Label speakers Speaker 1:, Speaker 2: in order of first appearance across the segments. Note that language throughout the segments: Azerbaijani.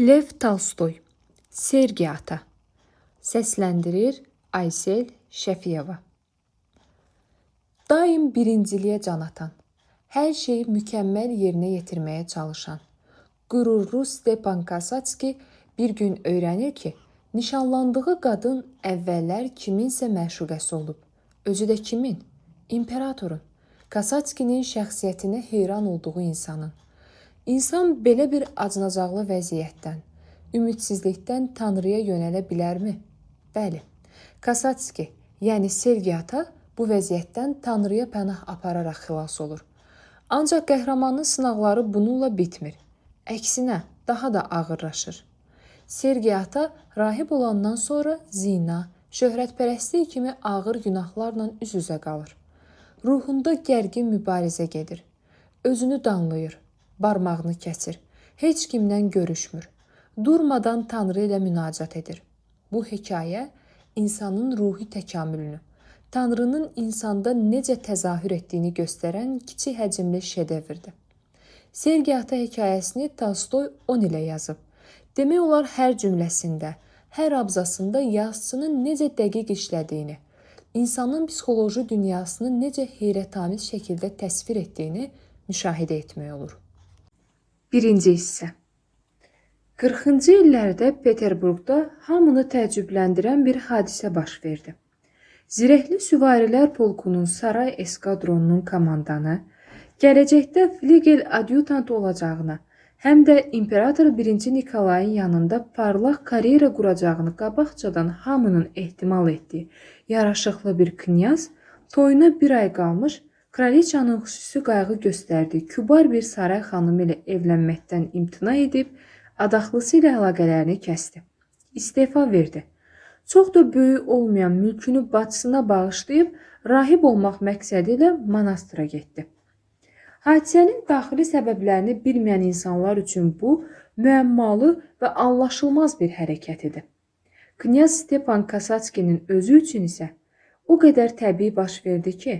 Speaker 1: Lev Tolstoy, Sergi Ata. Səsləndirir Aysel Şəfiyeva. Daim birinciliyə can atan, hər şeyi mükəmməl yerinə yetirməyə çalışan, qürurlu Stepan Kasatski bir gün öyrənir ki, nişanlandığı qadın əvvəllər kiminsə məşuqəsi olub. Özü də kimin? İmperatorun. Kasatskinin şəxsiyyətinə heyran olduğu insanın. İnsan belə bir acınacaqlı vəziyyətdən, ümidsizlikdən Tanrıya yönələ bilərmi? Bəli, Kasatski, yəni Sergi Ata bu vəziyyətdən Tanrıya pənah apararaq xilas olur. Ancaq qəhrəmanın sınaqları bununla bitmir. Əksinə, daha da ağırlaşır. Sergi Ata rahib olandan sonra zina, şöhrətpərəstlik kimi ağır günahlarla üz-üzə qalır. Ruhunda gərgin mübarizə gedir. Özünü danlayır. Barmağını kəsir, heç kimlə görüşmür, durmadan Tanrı ilə münacat edir. Bu hekayə insanın ruhi təkamülünü, Tanrının insanda necə təzahür etdiyini göstərən kiçik həcmli şedevrdir. Sergi Ata hekayəsini Tolstoy 10 ilə yazıb. Demək olar hər cümləsində, hər abzasında yazıçının necə dəqiq işlədiyini, insanın psixoloji dünyasını necə heyrətamiz şəkildə təsvir etdiyini müşahidə etmək olur. Birinci hissə. 40-cı illərdə Peterburqda hamını təəccübləndirən bir hadisə baş verdi. Zirehli süvarilər polkunun saray eskadronunun komandanı, gələcəkdə fligel adyutant olacağını, həm də İmperator 1. Nikolayın yanında parlaq karyera quracağını qabaqcadan hamının ehtimal etdiyi yaraşıqlı bir knyaz, toyuna bir ay qalmış, Kraliçanın xüsusi qayğı göstərdiyi kübar bir saray xanımı ilə evlənməkdən imtina edib, adaxlısı ilə əlaqələrini kəsdi. İstefa verdi. Çox da böyük olmayan mülkünü bacısına bağışlayıb, rahib olmaq məqsədi ilə monastıra getdi. Hadisənin daxili səbəblərini bilməyən insanlar üçün bu, müəmmalı və anlaşılmaz bir hərəkət idi. Knyaz Stepan Kasatskinin özü üçün isə o qədər təbii baş verdi ki,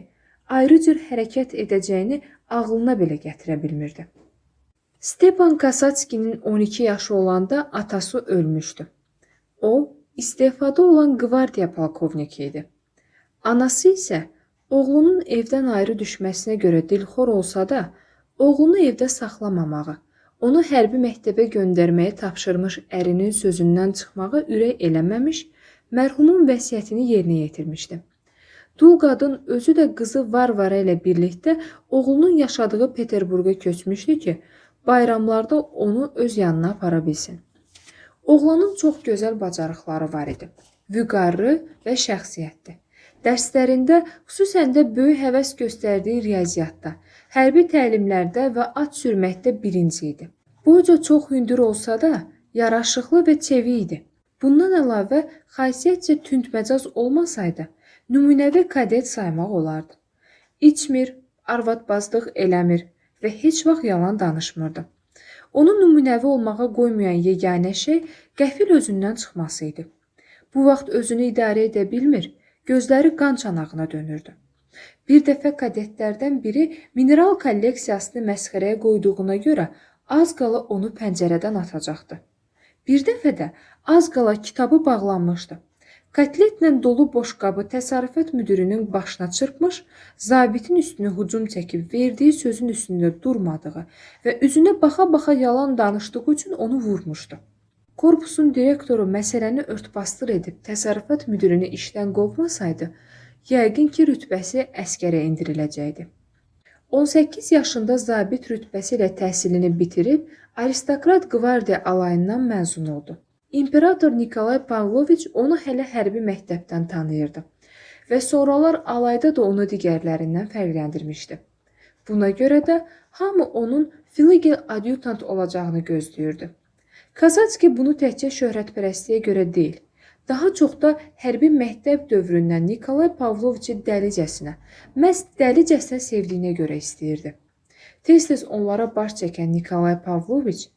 Speaker 1: ayrı cür hərəkət edəcəyini ağlına belə gətirə bilmirdi. Stepan Kasatskinin 12 yaşı olanda atası ölmüşdü. O, istefada olan qvardiya polkovniki idi. Anası isə oğlunun evdən ayrı düşməsinə görə dilxor olsa da, oğlunu evdə saxlamamağı, onu hərbi məktəbə göndərməyə tapşırmış ərinin sözündən çıxmağa ürək eləməmiş, mərhumun vəsiyyətini yerinə yetirmişdi. Dul qadın özü də qızı Varvara ilə birlikdə oğlunun yaşadığı Peterburqa köçmüşdü ki, bayramlarda onu öz yanına apara bilsin. Oğlanın çox gözəl bacarıqları var idi. Vüqarlı və şəxsiyyətli. Dərslərində, xüsusən də böyük həvəs göstərdiyi riyaziyyatda, hərbi təlimlərdə və at sürməkdə birinci idi. Boyca çox hündür olsa da, yaraşıqlı və çevi idi. Bundan əlavə, xasiyyətcə tündməcaz olmasaydı, nümunəvi kadet saymaq olardı. İçmir, arvadbazlıq eləmir və heç vaxt yalan danışmırdı. Onu nümunəvi olmağa qoymayan yeganə şey qəfil özündən çıxması idi. Bu vaxt özünü idarə edə bilmir, gözləri qan çanağına dönürdü. Bir dəfə kadetlərdən biri mineral kolleksiyasını məsxərəyə qoyduğuna görə az qala onu pəncərədən atacaqdı. Bir dəfə də az qala kitabı bağlanmışdı. Kotletlə dolu boşqabı təsərrüfat müdürünün başına çırpmış, zabitin üstünə hücum çəkib verdiyi sözün üstündə durmadığı və üzünə baxa-baxa yalan danışdığı üçün onu vurmuşdu. Korpusun direktoru məsələni örtbasdır edib təsərrüfat müdürünü işdən qovmasaydı, yəqin ki, rütbəsi əskərə endiriləcəkdi. 18 yaşında zabit rütbəsi ilə təhsilini bitirib, aristokrat qvardiya alayından məzun oldu. İmperator Nikolay Pavloviç onu hələ hərbi məktəbdən tanıyırdı və sonralar alayda da onu digərlərindən fərqləndirmişdi. Buna görə də hamı onun fligel adyutant olacağını gözləyirdi. Kasatski bunu təkcə şöhrətpərəstliyə görə deyil, daha çox da hərbi məktəb dövründən Nikolay Pavloviçi dəlicəsinə, məhz dəlicəsinə sevdiyinə görə istəyirdi. Tez-tez onlara baş çəkən Nikolay Pavloviç,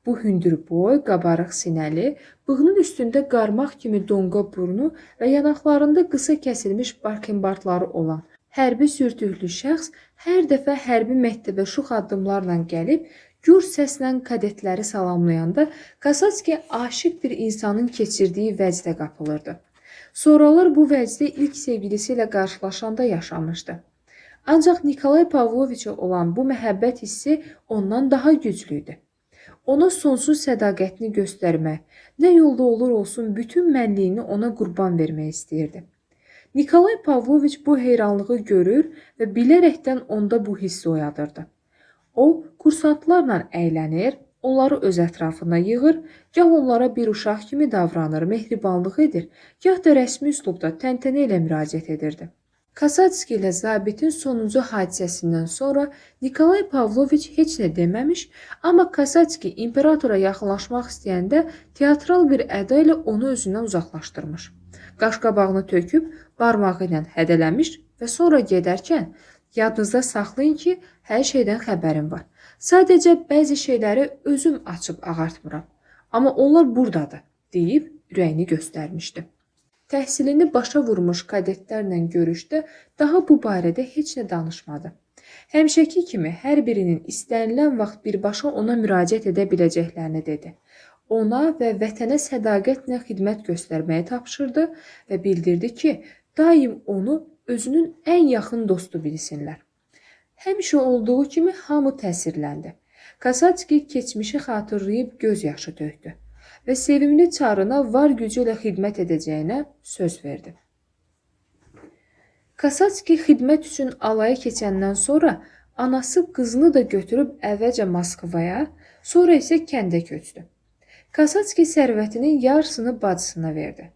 Speaker 1: bu hündür boy, qabarıq sinəli, bığının üstündə qarmaq kimi donqa burnu və yanaqlarında qısa kəsilmiş bakembartları olan hərbi sürtüklü şəxs hər dəfə hərbi məktəbə şux addımlarla gəlib, Gür səslə kadetləri salamlayanda Kasatski aşiq bir insanın keçirdiyi vəcdə qapılırdı. Sonralar bu vəcdə ilk sevgilisi ilə qarşılaşanda yaşamışdı. Ancaq Nikolay Pavloviçə olan bu məhəbbət hissi ondan daha güclüydü. Ona sonsuz sədaqətini göstərmək, nə yolda olur olsun bütün mənliyini ona qurban vermək istəyirdi. Nikolay Pavloviç bu heyranlığı görür və bilərəkdən onda bu hissi oyadırdı. O, kursantlarla əylənir, onları öz ətrafına yığır, gah onlara bir uşaq kimi davranır, mehribanlıq edir, gah da rəsmi üslubda təntənə ilə müraciət edirdi. Kasatski ilə zabitin sonuncu hadisəsindən sonra Nikolay Pavloviç heç nə deməmiş, amma Kasatski imperatora yaxınlaşmaq istəyəndə teatral bir əda ilə onu özündən uzaqlaşdırmış. Qaşqabağını töküb, barmağı ilə hədələmiş və sonra gedərkən yadınızda saxlayın ki, hər şeydən xəbərim var. Sadəcə bəzi şeyləri özüm açıb ağartmıram. Amma onlar buradadır, deyib ürəyini göstərmişdi. Təhsilini başa vurmuş kadetlərlə görüşdə daha bu barədə heç nə danışmadı. Həmişəki kimi hər birinin istənilən vaxt birbaşa ona müraciət edə biləcəklərini dedi. Ona və vətənə sədaqətlə xidmət göstərməyi tapşırdı və bildirdi ki, daim onu özünün ən yaxın dostu bilsinlər. Həmişə olduğu kimi hamı təsirləndi. Kasatski keçmişi xatırlayıb göz yaşı tökdü və sevimli çarına var gücü ilə xidmət edəcəyinə söz verdi. Kasatski xidmət üçün alaya keçəndən sonra anası qızını da götürüb əvvəlcə Moskvaya, sonra isə kəndə köçdü. Kasatski sərvətinin yarısını bacısına verdi.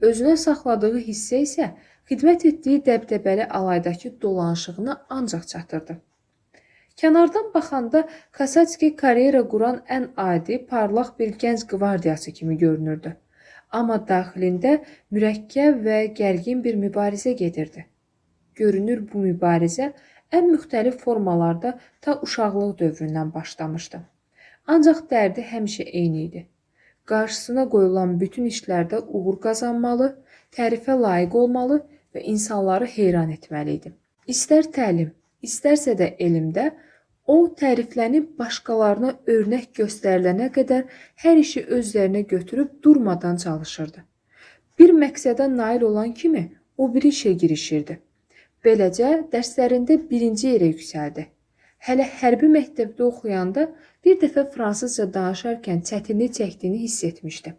Speaker 1: Özünə saxladığı hissə isə xidmət etdiyi dəbdəbəli alaydakı dolanışığına ancaq çatırdı. Kənardan baxanda Kasatski karyera quran ən adi, parlaq bir gənc qvardiyaçı kimi görünürdü. Amma daxilində mürəkkəb və gərgin bir mübarizə gedirdi. Görünür bu mübarizə ən müxtəlif formalarda ta uşaqlıq dövründən başlamışdı. Ancaq dərdi həmişə eyni idi. Qarşısına qoyulan bütün işlərdə uğur qazanmalı, tərifə layiq olmalı və insanları heyran etməli idi. İstər təlim, istərsə də elmdə o təriflənib başqalarına örnək göstərilənə qədər hər işi özlərinə götürüb durmadan çalışırdı. Bir məqsədə nail olan kimi o bir işə girişirdi. Beləcə dərslərində birinci yerə yüksəldi. Hələ hərbi məktəbdə oxuyanda bir dəfə fransızca danışarkən çətinlik çəkdiyini hiss etmişdi.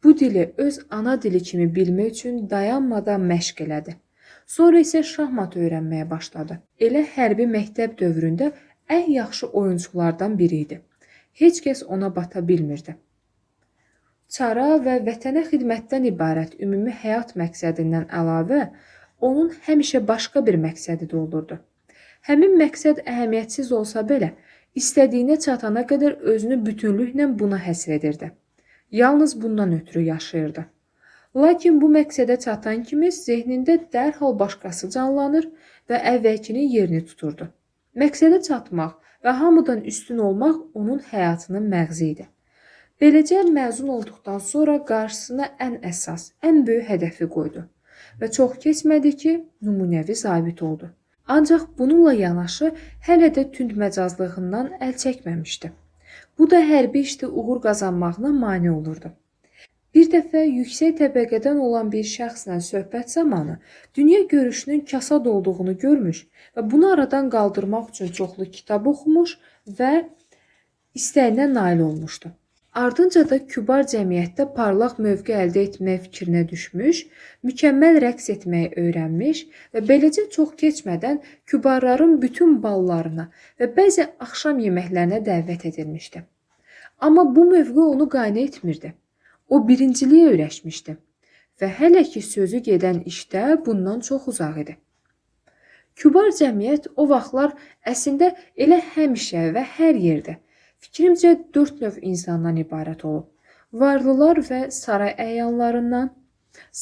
Speaker 1: Bu dili öz ana dili kimi bilmək üçün dayanmadan məşq elədi. Sonra isə şahmat öyrənməyə başladı. Elə hərbi məktəb dövründə ən yaxşı oyunçulardan biri idi. Heç kəs ona bata bilmirdi. Çara və vətənə xidmətdən ibarət ümumi həyat məqsədindən əlavə, onun həmişə başqa bir məqsədi də olurdu. Həmin məqsəd əhəmiyyətsiz olsa belə, istədiyinə çatana qədər özünü bütünlüklə buna həsr edirdi. Yalnız bundan ötürü yaşayırdı. Lakin bu məqsədə çatan kimi zehnində dərhal başqası canlanır və əvvəlkinin yerini tuturdu. Məqsədə çatmaq və hamıdan üstün olmaq onun həyatının məğzi idi. Beləcə məzun olduqdan sonra qarşısına ən əsas, ən böyük hədəfi qoydu və çox keçmədi ki, nümunəvi zabit oldu. Ancaq bununla yanaşı hələ də tündməcazlığından əl çəkməmişdi. Bu da hərbi işdə uğur qazanmağına mane olurdu. Bir dəfə yüksək təbəqədən olan bir şəxslə söhbət zamanı dünya görüşünün kasad olduğunu görmüş və bunu aradan qaldırmaq üçün çoxlu kitab oxumuş və istəyinə nail olmuşdu. Ardınca da kübar cəmiyyətdə parlaq mövqe əldə etmək fikrinə düşmüş, mükəmməl rəqs etməyi öyrənmiş və beləcə çox keçmədən kübarların bütün ballarına və bəzi axşam yeməklərinə dəvət edilmişdi. Amma bu mövqe onu qane etmirdi. O birinciliyə öyrəşmişdi və hələ ki sözü gedən işdə bundan çox uzaq idi. Kübar cəmiyyət o vaxtlar əslində elə həmişə və hər yerdə fikrimcə 4 növ insandan ibarət olub. Varlılar və saray əyanlarından,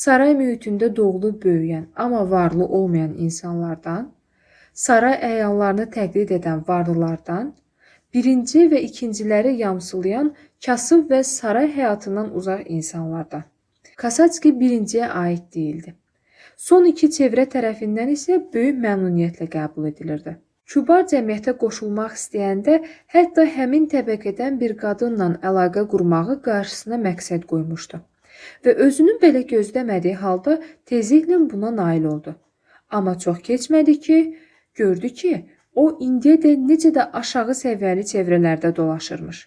Speaker 1: saray mühitində doğulub böyüyən, amma varlı olmayan insanlardan, saray əyanlarını təqlid edən varlılardan, birinci və ikinciləri yamsılayan kasıb və saray həyatından uzaq insanlardan. Kasatski birinciyə aid deyildi. Son iki çevrə tərəfindən isə böyük məmnuniyyətlə qəbul edilirdi. Kübar cəmiyyətə qoşulmaq istəyəndə hətta həmin təbəqədən bir qadınla əlaqə qurmağı qarşısına məqsəd qoymuşdu və özünün belə gözləmədiyi halda tezliklə buna nail oldu. Amma çox keçmədi ki, gördü ki, o indiyədək necə də aşağı səviyyəli çevrələrdə dolaşırmış.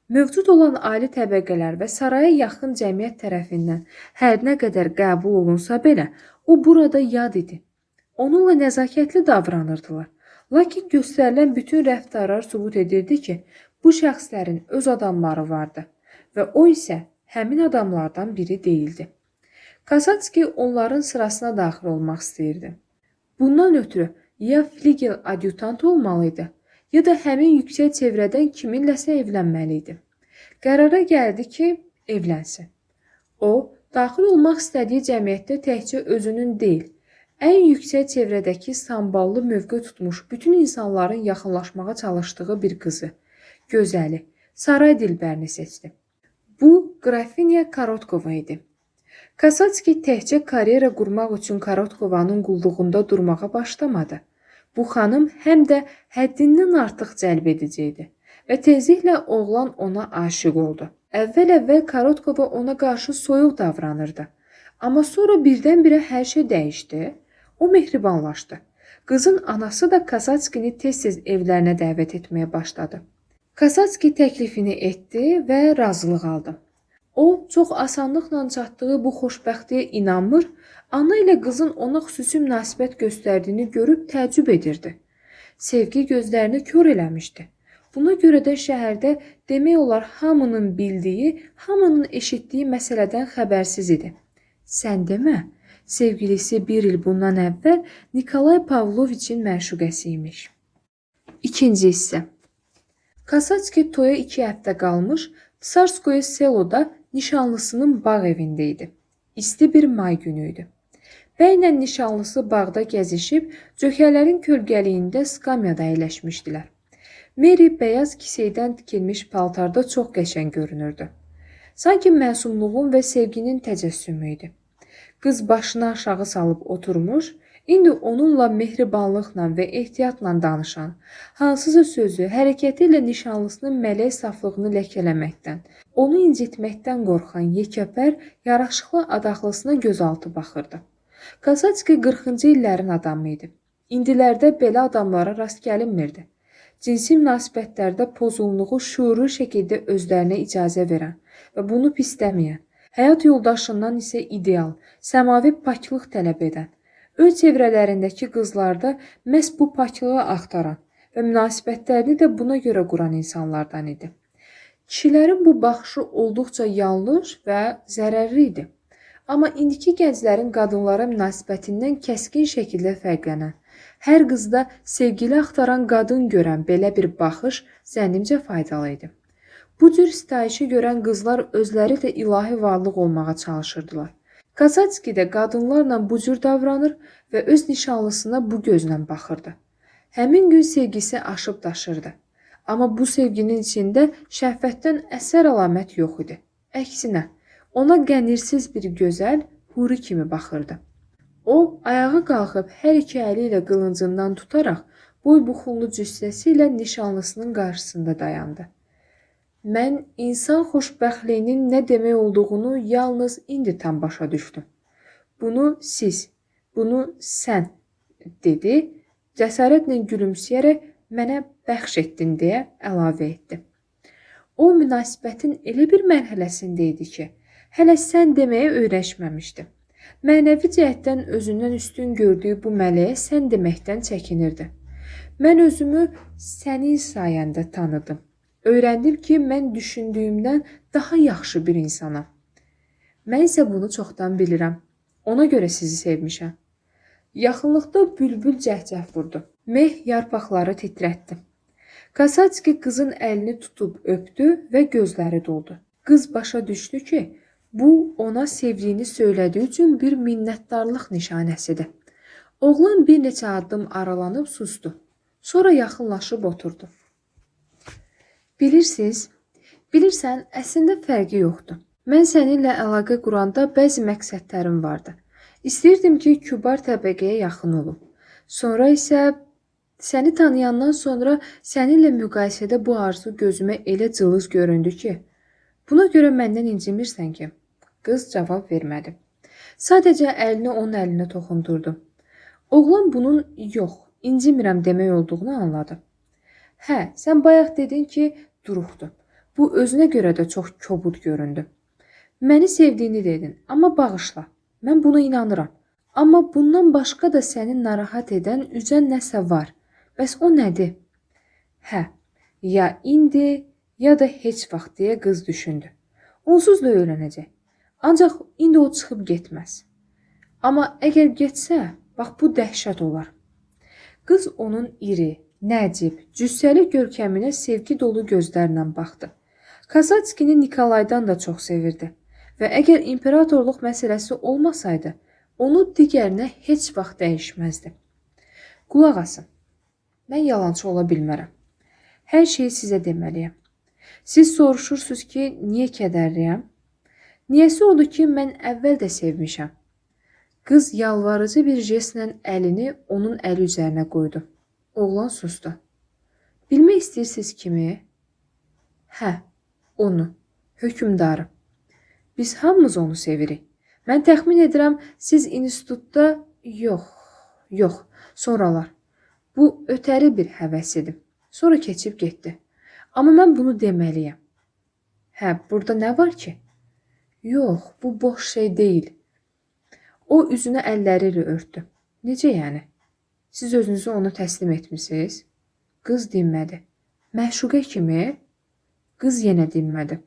Speaker 1: Mövcud olan ali təbəqələr və saraya yaxın cəmiyyət tərəfindən hər nə qədər qəbul olunsa belə, o burada yad idi. Onunla nəzakətli davranırdılar. Lakin göstərilən bütün rəftarlar sübut edirdi ki, bu şəxslərin öz adamları vardı və o isə həmin adamlardan biri deyildi. Kasatski onların sırasına daxil olmaq istəyirdi. Bundan ötürü ya fligel adyutant olmalıydı, ya da həmin yüksək çevrədən kiminləsə evlənməli idi. Qərara gəldi ki, evlənsin. O, daxil olmaq istədiyi cəmiyyətdə təkcə özünün deyil, ən yüksək çevrədəki samballı mövqe tutmuş bütün insanların yaxınlaşmağa çalışdığı bir qızı, gözəli, saray dilbərini seçdi. Bu, Qrafinya Korotkova idi. Kasatski təkcə karyera qurmaq üçün Korotkovanın qulluğunda durmağa başlamadı. Bu xanım həm də həddindən artıq cəlb edici idi və tezliklə oğlan ona aşiq oldu. Əvvəl Korotkova ona qarşı soyuq davranırdı. Amma sonra birdən-birə hər şey dəyişdi. O mehribanlaşdı. Qızın anası da Kasatskini tez-tez evlərinə dəvət etməyə başladı. Kasatski təklifini etdi və razılıq aldı. O, çox asanlıqla çatdığı bu xoşbəxtliyə inanmır, ana ilə qızın ona xüsusi münasibət göstərdiyini görüb təəccüb edirdi. Sevgi gözlərini kör eləmişdi. Buna görə də şəhərdə demək olar hamının bildiyi, hamının eşitdiyi məsələdən xəbərsiz idi. Sən demə, sevgilisi bir il bundan əvvəl Nikolay Pavloviçin məşuqəsi imiş. İkinci hissə. Kasatski toya 2 həftə qalmış, Tsarskoye Seloda nişanlısının bağ evində idi. İsti bir may günü idi. Bəylə nişanlısı bağda gəzişib, cökələrin kölgəliyində skamyada əyləşmişdilər. Mary bəyaz kiseydən tikilmiş paltarda çox qəşəng görünürdü. Sanki məsumluğun və sevginin təcəssümü idi. Qız başını aşağı salıb oturmuş, indi onunla mehribanlıqla və ehtiyatla danışan, hansısa sözü, hərəkəti ilə nişanlısının mələk saflığını ləkələməkdən, onu incitməkdən qorxan yekəpər, yaraşıqlı adaxlısına gözaltı baxırdı. Kasatski 40-cı illərin adamı idi. İndilərdə belə adamlara rast gəlinmirdi. Cinsi münasibətlərdə pozğunluğu şuurlu şəkildə özlərinə icazə verən və bunu pisləməyən, həyat yoldaşından isə ideal, səmavi paklıq tələb edən, öz çevrələrindəki qızlarda məhz bu paklığı axtaran və münasibətlərini də buna görə quran insanlardan idi. Kişilərin bu baxışı olduqca yanlış və zərərli idi. Amma indiki gənclərin qadınlara münasibətindən kəskin şəkildə fərqlənən, hər qızda sevgili axtaran qadın görən belə bir baxış zənnimcə faydalı idi. Bu cür sitayişi görən qızlar özləri də ilahi varlıq olmağa çalışırdılar. Kasatski də qadınlarla bu cür davranır və öz nişanlısına bu gözlə baxırdı. Həmin gün sevgisi aşıb daşırdı. Amma bu sevginin içində şəhvətdən əsər əlamət yox idi. Əksinə, ona qənirsiz bir gözəl, huri kimi baxırdı. O, ayağa qalxıb hər iki əli ilə qılıncından tutaraq boy-buxunlu cüssəsi ilə nişanlısının qarşısında dayandı. Mən insan xoşbəxtliyinin nə demək olduğunu yalnız indi tam başa düşdüm. Bunu siz, bunu sən, dedi, cəsarətlə gülümsəyərək mənə bəxş etdin deyə əlavə etdi. O, münasibətin elə bir mərhələsində idi ki, hələ sən deməyə öyrəşməmişdi. Mənəvi cəhətdən özündən üstün gördüyü bu mələyə sən deməkdən çəkinirdi. Mən özümü sənin sayəndə tanıdım. Öyrəndim ki, mən düşündüyümdən daha yaxşı bir insanam. Mən isə bunu çoxdan bilirəm. Ona görə sizi sevmişəm. Yaxınlıqda bülbül cəhcəh vurdu. Meh yarpaqları titrətdi. Kasatski qızın əlini tutub öpdü və gözləri doldu. Qız başa düşdü ki, bu ona sevdiyini söylədiyi üçün bir minnətdarlıq nişanəsidir. Oğlan bir neçə addım aralanıb sustu. Sonra yaxınlaşıb oturdu. Bilirsən, əslində fərqi yoxdur. Mən səninlə əlaqə quranda bəzi məqsədlərim vardı. İstəyirdim ki, kübar təbəqəyə yaxın olum. Sonra isə Səni tanıyandan sonra səninlə müqayisədə bu arzu gözümə elə cılız göründü ki, buna görə məndən incimirsən ki, qız cavab vermədi. Sadəcə əlini onun əlinə toxundurdu. Oğlan bunun yox, incimirəm demək olduğunu anladı. Hə, sən bayaq dedin ki, duruxdu. Bu özünə görə də çox kobud göründü. Məni sevdiyini dedin, amma bağışla. Mən buna inanıram. Amma bundan başqa da səni narahat edən üzən nəsə var. Bəs o nədir? Hə, ya indi, ya da heç vaxt deyə qız düşündü. Onsuz da öyrənəcək. Ancaq indi o çıxıb getməz. Amma əgər getsə, bax bu dəhşət olar. Qız onun iri, nəcib, cüssəli görkəminə sevgi dolu gözlərlə baxdı. Kasatskini Nikolaydan da çox sevirdi və əgər imperatorluq məsələsi olmasaydı, onu digərinə heç vaxt dəyişməzdi. Qulaq asın, mən yalançı ola bilmərəm. Hər şeyi sizə deməliyəm. Siz soruşursunuz ki, niyə kədərliyəm? Niyəsi odur ki, mən əvvəl də sevmişəm. Qız yalvarıcı bir jestlə əlini onun əli üzərinə qoydu. Oğlan sustu. Bilmək istəyirsiniz kimi? Hə, onu, hökümdarı. Biz hamımız onu sevirik. Mən təxmin edirəm, siz institutda... Yox, sonralar. Bu ötəri bir həvəs idi. Sonra keçib getdi. Amma mən bunu deməliyəm. Hə, burada nə var ki? Yox, bu boş şey deyil. O üzünü əlləri ilə örtdü. Necə yəni? Siz özünüzü ona təslim etmisiniz? Qız dinmədi. Məşuqə kimi? Qız yenə dinmədi.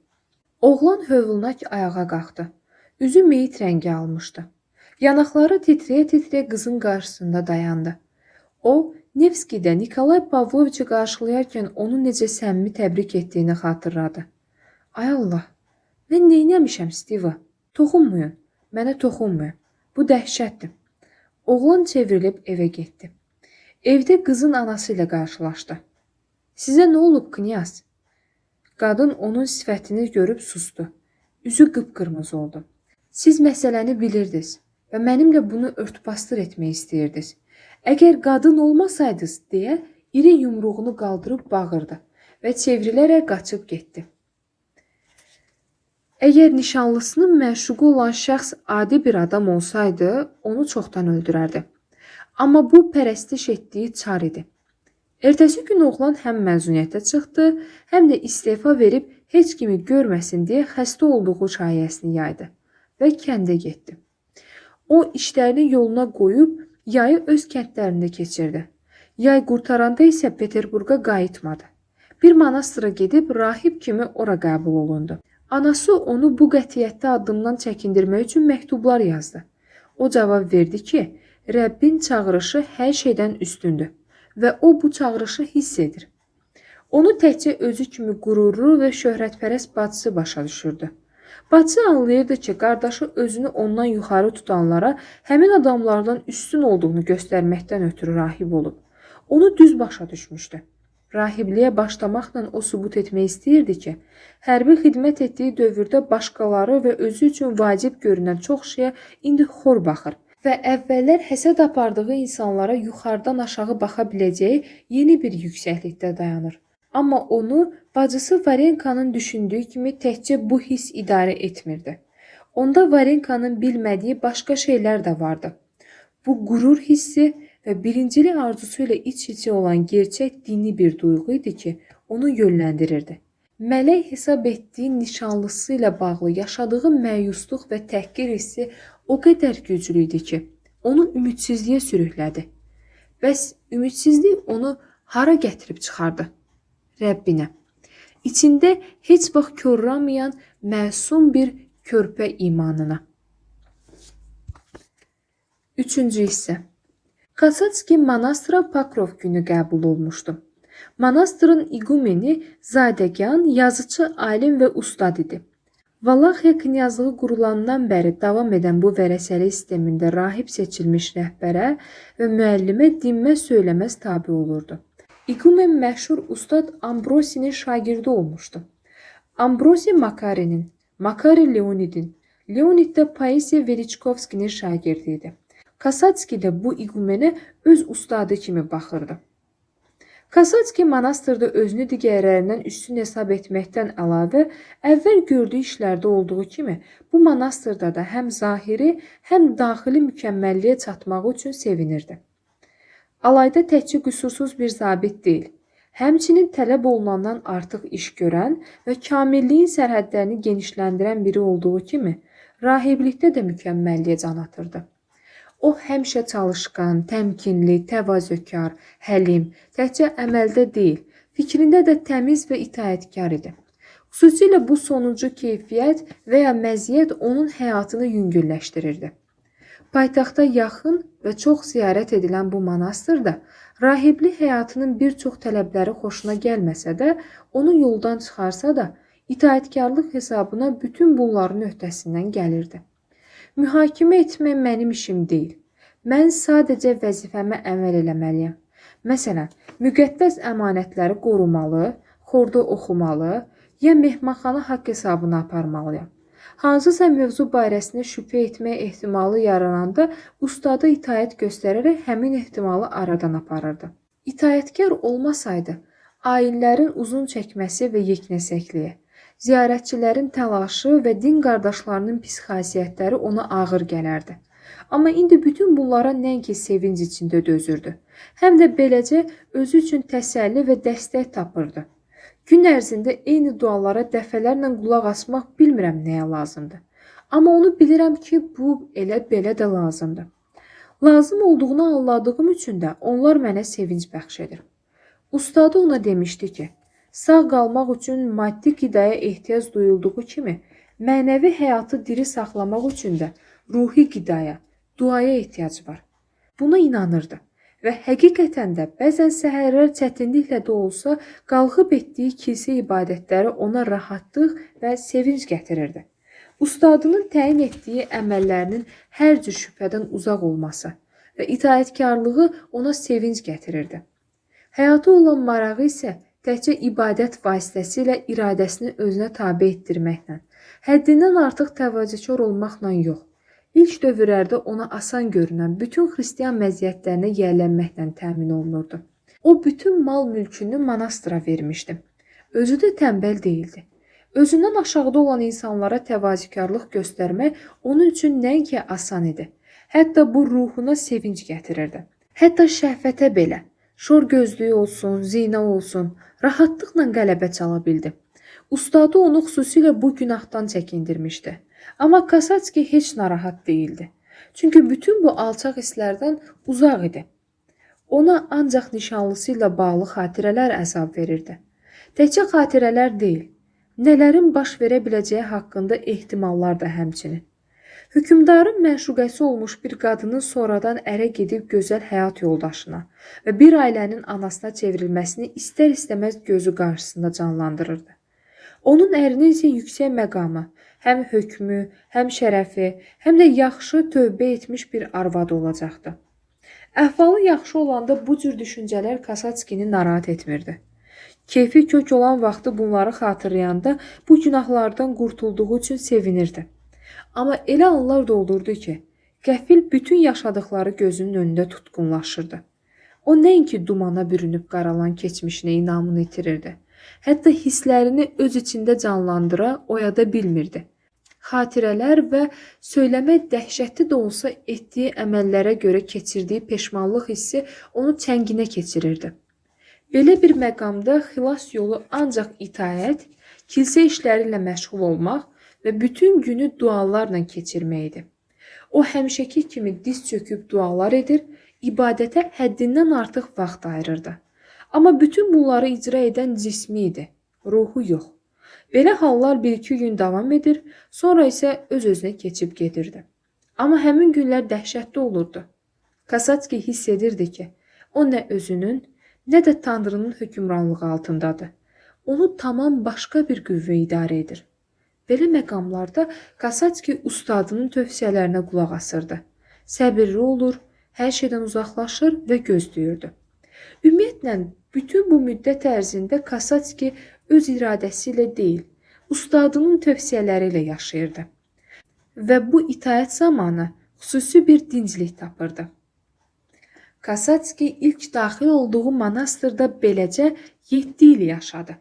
Speaker 1: Oğlan hövlnak ayağa qalxdı. Üzü meyit rəngi almışdı. Yanaqları titrəyə-titrəyə qızın qarşısında dayandı. O, Nevskidə Nikolay Pavloviçi qarşılayarkən onu necə səmimi təbrik etdiyini xatırladı. Ay Allah, mən neynəmişəm Stiva? Toxunmayın, mənə toxunmayın. Bu dəhşətdir. Oğlan çevrilib evə getdi. Evdə qızın anası ilə qarşılaşdı. Sizə nə olub, knyaz? Qadın onun sifətini görüb sustu. Üzü qıpqırmızı oldu. Siz məsələni bilirdiniz və mənimlə bunu örtbasdır etmək istəyirdiniz. Əgər qadın olmasaydınız, deyə iri yumruğunu qaldırıb bağırdı və çevrilərək qaçıb getdi. Əgər nişanlısının məşuqu olan şəxs adi bir adam olsaydı, onu çoxdan öldürərdi. Amma bu pərəstiş etdiyi çar idi. Ertəsi gün oğlan həm məzuniyyətə çıxdı, həm də istefa verib heç kimi görməsin deyə xəstə olduğu şayəsini yaydı və kəndə getdi. O işlərini yoluna qoyub yayı öz kəndlərində keçirdi. Yay qurtaranda isə Peterburqa qayıtmadı. Bir monastıra gedib rahib kimi ora qəbul olundu. Anası onu bu qətiyyətli addımdan çəkindirmək üçün məktublar yazdı. O cavab verdi ki, Rəbbin çağırışı hər şeydən üstündür və o bu çağırışı hiss edir. Onu təkcə özü kimi qürurlu və şöhrətpərəst bacısı başa düşürdü. Bacısı anlayırdı ki, qardaşı özünü ondan yuxarı tutanlara həmin adamlardan üstün olduğunu göstərməkdən ötürü rahib olub. Onu düz başa düşmüşdü. Rahibliyə başlamaqla o sübut etmək istəyirdi ki, hərbi xidmət etdiyi dövrdə başqaları və özü üçün vacib görünən çox şeyə indi xor baxır və əvvəllər həsəd apardığı insanlara yuxarıdan aşağı baxa biləcəyi yeni bir yüksəklikdə dayanır. Amma onu bacısı Varenkanın düşündüyü kimi təkcə bu hiss idarə etmirdi. Onda Varenkanın bilmədiyi başqa şeylər də vardı. Bu qürur hissi və birincilik arzusu ilə iç-içə olan gerçək dini bir duyğu idi ki, onu yönləndirirdi. Mələk hesab etdiyi nişanlısı ilə bağlı yaşadığı məyusluq və təhqir hissi o qədər güclü idi ki, onu ümidsizliyə sürüklədi. Bəs ümidsizlik onu hara gətirib çıxardı? Rəbbinə. İçində heç vaxt körramayan məsum bir körpə imanına. 3-cü hissə. Kasatski monastıra Pakrov günü qəbul olmuşdu. Monastırın igumeni zadəgan, yazıcı, alim və ustad idi. Valaxiya knyazlığı qurulandan bəri davam edən bu vərəsəli sistemində rahib seçilmiş rəhbərə və müəllimə dinməz söyləməz tabi olurdu. İgumen məşhur ustad Ambrosinin şagirdi olmuşdu. Ambrosi Makarinin, Makari Leonidin, Leonid də Paisiya Veliçkovskinin şagirdi idi. Kasatski də bu igumenə öz ustadı kimi baxırdı. Kasatski monastırda özünü digərlərindən üstün hesab etməkdən əlavə, əvvəl gördüyü işlərdə olduğu kimi, bu monastırda da həm zahiri, həm daxili mükəmməlliyə çatmaq üçün sevinirdi. Alayda təkcə qüsursuz bir zabit deyil, həmçinin tələb olunandan artıq iş görən və kamilliyin sərhədlərini genişləndirən biri olduğu kimi, rahiblikdə də mükəmməlliyə can atırdı. O həmişə çalışqan, təmkinli, təvazökar, həlim, təkcə əməldə deyil, fikrində də təmiz və itaətkar idi. Xüsusilə bu sonuncu keyfiyyət və ya məziyyət onun həyatını yüngülləşdirirdi. Paytaxta yaxın və çox ziyarət edilən bu monastırda rahibli həyatının bir çox tələbləri xoşuna gəlməsə də, onu yoldan çıxarsa da, itaətkarlıq hesabına bütün bunların öhdəsindən gəlirdi. Mühakimə etmək mənim işim deyil. Mən sadəcə vəzifəmə əməl eləməliyəm. Məsələn, müqəddəs əmanətləri qorumalı, xorda oxumalı, ya mehmanxana haqq hesabını aparmalıyam. Hansısa mövzu barəsində şübhə etmək ehtimalı yarananda ustada itaət göstərərək həmin ehtimalı aradan aparırdı. İtaətkar olmasaydı, ayinlərin uzun çəkməsi və yeknəsəkliyə, ziyarətçilərin təlaşı və din qardaşlarının pis xasiyyətləri ona ağır gələrdi. Amma indi bütün bunlara nəinki sevinc içində dözürdü, həm də beləcə özü üçün təsəlli və dəstək tapırdı. Gün ərzində eyni dualara dəfələrlə qulaq asmaq bilmirəm nəyə lazımdır. Amma onu bilirəm ki, bu elə belə də lazımdır. Lazım olduğunu anladığım üçün də onlar mənə sevinc bəxş edir. Ustadı ona demişdi ki, sağ qalmaq üçün maddi qidaya ehtiyac duyulduğu kimi, mənəvi həyatı diri saxlamaq üçün də ruhi qidaya, duaya ehtiyac var. Buna inanırdı və həqiqətən də bəzən səhərlər çətinliklə də olsa qalxıb etdiyi kilsə ibadətləri ona rahatlıq və sevinc gətirirdi. Ustadının təyin etdiyi əməllərinin hər cür şübhədən uzaq olması və itaətkarlığı ona sevinc gətirirdi. Həyata olan marağı isə təkcə ibadət vasitəsilə iradəsini özünə tabe etdirməklə, həddindən artıq təvazökar olmaqla yox, ilk dövrlərdə ona asan görünən bütün xristian məziyyətlərinə yiyələnməklə təmin olunurdu. O bütün mal mülkünü monastıra vermişdi. Özü də tənbəl deyildi. Özündən aşağıda olan insanlara təvazökarlıq göstərmək onun üçün nəinki asan idi. Hətta bu ruhuna sevinc gətirirdi. Hətta şəhvətə belə, şor gözlüyü olsun, zina olsun, rahatlıqla qələbə çala bildi. Ustadı onu xüsusilə bu günahdan çəkindirmişdi. Amma Kasatski heç narahat değildi. Çünki bütün bu alçaq hisslərdən uzaq idi. Ona ancaq nişanlısı ilə bağlı xatirələr əzab verirdi. Təkcə xatirələr deyil, nələrin baş verə biləcəyi haqqında ehtimallar da həmçinin. Hökümdarın məşuqəsi olmuş bir qadının sonradan ərə gedib gözəl həyat yoldaşına və bir ailənin anasına çevrilməsini istər-istəməz gözü qarşısında canlandırırdı. Onun ərinin isə yüksək məqamı, həm hökmü, həm şərəfi, həm də yaxşı tövbə etmiş bir arvad olacaqdı. Əhvalı yaxşı olanda bu cür düşüncələr Kasatskini narahat etmirdi. Keyfi kök olan vaxtı bunları xatırlayanda bu günahlardan qurtulduğu üçün sevinirdi. Amma elə anlar da olurdu ki, qəfil bütün yaşadıkları gözünün önündə tutqunlaşırdı. O nəinki dumana bürünüb qaralan keçmişinə inamını itirirdi. Hətta hisslərini öz içində canlandıra, oyada bilmirdi. Xatirələr və söyləmək dəhşətli də olsa etdiyi əməllərə görə keçirdiyi peşmanlıq hissi onu çənginə keçirirdi. Belə bir məqamda xilas yolu ancaq itaət, kilsə işləri ilə məşğul olmaq və bütün günü dualarla keçirməkdir. O həmişəki kimi diz çöküb dualar edir, ibadətə həddindən artıq vaxt ayırırdı. Amma bütün bunları icra edən cismi idi, ruhu yox. Belə hallar 1-2 gün davam edir, sonra isə öz-özünə keçib gedirdi. Amma həmin günlər dəhşətli olurdu. Kasatski hiss edirdi ki, o nə özünün, nə də Tanrının hökmranlığı altındadır. Onu tamam başqa bir qüvvə idarə edir. Belə məqamlarda Kasatski ustadının tövsiyələrinə qulaq asırdı. Səbirli olur, hər şeydən uzaqlaşır və gözləyirdi. Ümumiyyətlə, bütün bu müddət ərzində Kasatski öz iradəsi ilə deyil, ustadının tövsiyələri ilə yaşayırdı. Və bu itaət zamanı xüsusi bir dinclik tapırdı. Kasatski ilk daxil olduğu monastırda beləcə 7 il yaşadı.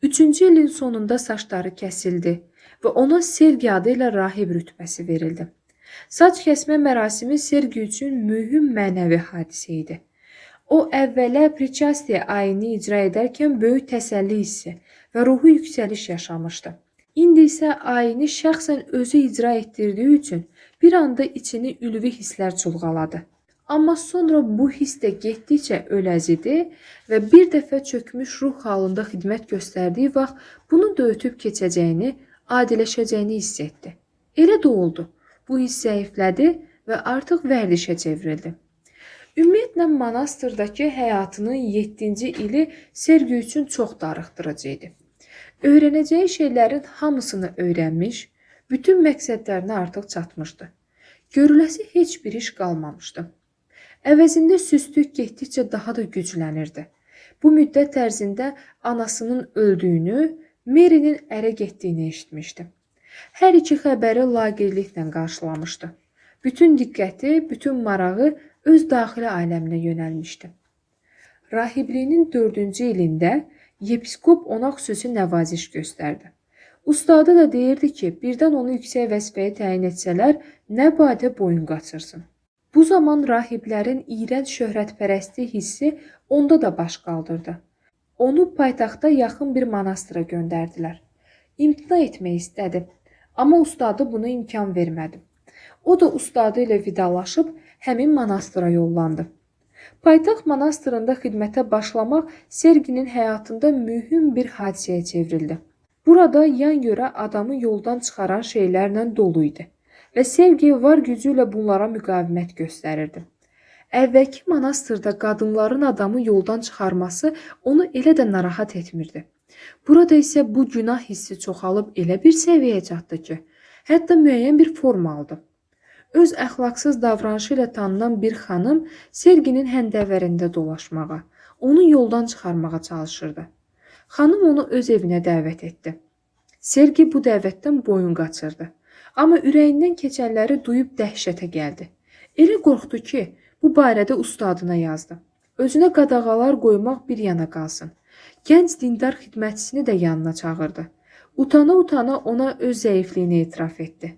Speaker 1: 3-cü ilin sonunda saçları kəsildi və ona Sergi adı ilə rahib rütbəsi verildi. Saç kəsmə mərasimi Sergi üçün mühüm mənəvi hadisə idi. O, əvvələ Priçastiya ayini icra edərkən böyük təsəlli hissi və ruhu yüksəliş yaşamışdı. İndi isə ayini şəxsən özü icra etdirdiyi üçün bir anda içini ülvi hisslər çulğaladı. Amma sonra bu hiss də getdikcə öləzidi və bir dəfə çökmüş ruh halında xidmət göstərdiyi vaxt bunu da ötüb keçəcəyini, adiləşəcəyini hiss etdi. Elə də oldu. Bu hiss zəiflədi və artıq vərdişə çevrildi. Ümumiyyətlə, monastırdakı həyatının 7-ci ili Sergi üçün çox darıxdırıcı idi. Öyrənəcəyi şeylərin hamısını öyrənmiş, bütün məqsədlərinə artıq çatmışdı. Görüləsi heç bir iş qalmamışdı. Əvəzində süstlük getdikcə daha da güclənirdi. Bu müddət ərzində anasının öldüyünü, Mary'nin ərə getdiyini eşitmişdi. Hər iki xəbəri laqeydliklə qarşılamışdı. Bütün diqqəti, bütün marağı öz daxili aləminə yönəlmişdi. Rahibliyinin 4-cü ilində yepiskop ona xüsusi nəvaziş göstərdi. Ustadı da deyirdi ki, birdən onu yüksək vəzifəyə təyin etsələr, nə badə boyun qaçırsın. Bu zaman rahiblərin iyrənc şöhrətpərəstlik hissi onda da baş qaldırdı. Onu paytaxta yaxın bir monastıra göndərdilər. İmtina etmək istədi, amma ustadı buna imkan vermədi. O da ustadı ilə vidalaşıb həmin monastıra yollandı. Paytaxt monastırında xidmətə başlamaq Serginin həyatında mühüm bir hadisəyə çevrildi. Burada yan-yörə adamı yoldan çıxaran şeylərlə dolu idi və Sergi var gücü ilə bunlara müqavimət göstərirdi. Əvvəlki monastırda qadınların adamı yoldan çıxarması onu elə də narahat etmirdi. Burada isə bu günah hissi çoxalıb elə bir səviyyəyə çatdı ki, hətta müəyyən bir forma aldı. Öz əxlaqsız davranışı ilə tanınan bir xanım Serginin həndəvərində dolaşmağa, onu yoldan çıxarmağa çalışırdı. Xanım onu öz evinə dəvət etdi. Sergi bu dəvətdən boyun qaçırdı. Amma ürəyindən keçənləri duyub dəhşətə gəldi. Elə qorxdu ki, bu barədə ustadına yazdı. Özünə qadağalar qoymaq bir yana qalsın. Gənc dindar xidmətçisini də yanına çağırdı. Utana-utana ona öz zəifliyini etiraf etdi.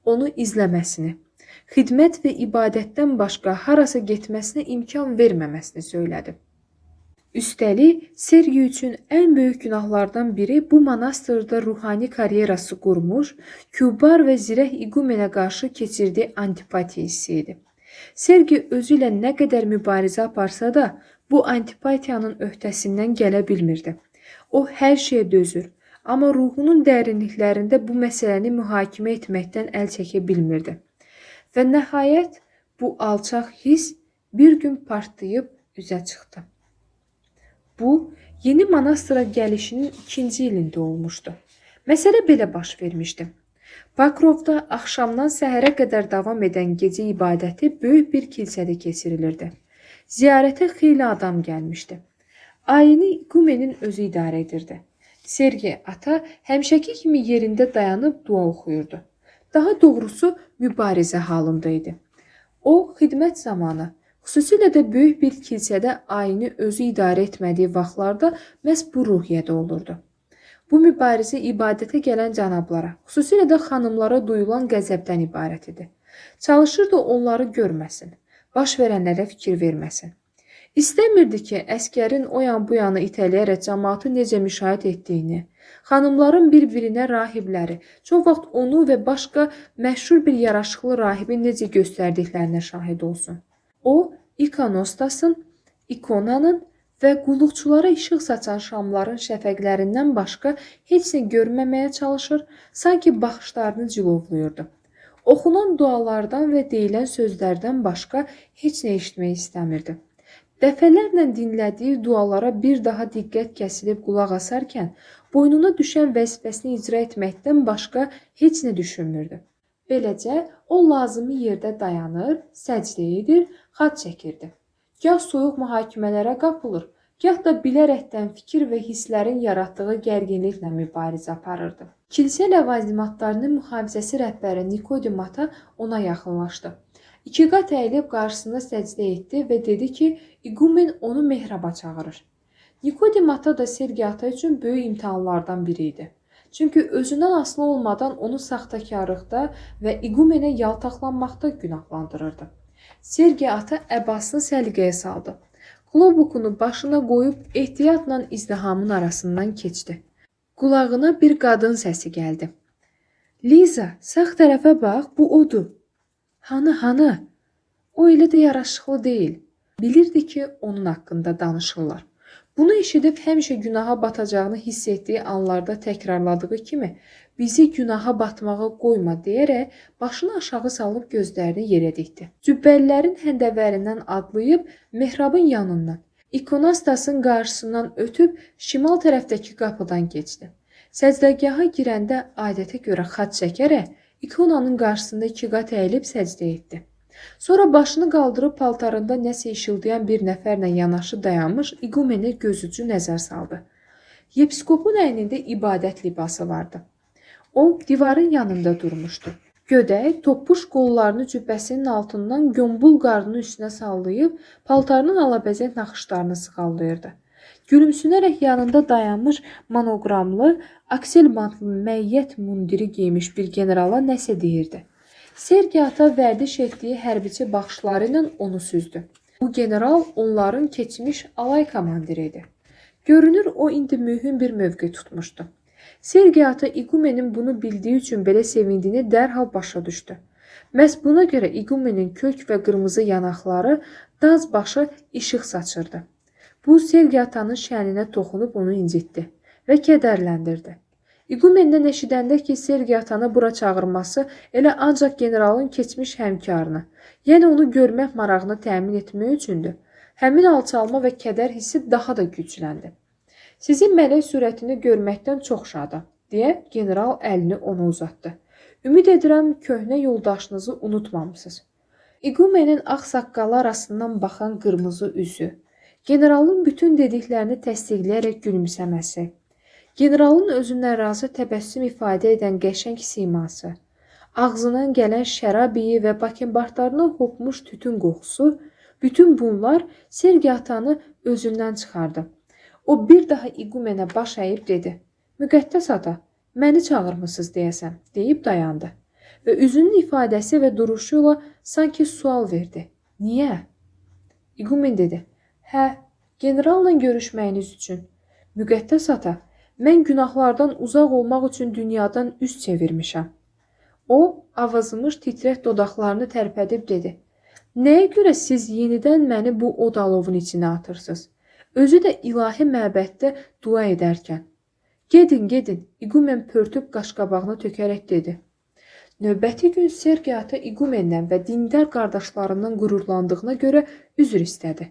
Speaker 1: Onu izləməsini, xidmət və ibadətdən başqa harasa getməsinə imkan verməməsini söylədi. Üstəlik, Sergi üçün ən böyük günahlardan biri bu monastırda ruhani karyerası qurmuş, kübar və zirək igumenə qarşı keçirdiyi antipatiya hissi idi. Sergi özü ilə nə qədər mübarizə aparsa da, bu antipatiyanın öhdəsindən gələ bilmirdi. O hər şeyə dözür, amma ruhunun dərinliklərində bu məsələni mühakimə etməkdən əl çəkə bilmirdi. Və nəhayət, bu alçaq hiss bir gün partlayıb üzə çıxdı. Bu, yeni monastıra gəlişinin 2-ci ilində olmuşdu. Məsələ belə baş vermişdi. Pakrovda axşamdan səhərə qədər davam edən gecə ibadəti böyük bir kilsədə keçirilirdi. Ziyarətə xeyli adam gəlmişdi. Ayini igumenin özü idarə edirdi. Sergi ata həmişəki kimi yerində dayanıb dua oxuyurdu. Daha doğrusu mübarizə halında idi. O, xidmət zamanı, xüsusilə də böyük bir kilsədə ayini özü idarə etmədiyi vaxtlarda məhz bu ruhiyyədə olurdu. Bu mübarizə ibadətə gələn cənablara, xüsusilə də xanımlara duyulan qəzəbdən ibarət idi. Çalışırdı onları görməsin, baş verənlərə fikir verməsin. İstəmirdi ki, əskərin o yan bu yana itələyərək cəmaatı necə müşahidə etdiyini, xanımların bir-birinə rahibləri, çox vaxt onu və başqa məşhur bir yaraşıqlı rahibi necə göstərdiklərinə şahid olsun. O, ikonostasın, ikonanın və qulluqçulara işıq saçan şamların şəfəqlərindən başqa heç nə görməməyə çalışır, sanki baxışlarını cilovluyurdu. Oxunan dualardan və deyilən sözlərdən başqa heç nə eşitmək istəmirdi. Dəfələrlə dinlədiyi dualara bir daha diqqət kəsilib qulaq asarkən, boynuna düşən vəzifəsini icra etməkdən başqa heç nə düşünmürdü. Beləcə, o lazımi yerdə dayanır, səcdə edir, xaç çəkirdi. Gah soyuq mühakimələrə qapılır, gah da bilərəkdən fikir və hisslərin yaratdığı gərginliklə mübarizə aparırdı. Kilsə ləvazimatlarının mühafizəsi rəhbəri Nikodim ata ona yaxınlaşdı. İkiqat əyilib qarşısında səcdə etdi və dedi ki, İqumen onu mehraba çağırır. Nikodim ata da Sergi ata üçün böyük imtahanlardan biri idi. Çünki özündən asılı olmadan onu saxtakarlıqda və İqumenə yaltaqlanmaqda günahlandırırdı. Sergi ata əbasını səliqəyə saldı. Klobukunu başına qoyub ehtiyatla izdihamın arasından keçdi. Qulağına bir qadın səsi gəldi. Liza, sağ tərəfə bax, bu odur. Hanı? O elə də yaraşıqlı deyil. Bilirdi ki, onun haqqında danışırlar. Bunu eşidib həmişə günaha batacağını hiss etdiyi anlarda təkrarladığı kimi bizi günaha batmağa qoyma deyərək başını aşağı salıb gözlərini yerə dikdi. Cübbəllərin həndəvərindən adlayıb mehrabın yanından, ikonastasın qarşısından ötüb şimal tərəfdəki qapıdan keçdi. Səcdəgaha girəndə adətə görə xaç çəkərək ikonanın qarşısında ikiqat əyilib səcdə etdi. Sonra başını qaldırıb paltarında nəsə işıldayan bir nəfərlə yanaşı dayanmış İqumenə gözücü nəzər saldı. Yepiskopun əynində ibadət libası vardı. O, divarın yanında durmuşdu. Gödək, toppuş qollarını cübbəsinin altından gömbul qarnının üstünə sallayıb, paltarının alabəzək naxışlarını sığallayırdı. Gülümsünərək yanında dayanmış monoqramlı, aksel bantlı məiyyət mundiri giymiş bir generala nəsə deyirdi. Sergi ata vərdiş etdiyi hərbiçi baxışları ilə onu süzdü. Bu general onların keçmiş alay komandiri idi. Görünür, o indi mühüm bir mövqe tutmuşdu. Sergi ata İqumenin bunu bildiyi üçün belə sevindiyini dərhal başa düşdü. Məhz buna görə İqumenin kök və qırmızı yanaqları, daz başı işıq saçırdı. Bu, Sergi atanın şəninə toxunub onu incitdi və kədərləndirdi. İqumendən eşidəndə ki, Sergi atanı bura çağırması elə ancaq generalın keçmiş həmkarını, yəni onu görmək marağını təmin etmək üçündür. Həmin alçalma və kədər hissi daha da gücləndi. Sizin mələk surətini görməkdən çox şadam, deyə general əlini ona uzatdı. Ümid edirəm, köhnə yoldaşınızı unutmamısınız. İqumenin ağ saqqalı arasından baxan qırmızı üzü, generalın bütün dediklərini təsdiqləyərək gülümsəməsi, generalın özündən razı təbəssüm ifadə edən qəşəng siması, ağzından gələn şərab iyi və bakembartlarına hopmuş tütün qoxusu, bütün bunlar Sergi atanı özündən çıxardı. O bir daha İqumenə baş əyib dedi. Müqəddəs ata, məni çağırmısınız deyəsən, deyib dayandı. Və üzünün ifadəsi və duruşu ilə sanki sual verdi. Niyə? İqumen dedi. Hə, generalla görüşməyiniz üçün. Müqəddəs ata, mən günahlardan uzaq olmaq üçün dünyadan üz çevirmişəm. O, avazımış titrək dodaqlarını tərpədib dedi. Nəyə görə siz yenidən məni bu od alovun içinə atırsınız? Özü də ilahi məbəddə dua edərkən. Gedin, İqumen pörtüb qaşqabağını tökərək dedi. Növbəti gün Sergi ata İqumendən və dindar qardaşlarından qürurlandığına görə üzr istədi.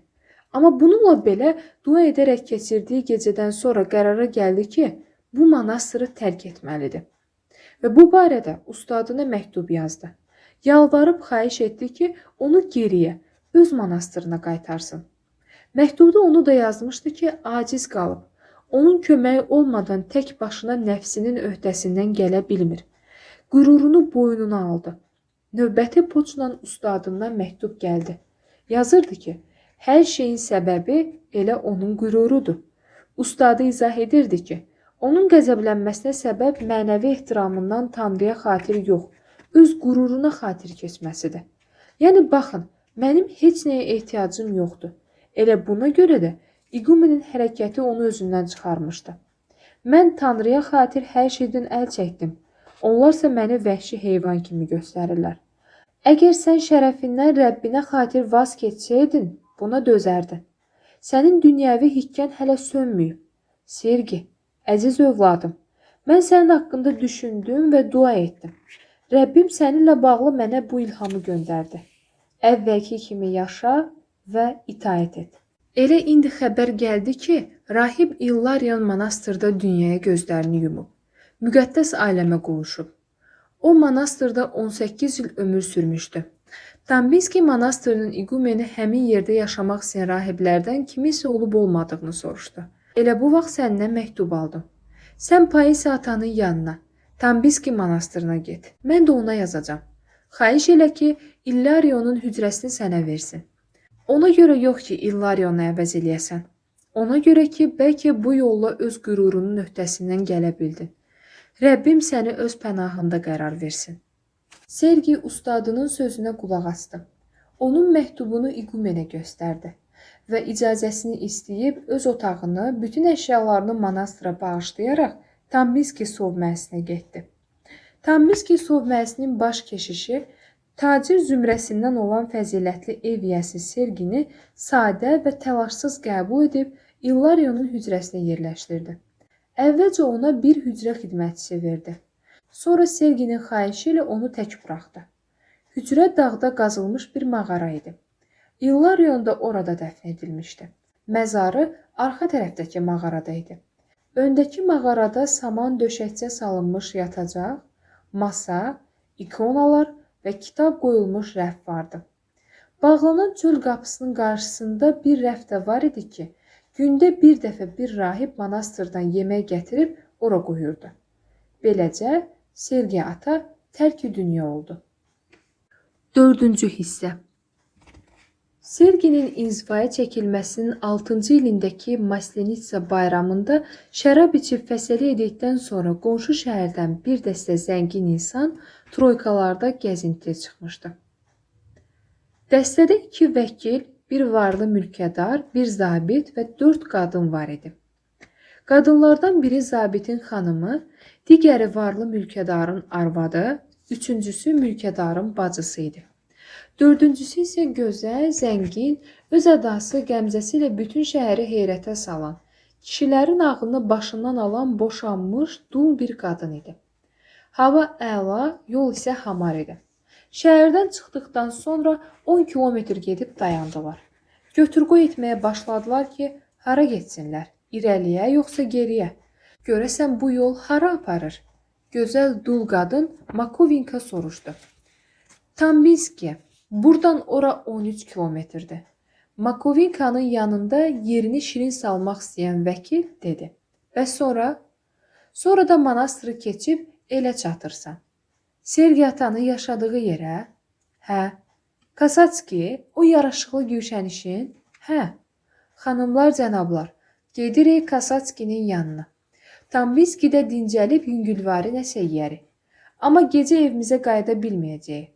Speaker 1: Amma bununla belə dua edərək keçirdiyi gecədən sonra qərara gəldi ki, bu monastırı tərk etməlidir. Və bu barədə ustadına məktub yazdı. Yalvarıb xahiş etdi ki, onu geriyə, öz monastırına qaytarsın. Məktubda onu da yazmışdı ki, aciz qalıb. Onun köməyi olmadan tək başına nəfsinin öhdəsindən gələ bilmir. Qürurunu boynuna aldı. Növbəti poçla ustadından məktub gəldi. Yazırdı ki, hər şeyin səbəbi elə onun qürurudur. Ustadı izah edirdi ki, onun qəzəblənməsinə səbəb mənəvi ehtiramından Tanrıya xatir yox, öz qüruruna xatir keçməsidir. Yəni, baxın, mənim heç nəyə ehtiyacım yoxdur. Elə buna görə də İqumenin hərəkəti onu özündən çıxarmışdı. Mən Tanrıya xatir hər şeydən əl çəkdim. Onlarsa məni vəhşi heyvan kimi göstərirlər. Əgər sən şərəfindən Rəbbinə xatir vaz keçsəydin, buna dözərdin. Sənin dünyəvi hikkən hələ sönməyib. Sergi, əziz övladım, mən sənin haqqında düşündüm və dua etdim. Rəbbim səninlə bağlı mənə bu ilhamı göndərdi. Əvvəlki kimi yaşa və itaət et. Elə indi xəbər gəldi ki, rahib İllarion monastırda dünyaya gözlərini yumub. Müqəddəs aləmə qovuşub. O monastırda 18 il ömür sürmüşdü. Tambinski monastırının İqumeni həmin yerdə yaşamaq istəyən rahiblərdən kimisə olub-olmadığını soruşdu. Elə bu vaxt səndən məktub aldım. Sən Paisi atanın yanına, Tambinski monastırına get. Mən də ona yazacağam. Xahiş elə ki, İllarionun hücrəsini sənə versin. Ona görə yox ki, İllarionu əvəz eləyəsən. Ona görə ki, bəlkə bu yolla öz qürurunun öhdəsindən gələ bildin. Rəbbim səni öz pənahında qərar versin. Sergi ustadının sözünə qulaq asdı. Onun məktubunu İqumenə göstərdi və icazəsini istəyib öz otağını, bütün əşyalarını monastıra bağışlayaraq Tambiski sovməsinə getdi. Tambiski sovməsinin baş keşişi tacir zümrəsindən olan fəzilətli ev yiyəsi Sergini sadə və təlaşsız qəbul edib İllarionun hücrəsinə yerləşdirdi. Əvvəlcə ona bir hücrə xidmətçisi verdi. Sonra Serginin xahişi ilə onu tək buraxdı. Hücrə dağda qazılmış bir mağara idi. İllarion da orada dəfn edilmişdi. Məzarı arxa tərəfdəki mağarada idi. Öndəki mağarada saman döşəkçə salınmış yatacaq, masa, ikonalar və kitab qoyulmuş rəf vardı. Bağlanan çöl qapısının qarşısında bir rəf də var idi ki, gündə bir dəfə bir rahib monastırdan yemək gətirib ora qoyurdu. Beləcə, Sergi ata tərk-i dünya oldu. 4-cü hissə. Serginin inzivaya çəkilməsinin 6-cı ilindəki Maslenitsa bayramında şərab içib fəsəli edikdən sonra qonşu şəhərdən bir dəstə zəngin insan troykalarda gəzintiyə çıxmışdı. Dəstədə 2 vəkil, bir varlı mülkədar, bir zabit və 4 qadın var idi. Qadınlardan biri zabitin xanımı, digəri varlı mülkədarın arvadı, üçüncüsü mülkədarın bacısı idi. Dördüncüsü isə gözəl, zəngin, öz ədası, qəmzəsi ilə bütün şəhəri heyrətə salan, kişilərin ağlını başından alan boşanmış, dul bir qadın idi. Hava əla, yol isə hamar idi. Şəhərdən çıxdıqdan sonra 10 kilometr gedib dayandılar. Götür-qoy etməyə başladılar ki, hara getsinlər, irəliyə yoxsa geriyə? Görəsən bu yol hara aparır? Gözəl dul qadın Makovinka soruşdu. Tambiski, buradan ora 13 kilometrdir. Makovinkanın yanında yerini şirin salmaq istəyən vəkil dedi. Və sonra? Sonra da monastırı keçib elə çatırsan. Sergi atanın yaşadığı yerə? Hə. Kasatski, o yaraşıqlı gülşənişin? Hə. Xanımlar, cənablar, gedirik Kasatskinin yanına. Tambiski də dincəlib yüngülvari nəsə yeyərik. Amma gecə evimizə qayıda bilməyəcəyik.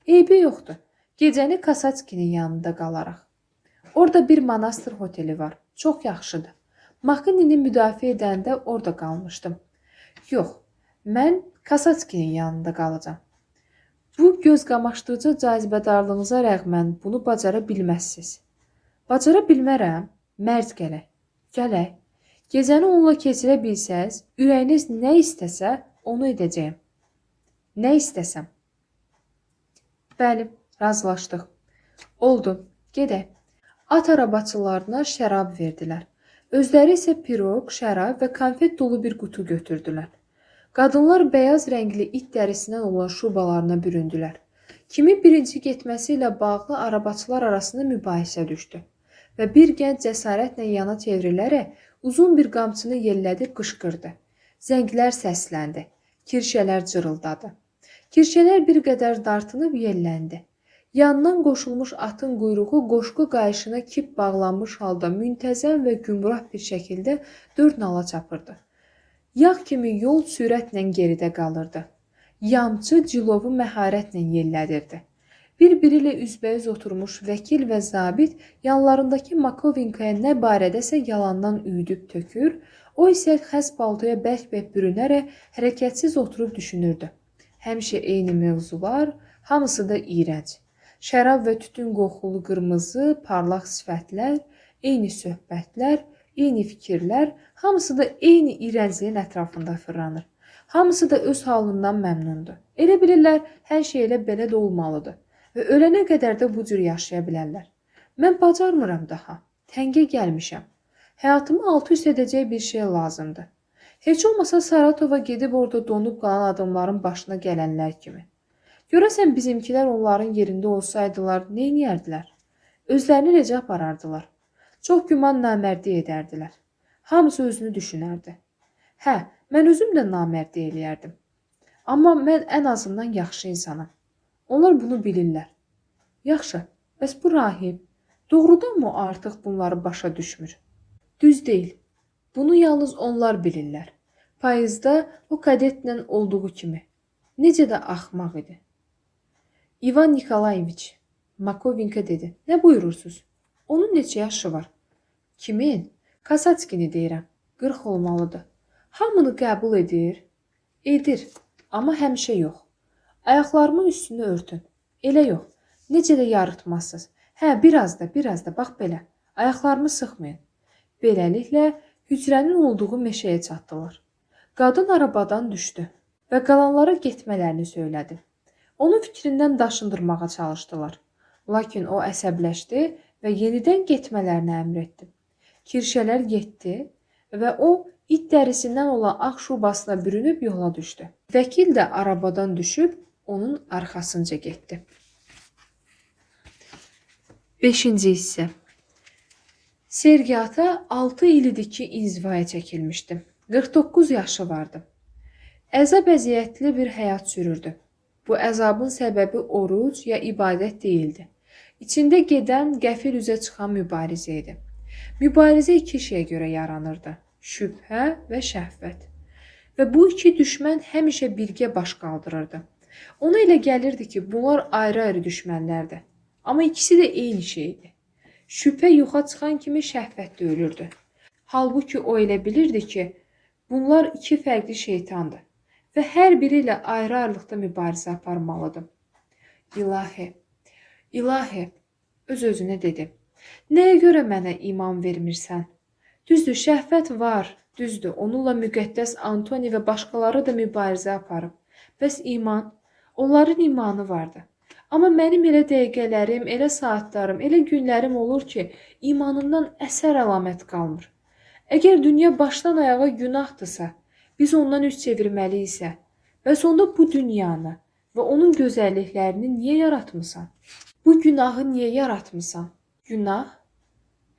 Speaker 1: Eybi yoxdur. Gecəni Kasatskinin yanında qalaraq. Orada bir monastır hoteli var. Çox yaxşıdır. Makinini müdafiə edəndə orada qalmışdım. Yox, mən Kasatskinin yanında qalacağam. Bu göz qamaşdırıcı cazibədarlığınıza rəğmən bunu bacara bilməzsiniz. Bacara bilmərəm, mərd gələk. Gələk. Gecəni onunla keçirə bilsəz, ürəyiniz nə istəsə, onu edəcəyim. Nə istəsəm? Bəli, razılaşdıq. Oldu, gedək. At arabaçılarına şərab verdilər. Özləri isə piroq, şərab və konfet dolu bir qutu götürdülər. Qadınlar bəyaz rəngli it dərisindən olan şubalarına büründülər. Kimi birinci getməsi ilə bağlı arabaçılar arasında mübahisə düşdü və bir gənc cəsarətlə yana çevrilərək uzun bir qamçını yellədib qışqırdı. Zənglər səsləndi. Kirşələr cırıldadı. Kirşələr bir qədər dartınıb yelləndi. Yandan qoşulmuş atın quyruğu qoşqu qayışına kip bağlanmış halda müntəzəm və gümrah bir şəkildə 4 nala çapırdı. Yağ kimi yol sürətlə geridə qalırdı. Yamçı cilovu məharətlə yellədirdi. Bir-biri ilə üzbəüz oturmuş vəkil və zabit yanlarındakı Makovinkaya nə barədəsə yalandan üyüdüb tökür, o isə xəz paltoya bərk-bərk bürünərək hərəkətsiz oturub düşünürdü. Həmişə eyni mövzular, hamısı da iyrənc. Şərab və tütün qoxulu qırmızı, parlaq sifətlər, eyni söhbətlər, eyni fikirlər, hamısı da eyni iyrəncliyin ətrafında fırlanır. Hamısı da öz halından məmnundur. Elə bilirlər, hər şey elə belə də olmalıdır. Və ölənə qədər də bu cür yaşaya bilərlər. Mən bacarmıram daha. Təngə gəlmişəm. Həyatımı alt-üst edəcək bir şey lazımdır. Heç olmasa Saratova gedib orada donub qalan adamların başına gələnlər kimi. Görəsən bizimkilər onların yerində olsaydılar, nə edərdilər? Özlərini necə aparardılar? Çox güman namərdlik edərdilər. Hamısı özünü düşünərdi. Hə, mən özüm də namərdlik eləyərdim. Amma mən ən azından yaxşı insanam. Onlar bunu bilirlər. Yaxşı, bəs bu rahib doğrudanmı artıq bunları başa düşmür? Düz deyil. Bunu yalnız onlar bilirlər. Payızda o kadetlə olduğu kimi. Necə də axmaq idi. İvan Nikolayeviç, Makovinka dedi. Nə buyurursuz? Onun neçə yaşı var? Kimin? Kasatskini deyirəm. 40 olmalıdır. Hamını qəbul edir? Edir, amma həmişə yox. Ayaqlarımın üstünü örtün. Elə yox. Necə də yarıtmazsınız. Hə, biraz da, bax belə. Ayaqlarımı sıxmayın. Beləliklə, hücrənin olduğu meşəyə çatdılar. Qadın arabadan düşdü və qalanlara getmələrini söylədi. Onun fikrindən daşındırmağa çalışdılar. Lakin o əsəbləşdi və yenidən getmələrini əmr etdi. Kirşələr getdi və o it dərisindən olan ağ şubasına bürünüb yola düşdü. Vəkil də arabadan düşüb onun arxasınca getdi. 5-ci hissə. Sergi ata 6 il idi ki inzivaya çəkilmişdi. 49 yaşı vardı. Əzab-əziyyətli bir həyat sürürdü. Bu əzabın səbəbi oruc ya ibadət deyildi. İçində gedən, qəfil üzə çıxan mübarizə idi. Mübarizə iki şeyə görə yaranırdı. Şübhə və şəhvət. Və bu iki düşmən həmişə birgə baş qaldırırdı. Ona elə gəlirdi ki, bunlar ayrı-ayrı düşmənlərdir. Amma ikisi də eyni şeydir. Şübhə yoxa çıxan kimi şəhvət də ölürdü. Halbuki o elə bilirdi ki, bunlar iki fərqli şeytandır və hər biri ilə ayrı-ayrılıqda mübarizə aparmalıdır. İlahi, öz-özünə dedi. Nəyə görə mənə iman vermirsən? Düzdür, şəhvət var, düzdür, onunla müqəddəs Antoni və başqaları da mübarizə aparıb. Bəs iman? Onların imanı vardı. Amma mənim elə dəqiqələrim, elə saatlarım, elə günlərim olur ki, imanından əsər əlamət qalmır. Əgər dünya başdan ayağa günahdırsa, biz ondan üz çevirməliyiksə, bəs onda bu dünyanı və onun gözəlliklərini niyə yaratmısan? Bu günahı niyə yaratmısan? Günah?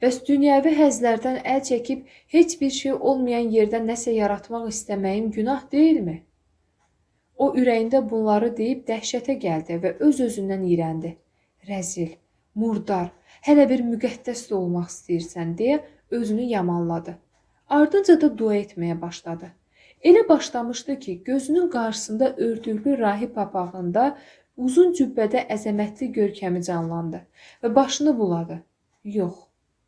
Speaker 1: Bəs dünyəvi həzlərdən əl çəkib heç bir şey olmayan yerdə nəsə yaratmaq istəməyim günah deyilmi? O ürəyində bunları deyib dəhşətə gəldi və öz-özündən iyrəndi. Rəzil, murdar, hələ bir müqəddəs də olmaq istəyirsən deyə özünü yamanladı. Ardınca da dua etməyə başladı. Elə başlamışdı ki, gözünün qarşısında örtüklü rahib papağında uzun cübbədə əzəmətli görkəmi canlandı və başını buladı. Yox,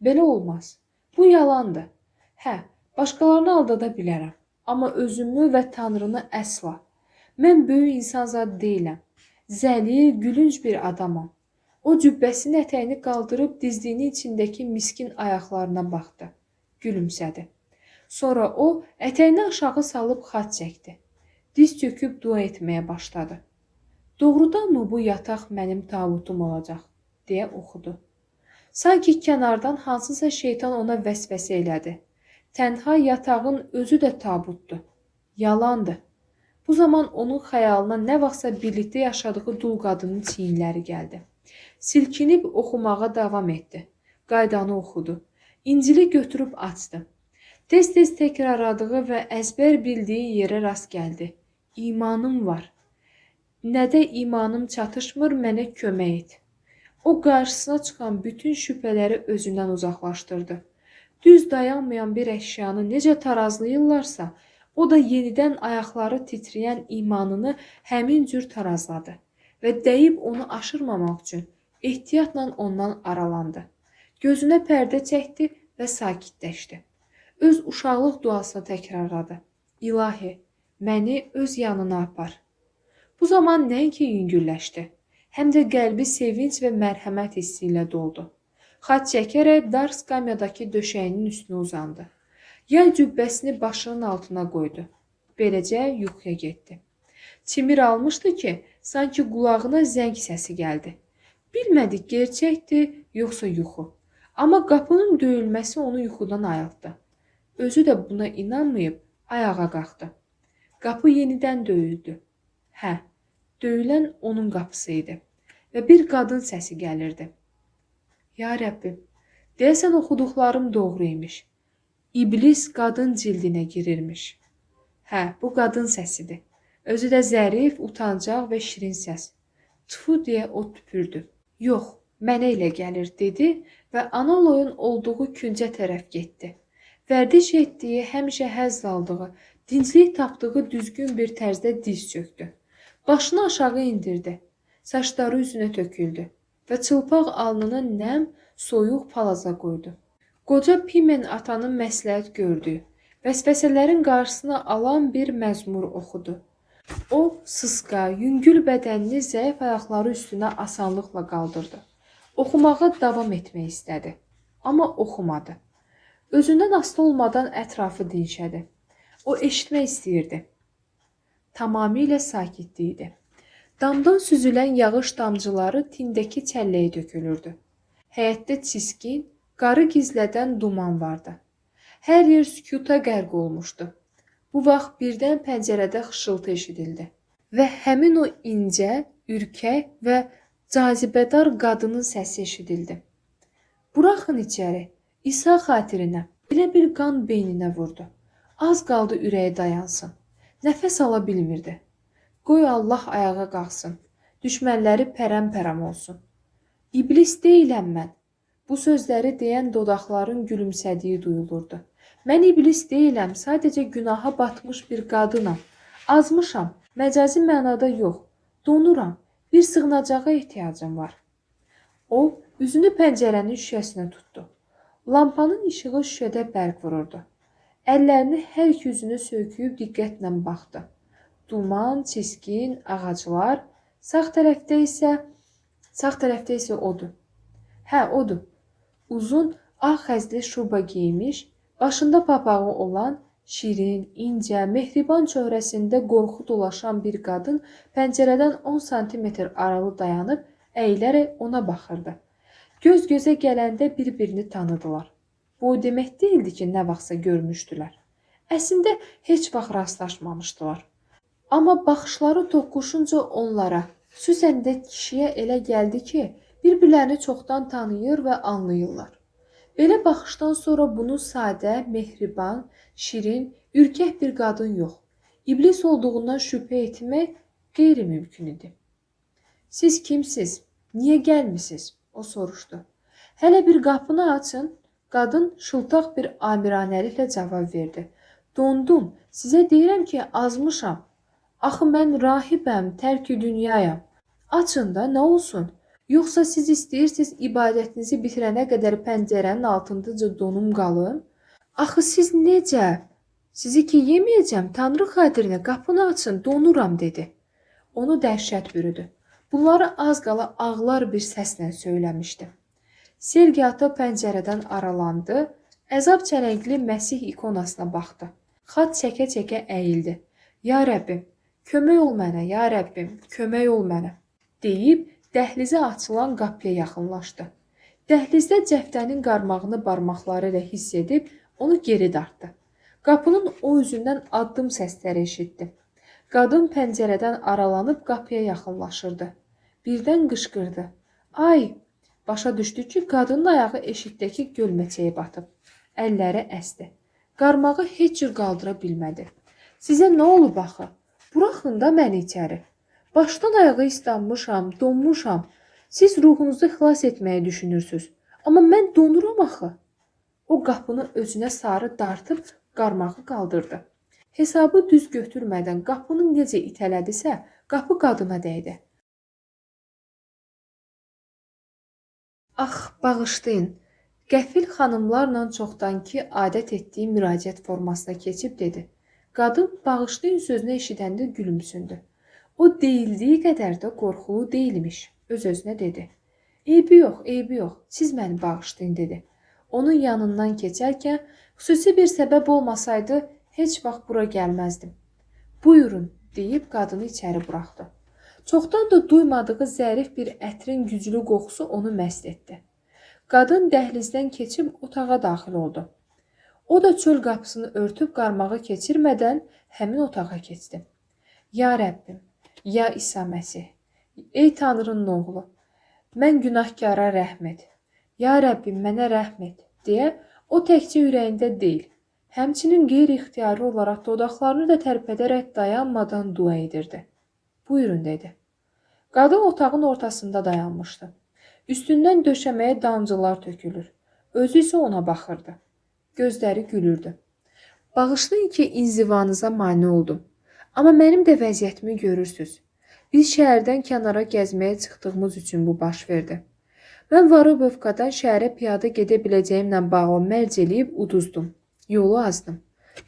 Speaker 1: belə olmaz. Bu yalandır. Hə, başqalarını aldada bilərəm, amma özümü və Tanrını əsla. Mən böyük insan zad deyiləm. Zəlil, gülünc bir adamam. O cübbəsinin ətəyini qaldırıb dizliyinin içindəki miskin ayaqlarına baxdı. Gülümsədi. Sonra o ətəyini aşağı salıb xaç çəkdi. Diz çöküb dua etməyə başladı. Doğrudanmı bu yataq mənim tabutum olacaq, deyə oxudu. Sanki kənardan hansısa şeytan ona vəsvəsə elədi. Tənha yatağın özü də tabutdur. Yalandır. Bu zaman onun xəyalına nə vaxtsa birlikdə yaşadığı dul qadının çiyinləri gəldi. Silkinib oxumağa davam etdi. Qaydanı oxudu. İncili götürüb açdı. Tez-tez təkrarladığı və əzbər bildiyi yerə rast gəldi. İmanım var. Nədə imanım çatışmır, mənə kömək et. O qarşısına çıxan bütün şübhələri özündən uzaqlaşdırdı. Düz dayanmayan bir əşyanı necə tarazlayırlarsa, o da yenidən ayaqları titrəyən imanını həmin cür tarazladı və dəyib onu aşırmamaq üçün ehtiyatla ondan aralandı. Gözünə pərdə çəkdi və sakitləşdi. Öz uşaqlıq duasını təkrarladı. İlahi, məni öz yanına apar. Bu zaman nəinki yüngülləşdi, həm də qəlbi sevinç və mərhəmət hissi ilə doldu. Xaç çəkərək dar skamyadakı döşəyinin üstünə uzandı. Yay cübbəsini başının altına qoydu. Beləcə yuxuya getdi. Çimir almışdı ki, sanki qulağına zəng səsi gəldi. Bilmədi gerçəkdir, yoxsa yuxu. Amma qapının döyülməsi onu yuxudan ayıltdı. Özü də buna inanmayıb ayağa qalxdı. Qapı yenidən döyüldü. Hə, döyülən onun qapısı idi və bir qadın səsi gəlirdi. Ya Rəbbim, deyəsən oxuduqlarım doğru imiş. İblis qadın cildinə girirmiş. Hə, bu qadın səsidir. Özü də zərif, utancaq və şirin səs. Tfu deyə o tüpürdü. Yox, mənə elə gəlir dedi və Analoyun olduğu küncə tərəf getdi. Vərdiş etdiyi, həmişə həzz aldığı, dinclik tapdığı düzgün bir tərzdə diz çökdü. Başını aşağı indirdi. Saçları üzünə töküldü və çılpaq alnını nəm, soyuq palaza qoydu. Qoca Pimen atanın məsləhət gördüyü, vəsvəsələrin qarşısını alan bir məzmur oxudu. O, sısqa, yüngül bədənini zəif ayaqları üstünə asanlıqla qaldırdı. Oxumağa davam etmək istədi, amma oxumadı. Özündən asılı olmadan ətrafı dinşədi. O eşitmək istəyirdi. Tamamilə sakitlik idi. Damdan süzülən yağış damcıları tindəki çəlləyə dökülürdü. Həyətdə çiskin, qarı gizlədən duman vardı. Hər yer sükuta qərq olmuşdu. Bu vaxt birdən pəncərədə xışıltı eşidildi və həmin o incə, ürkək və cazibədar qadının səsi eşidildi. Buraxın içəri, İsa xatirinə. Elə bir qan beyninə vurdu. Az qaldı ürəyi dayansın. Nəfəs ala bilmirdi. Qoy Allah ayağa qalxsın. Düşmənləri pərəm-pərəm olsun. İblis deyiləm mən. Bu sözləri deyən dodaqların gülümsədiyi duyulurdu. Mən iblis deyiləm, sadəcə günaha batmış bir qadınam. Azmışam, məcazi mənada yox. Donuram, bir sığınacağa ehtiyacım var. O, üzünü pəncərənin şüşəsinə tutdu. Lampanın işığı şüşədə bərq vururdu. Əllərini hər iki üzünə söyküyüb diqqətlə baxdı. Duman, çiskin, ağaclar, sağ tərəfdə isə odur. Hə, odur. Uzun, ağ xəzli şuba geymiş, başında papağı olan, şirin, incə, mehriban çöhrəsində qorxu dolaşan bir qadın pəncərədən 10 sm aralı dayanıb, əyilərək ona baxırdı. Göz-gözə gələndə bir-birini tanıdılar. Bu o demək deyildi ki, nə vaxtsa görmüşdülər. Əslində, heç vaxt rastlaşmamışdılar. Amma baxışları toqquşunca onlara, xüsusən də kişiyə elə gəldi ki, bir-birlərini çoxdan tanıyır və anlayırlar. Belə baxışdan sonra bunu sadə, mehriban, şirin, ürkək bir qadın yox, iblis olduğundan şübhə etmək qeyri-mümkün idi. Siz kimsiz? Niyə gəlmisiniz? O soruşdu. Hələ bir qapını açın. Qadın şıltaq bir amiranəliklə cavab verdi. Dondum, sizə deyirəm ki, azmışam. Axı mən rahibəm, tərk-i dünyayam. Açın da, nə olsun? Yoxsa siz istəyirsiniz ibadətinizi bitirənə qədər pəncərənin altındaca donum qalım? Axı siz necə? Sizi ki yeməyəcəm, Tanrı xatirinə qapını açın, donuram dedi. Onu dəhşət bürüdü. Bunları az qala ağlar bir səslə söyləmişdi. Sergi ata pəncərədən aralandı, əzab çələngli Məsih ikonasına baxdı. Xat çəkə-çəkə əyildi. Ya Rəbbim, kömək ol mənə, ya Rəbbim, kömək ol mənə, deyib dəhlizə açılan qapıya yaxınlaşdı. Dəhlizdə cəftənin qarmağını barmaqları ilə hiss edib onu geri dartdı. Qapının o üzündən addım səsləri eşitdi. Qadın pəncərədən aralanıb qapıya yaxınlaşırdı. Birdən qışqırdı. Ay! Başa düşdü ki, qadının ayağı eşikdəki gölməçəyə batıb. Əlləri əsdi. Qarmağı heç cür qaldıra bilmədi. Sizə nə olub axı? Buraxın da məni içəri. Başdan ayağa islanmışam, donmuşam. Siz ruhunuzu xilas etməyi düşünürsünüz. Amma mən donuram axı. O qapını özünə sarı dartıb qarmağı qaldırdı. Hesabı düz götürmədən qapını necə itələdisə, qapı qadına dəydi. Ax, bağışlayın. Qəfil xanımlarla çoxdankı adət etdiyi müraciət formasına keçib dedi. Qadın bağışlayın sözünü eşidəndə gülümsündü. O deyildiyi qədər də qorxulu deyilmiş, öz-özünə dedi. Eybi yox, siz məni bağışlayın dedi. Onun yanından keçərkən, xüsusi bir səbəb olmasaydı, heç vaxt bura gəlməzdim. Buyurun, deyib qadını içəri buraxdı. Çoxdan da duymadığı zərif bir ətrin güclü qoxusu onu məst etdi. Qadın dəhlizdən keçib otağa daxil oldu. O da çöl qapısını örtüb qarmağı keçirmədən həmin otağa keçdi. Ya Rəbbim, ya İsa Məsih, ey Tanrının oğlu, mən günahkara rəhm et. Ya Rəbbim, mənə rəhm et, deyə o təkcə ürəyində deyil, həmçinin qeyri-ixtiyari olaraq dodaqlarını da tərpədərək dayanmadan dua edirdi. Buyurun, dedi. Qadın otağın ortasında dayanmışdı. Üstündən döşəməyə damcılar tökülür. Özü isə ona baxırdı. Gözləri gülürdü. Bağışlayın ki, inzivanıza mane oldum. Amma mənim də vəziyyətimi görürsüz. Biz şəhərdən kənara gəzməyə çıxdığımız üçün bu baş verdi. Mən Varobovkadan şəhərə piyada gedə biləcəyimlə bağlı mərc eləyib uduzdum. Yolu azdım.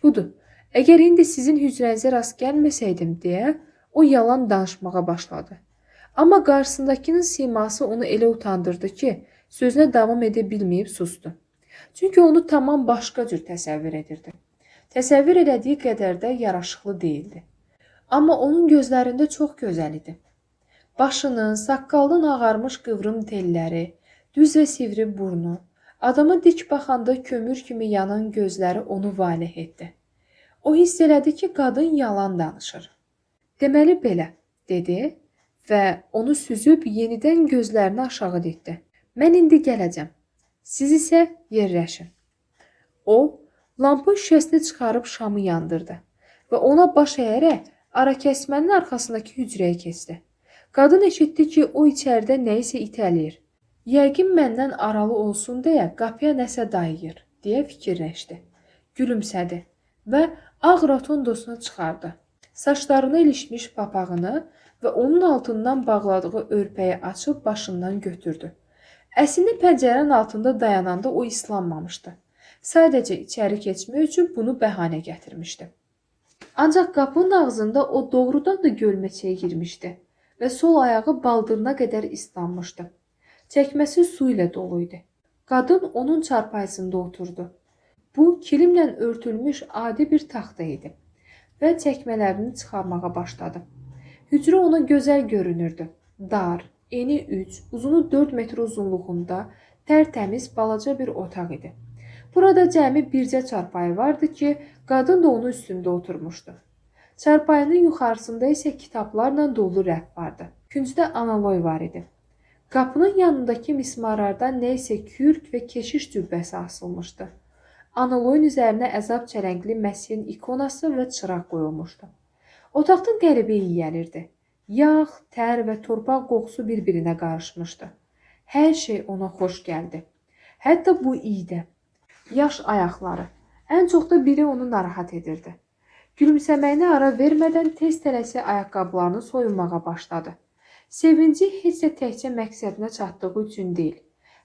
Speaker 1: Budur. Əgər indi sizin hücrənizə rast gəlməsəydim deyə o yalan danışmağa başladı. Amma qarşısındakının siması onu elə utandırdı ki, sözünə davam edə bilməyib sustu. Çünki onu tamam başqa cür təsəvvür edirdi. Təsəvvür elədiyi qədər də yaraşıqlı değildi. Amma onun gözlərində çox gözəl idi. Başının, saqqalının ağarmış qıvrım telləri, düz və sivri burnu, adamı dik baxanda kömür kimi yanan gözləri onu valeh etdi. O hiss elədi ki, qadın yalan danışır. Deməli belə, dedi və onu süzüb yenidən gözlərini aşağı dikdi. Mən indi gələcəm. Siz isə yerləşin. O, lampa şüşəsini çıxarıb şamı yandırdı və ona baş əyərək arakəsmənin arxasındakı hücrəyə keçdi. Qadın eşitdi ki, o içəridə nəyisə itələyir. Yəqin məndən aralı olsun deyə qapıya nəsə dayıyır, deyə fikirləşdi. Gülümsədi və ağ rotondosunu çıxardı. Saçlarına ilişmiş papağını və onun altından bağladığı örpəyi açıb başından götürdü. Əslində pəncərənin altında dayananda o islanmamışdı. Sadəcə içəri keçmək üçün bunu bəhanə gətirmişdi. Ancaq qapının ağzında o doğrudan da gölməçəyə girmişdi və sol ayağı baldırına qədər islanmışdı. Çəkməsi su ilə dolu idi. Qadın onun çarpayısında oturdu. Bu, kilimlə örtülmüş adi bir taxta idi və çəkmələrini çıxarmağa başladı. Hücrə ona gözəl görünürdü. Dar, eni 3, uzunu 4 metr uzunluğunda tərtəmiz balaca bir otaq idi. Burada cəmi bircə çarpayı vardı ki, qadın da onun üstündə oturmuşdu. Çarpayının yuxarısında isə kitablarla dolu rəf vardı. Küncdə analoy var idi. Qapının yanındakı mismarlardan nə isə kürk və keşiş cübbəsi asılmışdı. Analoyun üzərinə əzab çələngli Məsihin ikonası və çıraq qoyulmuşdu. Otaqdan qəribə iyi gəlirdi. Yağ, tər və torpaq qoxusu bir-birinə qarışmışdı. Hər şey ona xoş gəldi. Hətta bu iydə. Yaş ayaqları. Ən çox da biri onu narahat edirdi. Gülümsəməyinə ara vermədən tez tələsi ayaqqabılarını soyunmağa başladı. Sevinci heç də təkcə məqsədinə çatdığı üçün deyil.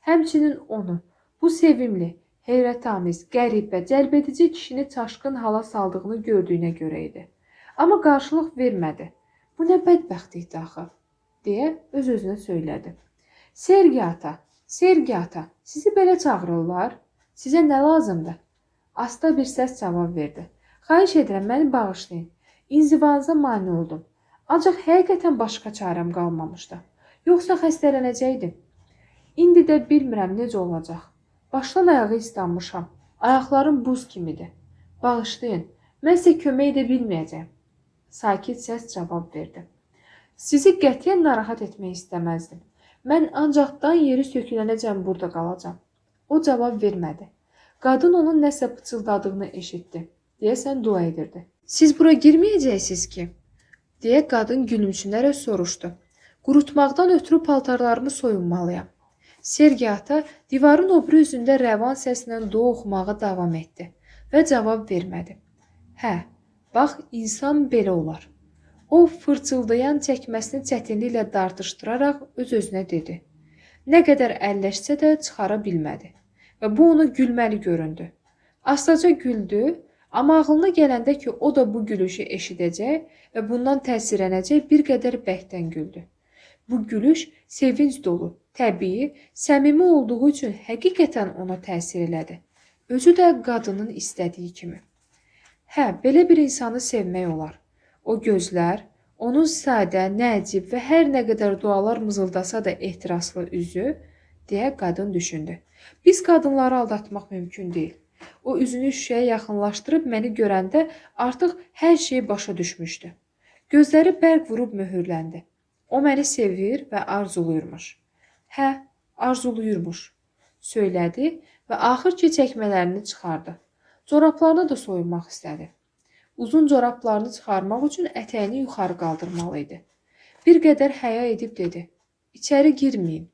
Speaker 1: Həmçinin onu, bu sevimli, heyrətamiz, qəribə, cəlbedici kişini çaşqın hala saldığını gördüyünə görə idi. Amma qarşılıq vermədi. Bu nə bədbəxtlikdir axı, deyə öz-özünə söylədi. Sergi ata, sizi belə çağırırlar. Sizə nə lazımdır? Asta bir səs cavab verdi. Xahiş edirəm, məni bağışlayın. İnzivanıza mane oldum. Ancaq həqiqətən başqa çarəm qalmamışdı. Yoxsa xəstələnəcəkdim. İndi də bilmirəm necə olacaq. Başdan ayağı islanmışam. Ayaqlarım buz kimidir. Bağışlayın, mən sizə kömək edə bilməyəcəm. Sakit səs cavab verdi. Sizi qətiyyən narahat etmək istəməzdim. Mən ancaq dan yeri sökülənəcəm burada qalacam. O cavab vermədi. Qadın onun nəsə pıçıldadığını eşitdi. Deyəsən dua edirdi. Siz bura girməyəcəksiniz ki? Deyə qadın gülümsünərək soruşdu. Qurutmaqdan ötürü paltarlarımı soyunmalıyam. Sergi ata divarın o biri üzündə rəvan səslə dua oxumağa davam etdi və cavab vermədi. Hə, bax insan belə olar. O fırçıldayan çəkməsini çətinliklə dartışdıraraq öz-özünə dedi. Nə qədər əlləşsə də çıxara bilmədi və bu ona gülməli göründü. Astaca güldü, amma ağlına gələndə ki, o da bu gülüşü eşidəcək və bundan təsirlənəcək bir qədər bəkdən güldü. Bu gülüş sevinc dolu, təbii, səmimi olduğu üçün həqiqətən ona təsir elədi. Özü də qadının istədiyi kimi. Hə, belə bir insanı sevmək olar. O gözlər, onun sadə, nəcib və hər nə qədər dualar mızıldasa da ehtiraslı üzü, deyə qadın düşündü. Biz qadınları aldatmaq mümkün deyil. O üzünü şüşəyə yaxınlaşdırıb məni görəndə artıq hər şeyi başa düşmüşdü. Gözləri bərq vurub möhürləndi. O məni sevir və arzuluyurmuş. Hə, arzuluyurmuş, söylədi və axır ki çəkmələrini çıxardı. Corablarını da soyunmaq istədi. Uzun corablarını çıxarmaq üçün ətəyini yuxarı qaldırmalı idi. Bir qədər həya edib dedi: "İçəri girməyin."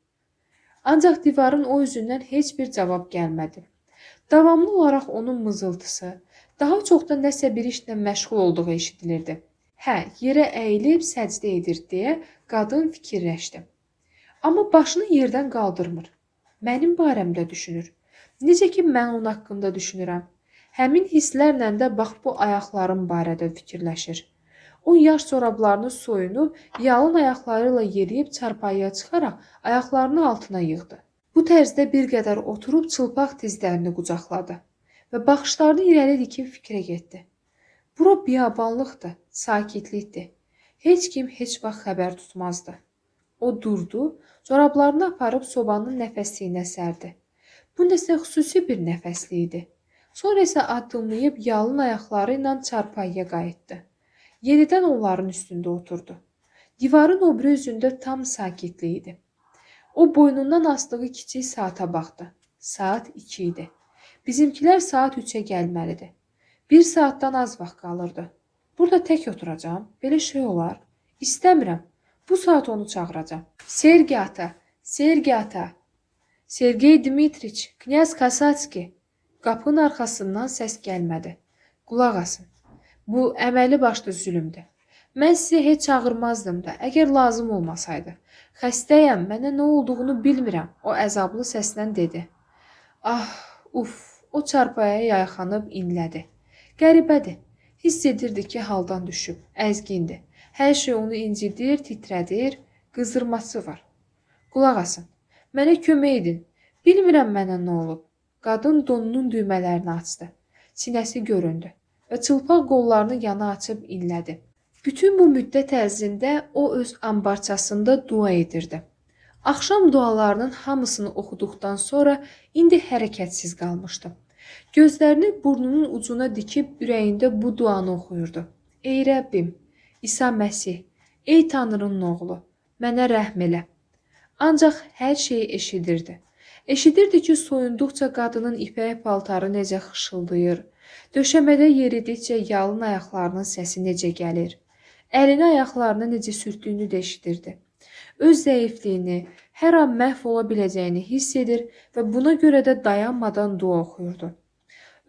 Speaker 1: Ancaq divarın o üzündən heç bir cavab gəlmədi. Davamlı olaraq onun mızıltısı, daha çox da nəsə bir işlə məşğul olduğu eşidilirdi. Hə, yerə əyilib səcdə edir deyə qadın fikirləşdi. Amma başını yerdən qaldırmır. Mənim barəmdə düşünür. Necə ki mən onun haqqında düşünürəm. Həmin hisslərlə də bax bu ayaqlarım barədə fikirləşir. O yaş corablarını soyunub, yalın ayaqları ilə yeriyib çarpayıya çıxaraq ayaqlarını altına yığdı. Bu tərzdə bir qədər oturub çılpaq dizlərini qucaqladı və baxışlarını irəli dikib fikrə getdi. Bura biyabanlıqdır, sakitlikdir. Heç kim heç vaxt xəbər tutmazdı. O durdu, corablarını aparıb sobanın nəfəsliyinə sərdi. Bu nəsə xüsusi bir nəfəslik idi. Sonra isə addımlayıb yalın ayaqları ilə çarpayıya qayıtdı. Yenidən onların üstündə oturdu. Divarın o biri üzündə tam sakitlik idi. O boynundan asdığı kiçik saata baxdı. Saat 2 idi. Bizimkilər saat 3-ə gəlməlidir. 1 saatdan az vaxt qalırdı. Burada tək oturacağam. Belə şey olar. İstəmirəm. Bu saat onu çağıracağam. Sergi ata, Sergi ata. Sergey Dmitriç, Knyaz Kasatski. Qapının arxasından səs gəlmədi. Qulaq asın. Bu əməli başlı zülmdür. Mən sizi heç çağırmazdım da, əgər lazım olmasaydı. Xəstəyəm, mənə nə olduğunu bilmirəm, o əzablı səslə dedi. Ah, o çarpayaya yayxanıb inlədi. Qəribədir, hiss edirdi ki, haldan düşüb, əzgindir. Hər şey onu incidir, titrədir, qızdırması var. Qulaq asın, mənə kömək edin, bilmirəm mənə nə olub. Qadın donunun düymələrini açdı, sinəsi göründü və çılpaq qollarını yana açıb inlədi. Bütün bu müddət ərzində o öz ambarçasında dua edirdi. Axşam dualarının hamısını oxuduqdan sonra indi hərəkətsiz qalmışdı. Gözlərini burnunun ucuna dikib ürəyində bu duanı oxuyurdu. Ey Rəbbim, İsa Məsih, ey Tanrının oğlu, mənə rəhm elə. Ancaq hər şeyi eşidirdi. Eşidirdi ki, soyunduqca qadının ipək paltarı necə xışıldayır, döşəmədə yeridikcə yalın ayaqlarının səsi necə gəlir, əlini ayaqlarına necə sürtdüyünü də eşidirdi. Öz zəifliyini, hər an məhv ola biləcəyini hiss edir və buna görə də dayanmadan dua oxuyurdu.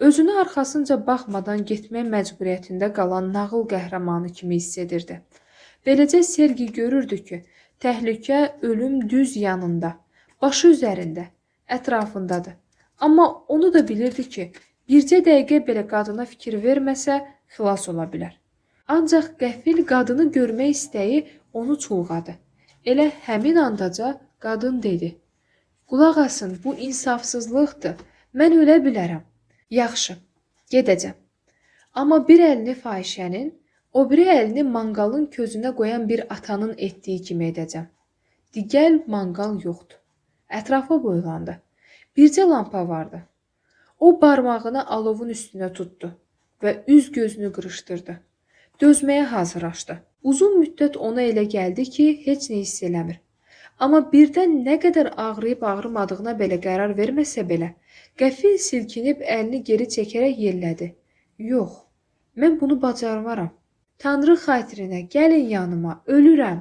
Speaker 1: Özünü arxasınca baxmadan getmək məcburiyyətində qalan nağıl qəhrəmanı kimi hiss edirdi. Beləcə Sergi görürdü ki, təhlükə, ölüm düz yanında, başı üzərində, ətrafındadır. Amma onu da bilirdi ki, bircə dəqiqə belə qadına fikir verməsə, xilas ola bilər. Ancaq qəfil qadını görmək istəyi onu çulğadı. Elə həmin andaca qadın dedi: "Qulaq asın, bu insafsızlıqdır. Mən ölə bilərəm." "Yaxşı, gedəcəm. Amma bir əlini fahişənin, o biri əlini manqalın közünə qoyan bir atanın etdiyi kimi edəcəm." Digər manqal yoxdur. Ətrafa boylandı. Bircə lampa vardı. O barmağını alovun üstünə tutdu və üz gözünü qırışdırdı. Dözməyə hazırlaşdı. Uzun müddət ona elə gəldi ki, heç nə hiss eləmir. Amma birdən nə qədər ağrıyıb ağrımadığına belə qərar verməsə belə, qəfil silkinib əlini geri çəkərək yellədi. "Yox, mən bunu bacarmaram. Tanrı xatirinə gəlin yanıma, ölürəm."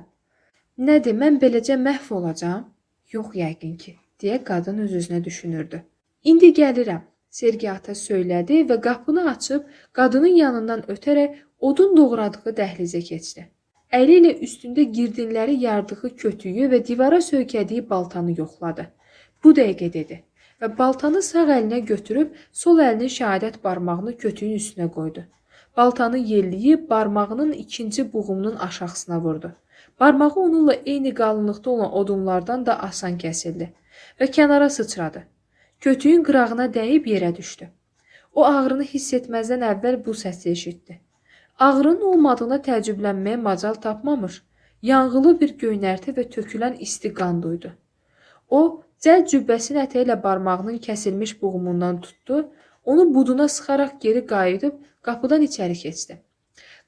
Speaker 1: "Nədir, mən beləcə məhv olacağam?" "Yox, yəqin ki," deyə qadın öz-özünə düşünürdü. "İndi gəlirəm," Sergi ata söylədi və qapını açıb qadının yanından ötərək odun doğradığı dəhlizə keçdi. Əli ilə üstündə girdinləri yardığı kötüyü və divara söykədiyi baltanı yoxladı. "Bu dəqiqə," dedi və baltanı sağ əlinə götürüb sol əlinin şəhadət barmağını kötüyün üstünə qoydu. Baltanı yelləyib barmağının ikinci buğumunun aşağısına vurdu. Barmağı onunla eyni qalınlıqda olan odunlardan da asan kəsildi və kənara sıçradı. Kötüyün qırağına dəyib yerə düşdü. O ağrını hiss etməzdən əvvəl bu səsi eşitdi. Ağrının olmadığına təəccüblənməyə macal tapmamış, yanğılı bir göynərti və tökülən isti qan duydu. O, cəld cübbəsinin ətəyi ilə barmağının kəsilmiş buğumundan tutdu, onu buduna sıxaraq geri qayıdıb qapıdan içəri keçdi.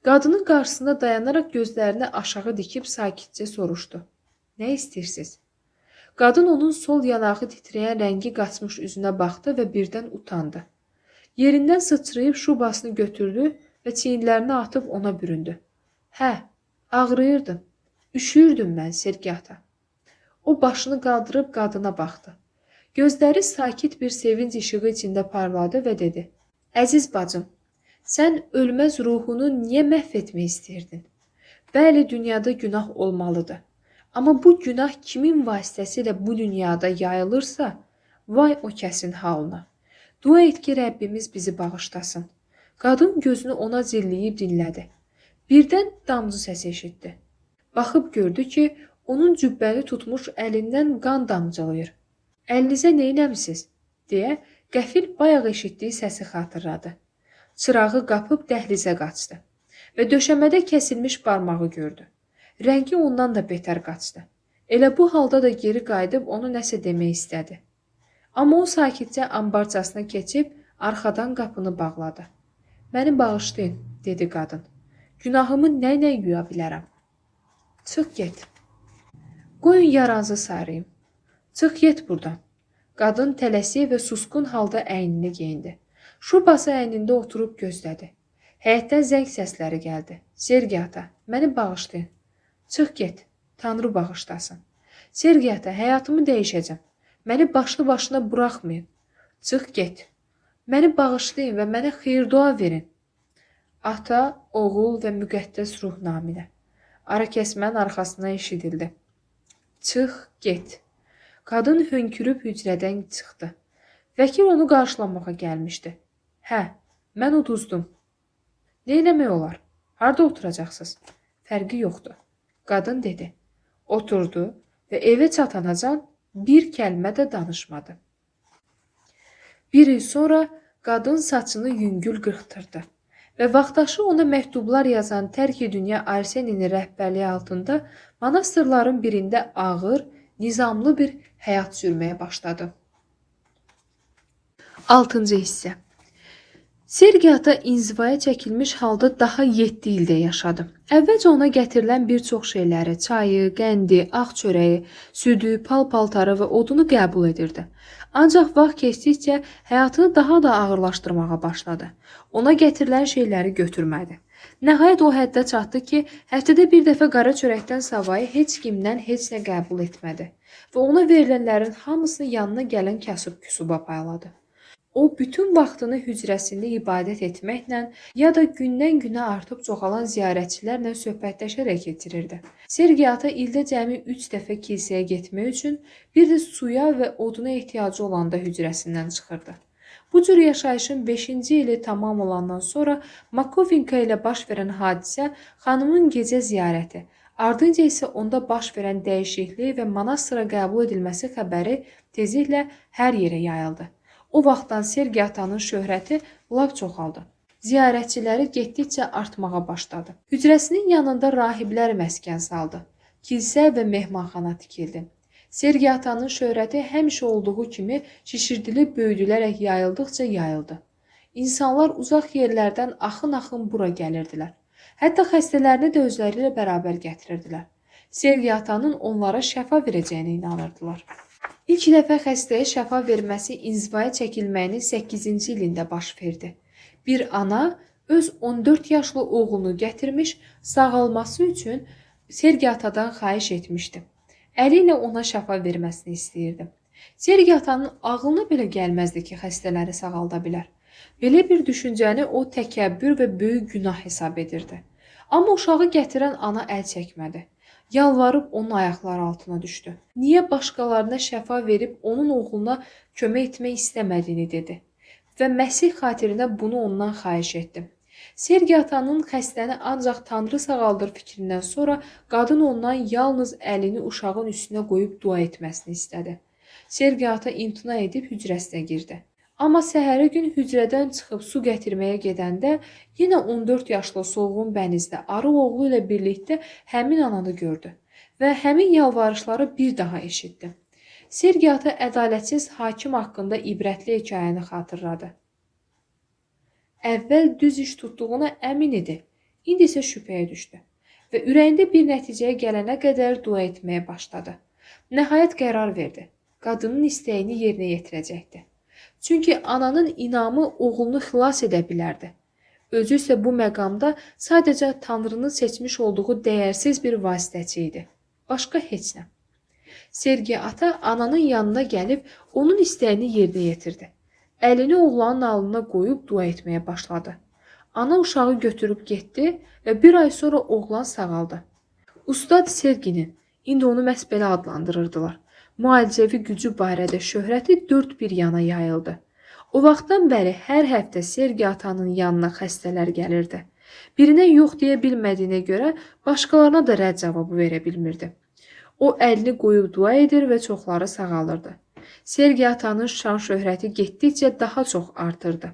Speaker 1: Qadının qarşısında dayanaraq gözlərini aşağı dikib sakitcə soruşdu. "Nə istəyirsiniz?" Qadın onun sol yanağı titrəyən rəngi qaçmış üzünə baxdı və birdən utandı. Yerindən sıçrayıb şubasını götürdü və çiyinlərini atıb ona büründü. "Hə, ağrıyırdım. Üşüyürdüm mən, Sergi ata. O başını qaldırıb qadına baxdı. Gözləri sakit bir sevinç işığı içində parladı və dedi: Əziz bacım, sən ölməz ruhunu niyə məhv etmək istəyirdin? Bəli, dünyada günah olmalıdır. Amma bu günah kimin vasitəsilə bu dünyada yayılırsa, vay o kəsin halına. Dua et ki, Rəbbimiz bizi bağışlasın. Qadın gözünü ona zilləyib dinlədi. Birdən damcı səsi eşitdi. Baxıb gördü ki, onun cübbəli tutmuş əlindən qan damcılayır. Əlinizə neynəmisiz? Deyə qəfil bayaq eşitdiyi səsi xatırladı. Çırağı qapıb dəhlizə qaçdı və döşəmədə kəsilmiş barmağı gördü. Rəngi ondan da betər qaçdı. Elə bu halda da geri qayıdıb onu nəsə demək istədi. Amma o sakitcə ambarcasına keçib arxadan qapını bağladı. Məni bağışlayın, dedi qadın. Günahımı nə yuya bilərəm? Çıx get. Qoyun yaranızı sarıyım. Çıx get buradan. Qadın tələsik və susqun halda əynini geyindi. Şubası əynində oturub gözlədi. Həyətdən zəng səsləri gəldi. Sergi ata, məni bağışlayın. Çıx get, Tanrı bağışlasın. Sergi ata, həyatımı dəyişəcəm. Məni başlı başına buraxmayın. Çıx get. Məni bağışlayın və mənə xeyir-dua verin. Ata, oğul və müqəddəs ruh naminə. Ara kəsmənin arxasından eşidildi. Çıx get. Qadın hönkürüb hücrədən çıxdı. Vəkil onu qarşılamağa gəlmişdi. Hə, mən uduzdum. Neyləmək olar? Harada oturacaqsınız? Fərqi yoxdur. Qadın dedi. Oturdu və evə çatanacan bir kəlmə də danışmadı. Bir il sonra qadın saçını yüngül qırxdırdı və vaxtaşı ona məktublar yazan Tərki Dünya Arseninin rəhbərliyi altında monastırların birində ağır, nizamlı bir həyat sürməyə başladı. 6-cı hissə. Sergi ata inzivaya çəkilmiş halda daha 7 ildə yaşadı. Əvvəlcə ona gətirilən bir çox şeyləri, çayı, qəndi, ağ çörəyi, südü, pal-paltarı və odunu qəbul edirdi. Ancaq vaxt keçdikcə həyatını daha da ağırlaşdırmağa başladı. Ona gətirilən şeyləri götürmədi. Nəhayət o həddə çatdı ki, həftədə bir dəfə qara çörəkdən savayı heç kimdən heç nə qəbul etmədi və ona verilənlərin hamısını yanına gələn kasıb-küsuba payladı. O, bütün vaxtını hücrəsində ibadət etməklə ya da gündən-günə artıb çoxalan ziyarətçilərlə söhbətləşərək keçirirdi. Sergi ata ildə cəmi 3 dəfə kilsəyə getmək üçün, bir də suya və oduna ehtiyacı olanda hücrəsindən çıxırdı. Bu cür yaşayışın 5-ci ili tamam olandan sonra Makovinka ilə baş verən hadisə xanımın gecə ziyarəti, ardınca isə onda baş verən dəyişiklik və monastıra qəbul edilməsi xəbəri tezliklə hər yerə yayıldı. O vaxtdan Sergi atanın şöhrəti lap çoxaldı. Ziyarətçiləri getdikcə artmağa başladı. Hücrəsinin yanında rahiblər məskən saldı. Kilsə və mehmanxana tikildi. Sergi atanın şöhrəti həmişə olduğu kimi şişirdilib böyüdülərək yayıldıqca yayıldı. İnsanlar uzaq yerlərdən axın-axın bura gəlirdilər. Hətta xəstələrini də özləri ilə bərabər gətirirdilər. Sergi atanın onlara şəfa verəcəyinə inanırdılar. İlk dəfə xəstəyə şəfa verməsi inzivaya çəkilməyinin 8-ci ilində baş verdi. Bir ana öz 14 yaşlı oğlunu gətirmiş, sağalması üçün Sergi atadan xahiş etmişdi. Əli ilə ona şəfa verməsini istəyirdi. Sergi atanın ağlına belə gəlməzdi ki, xəstələri sağalda bilər. Belə bir düşüncəni o təkəbbür və böyük günah hesab edirdi. Amma uşağı gətirən ana əl çəkmədi. Yalvarıb onun ayaqları altına düşdü. Niyə başqalarına şəfa verib onun oğluna kömək etmək istəmədiyini dedi və Məsih xatirinə bunu ondan xahiş etdi. Sergi atanın xəstəni ancaq Tanrı sağaldır fikrindən sonra qadın ondan yalnız əlini uşağın üstünə qoyub dua etməsini istədi. Sergi ata imtina edib hücrəsinə girdi. Amma səhəri gün hücrədən çıxıb su gətirməyə gedəndə yenə 14 yaşlı solğun bənizdə arı oğlu ilə birlikdə həmin ananı gördü və həmin yalvarışları bir daha eşitdi. Sergi ata ədalətsiz hakim haqqında ibrətli hekayəni xatırladı. Əvvəl düz iş tutduğuna əmin idi, indi isə şübhəyə düşdü və ürəyində bir nəticəyə gələnə qədər dua etməyə başladı. Nəhayət qərar verdi, qadının istəyini yerinə yetirəcəkdi. Çünki ananın inamı oğlunu xilas edə bilərdi. Özü isə bu məqamda sadəcə Tanrının seçmiş olduğu dəyərsiz bir vasitəçi idi. Başqa heç nə. Sergi ata ananın yanına gəlib onun istəyini yerinə yetirdi. Əlini oğlanın alnına qoyub dua etməyə başladı. Ana uşağı götürüb getdi və bir ay sonra oğlan sağaldı. Ustad Serginin, indi onu məhz belə adlandırırdılar, müalicəvi gücü barədə şöhrəti dörd bir yana yayıldı. O vaxtdan bəri hər həftə Sergi atanın yanına xəstələr gəlirdi. Birinə yox deyə bilmədiyinə görə başqalarına da rədd cavabı verə bilmirdi. O əlini qoyub dua edir və çoxları sağalırdı. Sergi atanın şan şöhrəti getdikcə daha çox artırdı.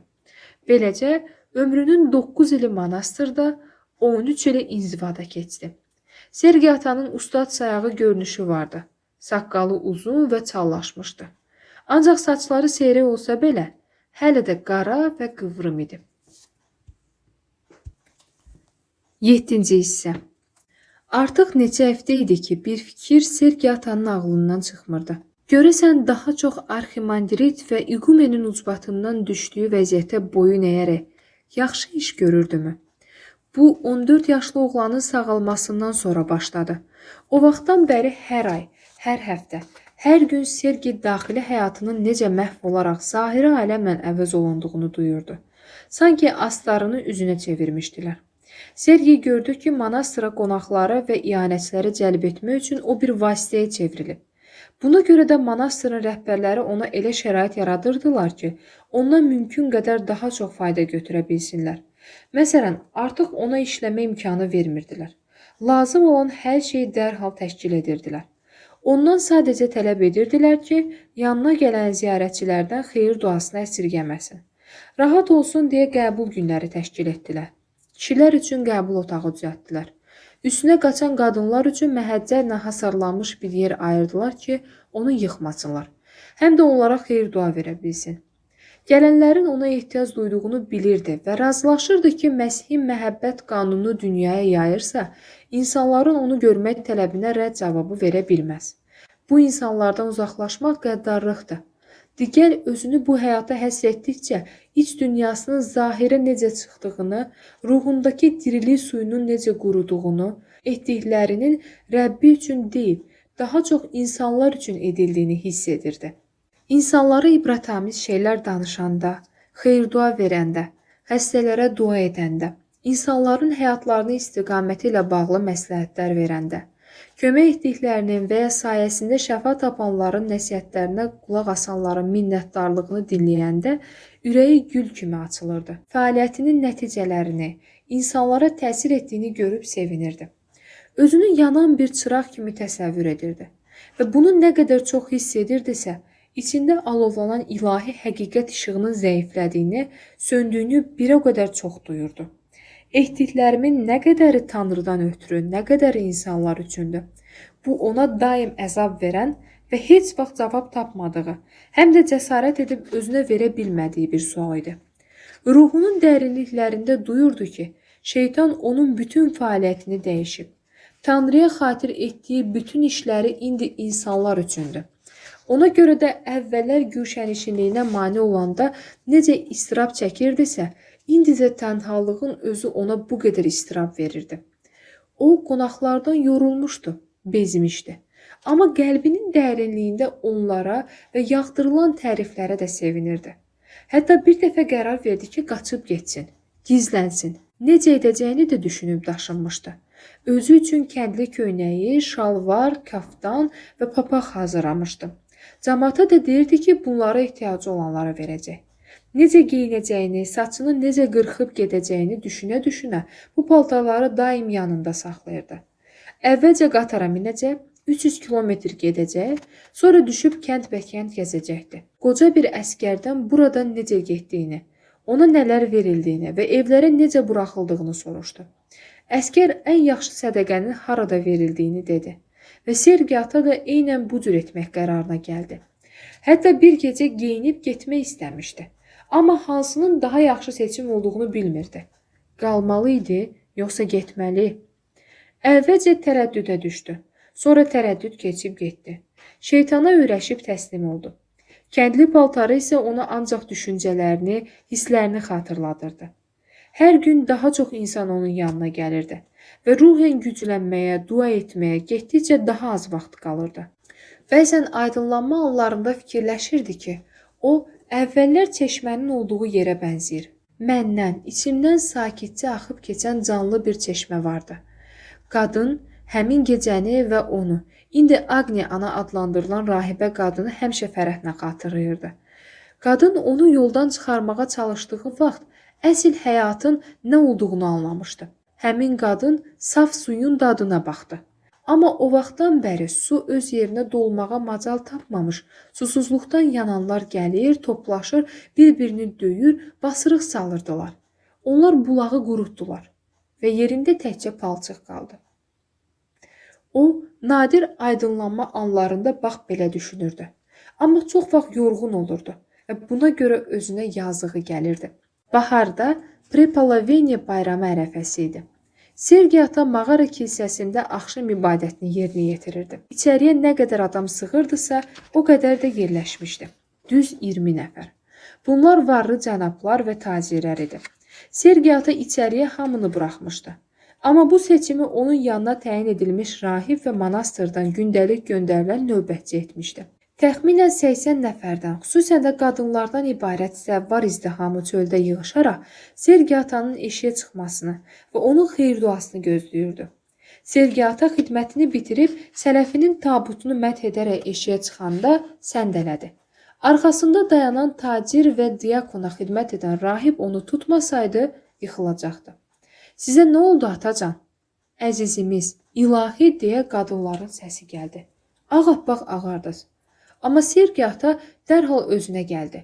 Speaker 1: Beləcə, ömrünün 9 ili monastırda, 13 ili inzivada keçdi. Sergi atanın ustad sayağı görünüşü vardı. Saqqalı uzun və çallaşmışdı. Ancaq saçları seyrək olsa belə, hələ də qara və qıvrım idi. 7-ci hissə. Artıq neçə həftə idi ki, bir fikir Sergi atanın ağlından çıxmırdı. Görəsən daha çox arximandrit və igumenin ucbatından düşdüyü vəziyyətə boyun əyərək yaxşı iş görürdümü? Bu 14 yaşlı oğlanın sağalmasından sonra başladı. O vaxtdan bəri hər ay, hər həftə, hər gün Sergi daxili həyatının necə məhv olaraq zahiri aləmlə əvəz olunduğunu duyurdu. Sanki astarını üzünə çevirmişdilər. Sergi gördü ki, monastıra qonaqları və iyanəçiləri cəlb etmək üçün o bir vasitəyə çevrilib. Buna görə də monastırın rəhbərləri ona elə şərait yaradırdılar ki, ondan mümkün qədər daha çox fayda götürə bilsinlər. Məsələn, artıq ona işləmə imkanı vermirdilər. Lazım olan hər şeyi dərhal təşkil edirdilər. Ondan sadəcə tələb edirdilər ki, yanına gələn ziyarətçilərdən xeyir duasını əsirgəməsin. Rahat olsun deyə qəbul günləri təşkil etdilər. Kişilər üçün qəbul otağı düzəltdilər. Üstünə qaçan qadınlar üçün məhəccərlə hasarlanmış bir yer ayırdılar ki, onu yıxmasınlar. Həm də onlara xeyir dua verə bilsin. Gələnlərin ona ehtiyac duyduğunu bilirdi və razılaşırdı ki, Məsihin məhəbbət qanunu dünyaya yayırsa, insanların onu görmək tələbinə rədd cavabı verə bilməz. Bu insanlardan uzaqlaşmaq qəddarlıqdır. Digər özünü bu həyata həsr etdikcə iç dünyasının zahirə necə çıxdığını, ruhundakı dirilik suyunun necə quruduğunu, etdiklərinin Rəbbi üçün deyil, daha çox insanlar üçün edildiyini hiss edirdi. İnsanlara ibrətamiz şeylər danışanda, xeyir-dua verəndə, xəstələrə dua edəndə, insanların həyatlarını istiqaməti ilə bağlı məsləhətlər verəndə, kömək etdiklərinin və ya sayəsində şəfa tapanların nəsihətlərinə qulaq asanların minnətdarlığını dinləyəndə ürəyi gül kimi açılırdı. Fəaliyyətinin nəticələrini, insanlara təsir etdiyini görüb sevinirdi. Özünü yanan bir çıraq kimi təsəvvür edirdi və bunu nə qədər çox hiss edirdisə, içində alovlanan ilahi həqiqət işığının zəiflədiyini, söndüyünü bir o qədər çox duyurdu. Etdiklərimin nə qədəri Tanrıdan ötürü, nə qədəri insanlar üçündür. Bu ona daim əzab verən və heç vaxt cavab tapmadığı, həm də cəsarət edib özünə verə bilmədiyi bir sual idi. Ruhunun dərinliklərində duyurdu ki, şeytan onun bütün fəaliyyətini dəyişib. Tanrıya xatir etdiyi bütün işləri indi insanlar üçündür. Ona görə də əvvəllər gülşənişinliyinə mane olanda necə istirab çəkirdisə, İndi də tənhalığın özü ona bu qədər istirab verirdi. O, qonaqlardan yorulmuşdu, bezmişdi. Amma qəlbinin dərinliyində onlara və yağdırılan təriflərə də sevinirdi. Hətta bir dəfə qərar verdi ki, qaçıb getsin, gizlənsin. Necə edəcəyini də düşünüb daşınmışdı. Özü üçün kəndli köynəyi, şalvar, kaftan və papaq hazırlamışdı. Cəmaata da deyirdi ki, bunlara ehtiyacı olanlara verəcək. Necə geyinəcəyini, saçını necə qırxıb gedəcəyini düşünə-düşünə bu paltarları daim yanında saxlayırdı. Əvvəlcə qatara minəcək, 300 kilometr gedəcək, sonra düşüb kənd-bəkənd gəzəcəkdi. Qoca bir əskərdən buradan necə getdiyini, ona nələr verildiyini və evlərə necə buraxıldığını soruşdu. Əskər ən yaxşı sədəqənin harada verildiyini dedi və Sergi ata da eynən bu cür etmək qərarına gəldi. Hətta bir gecə geyinib getmək istəmişdi. Amma hansının daha yaxşı seçim olduğunu bilmirdi. Qalmalı idi, yoxsa getməli? Əvvəlcə tərəddüdə düşdü. Sonra tərəddüd keçib getdi. Şeytana öyrəşib təslim oldu. Kəndli paltarı isə ona ancaq düşüncələrini, hisslərini xatırladırdı. Hər gün daha çox insan onun yanına gəlirdi və ruhen güclənməyə, dua etməyə getdikcə daha az vaxt qalırdı. Bəzən aydınlanma anlarında fikirləşirdi ki, o əvvəllər çeşmənin olduğu yerə bənzəyir. Məndən, içimdən sakitcə axıb keçən canlı bir çeşmə vardı. Qadın həmin gecəni və onu, indi Agni ana adlandırılan rahibə qadını həmişə fərəhlə xatırlayırdı. Qadın onu yoldan çıxarmağa çalışdığı vaxt əsl həyatın nə olduğunu anlamışdı. Həmin qadın saf suyun dadına baxdı. Amma o vaxtdan bəri su öz yerinə dolmağa macal tapmamış, susuzluqdan yananlar gəlir, toplaşır, bir-birini döyür, basırıq salırdılar. Onlar bulağı qurutdular və yerində təkcə palçıq qaldı. O, nadir aydınlanma anlarında bax belə düşünürdü. Amma çox vaxt yorğun olurdu və buna görə özünə yazığı gəlirdi. Baharda Prepalaveniya bayramı ərəfəsi idi. Sergi ata mağara kilsəsində axşam ibadətini yerinə yetirirdi. İçəriyə nə qədər adam sığırdısa, o qədər də yerləşmişdi. Düz 20 nəfər. Bunlar varlı cənablar və tacirlər idi. Sergi ata içəriyə hamını buraxmışdı. Amma bu seçimi onun yanına təyin edilmiş rahib və monastırdan gündəlik göndərilən növbətçi etmişdi. Təxminən 80 nəfərdən, xüsusən də qadınlardan ibarət zəvvar izdihamı çöldə yığışaraq Sergi atanın eşiyə çıxmasını və onun xeyir duasını gözləyirdi. Sergi ata xidmətini bitirib sələfinin tabutunu məth edərək eşiyə çıxanda səndələdi. Arxasında dayanan tacir və diakona xidmət edən rahib onu tutmasaydı yıxılacaqdı. Sizə nə oldu atacan? Əzizimiz, ilahi deyə qadınların səsi gəldi. Ağappaq ağardız. Amma Sergi ata dərhal özünə gəldi.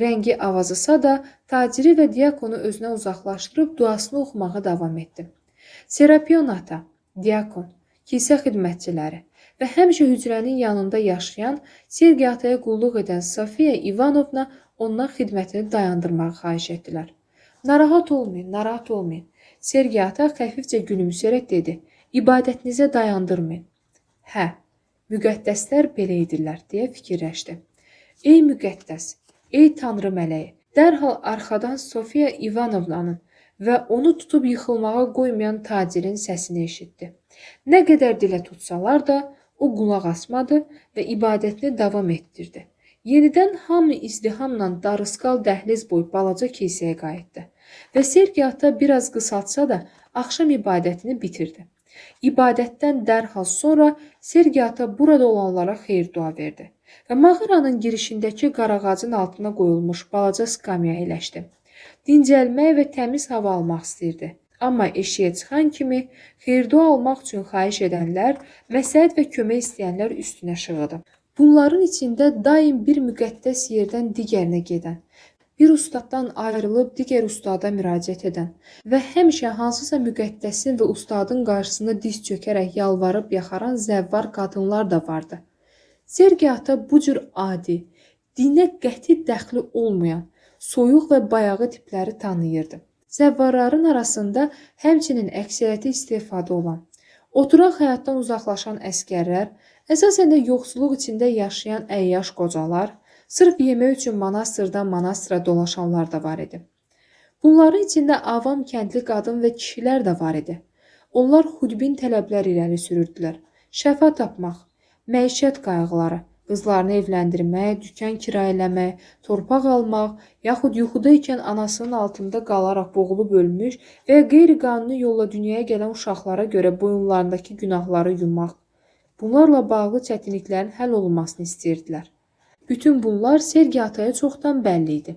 Speaker 1: Rəngi avazısa da taciri və diakonu özünə uzaqlaşdırıb duasını oxumağa davam etdi. Serapion ata, diakon, kilsə xidmətçiləri və həmişə hücrənin yanında yaşayan, Sergi ataya qulluq edən Sofiya İvanovna ondan xidmətini dayandırmağı xahiş etdilər. Narahat olmayın, narahat olmayın. Sergi ata xəfifcə gülümsəyərək dedi, ibadətinizə dayandırmayın. Hə, müqəddəslər belə edirlər, deyə fikirləşdi. Ey müqəddəs, ey tanrı mələyi, dərhal arxadan Sofiya İvanovnanın və onu tutub yıxılmağa qoymayan tacirin səsini eşitdi. Nə qədər dilə tutsalar da, o qulaq asmadı və ibadətini davam etdirdi. Yenidən hamı izdihamla darısqal dəhliz boyu balaca kilsəyə qayıtdı və Sergi ata biraz qısaltsa da axşam ibadətini bitirdi. İbadətdən dərhal sonra Sergi ata burada olanlara xeyir dua verdi və mağaranın girişindəki qarağacın altına qoyulmuş balaca skamya əyləşdi. Dincəlmək və təmiz hava almaq istəyirdi. Amma eşiyə çıxan kimi xeyir dua almaq üçün xahiş edənlər, məsləhət və kömək istəyənlər üstünə şığıdı. Bunların içində daim bir müqəddəs yerdən digərinə gedən, bir ustaddan ayrılıb digər ustada müraciət edən və həmişə hansısa müqəddəsin və ustadın qarşısında diz çökərək yalvarıb yaxaran zəvvar qadınlar da vardı. Sergi ata bu cür adi, dinə qəti dəxli olmayan, soyuq və bayağı tipləri tanıyırdı. Zəvvarların arasında həmçinin əksəriyyəti istifadə olan, oturaq həyatdan uzaqlaşan əskərlər, əsasən də yoxsulluq içində yaşayan əyyaş qocalar, sırf yemək üçün monastırdan monastıra dolaşanlar da var idi. Bunların içində avam kəndli qadın və kişilər də var idi. Onlar xudbin tələblər irəli sürürdülər. Şəfa tapmaq, məişət qayğıları, qızlarını evləndirmək, dükan kirayələmək, torpaq almaq, yaxud yuxuda ikən anasının altında qalaraq boğulub ölmüş və qeyri-qanuni yolla dünyaya gələn uşaqlara görə boyunlarındakı günahları yumaq. Bunlarla bağlı çətinliklərin həll olunmasını istəyirdilər. Bütün bunlar Sergi ataya çoxdan bəlli idi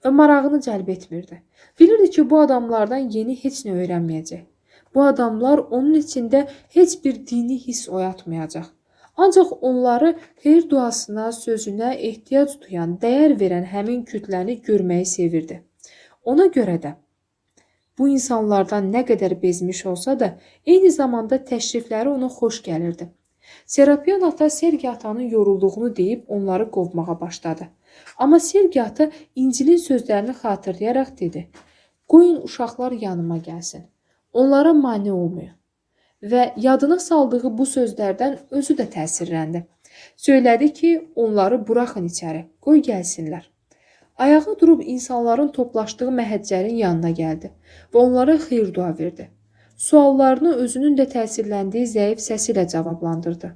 Speaker 1: və marağını cəlb etmirdi. Bilirdi ki, bu adamlardan yeni heç nə öyrənməyəcək. Bu adamlar onun içində heç bir dini hiss oyatmayacaq. Ancaq onları xeyir duasına, sözünə ehtiyac duyan, dəyər verən həmin kütləni görməyi sevirdi. Ona görə də bu insanlardan nə qədər bezmiş olsa da, eyni zamanda təşrifləri ona xoş gəlirdi. Serapion ata Sergi atanın yorulduğunu deyib onları qovmağa başladı. Amma Sergi ata İncilin sözlərini xatırlayaraq dedi, qoyun uşaqlar yanıma gəlsin, onlara mane olmayın. Və yadına saldığı bu sözlərdən özü də təsirləndi. Söylədi ki, onları buraxın içəri, qoy gəlsinlər. Ayağa durub insanların toplaşdığı məhəccərin yanına gəldi və onlara xeyir-dua verdi. Suallarını özünün də təsirləndiyi zəif səsi ilə cavablandırdı.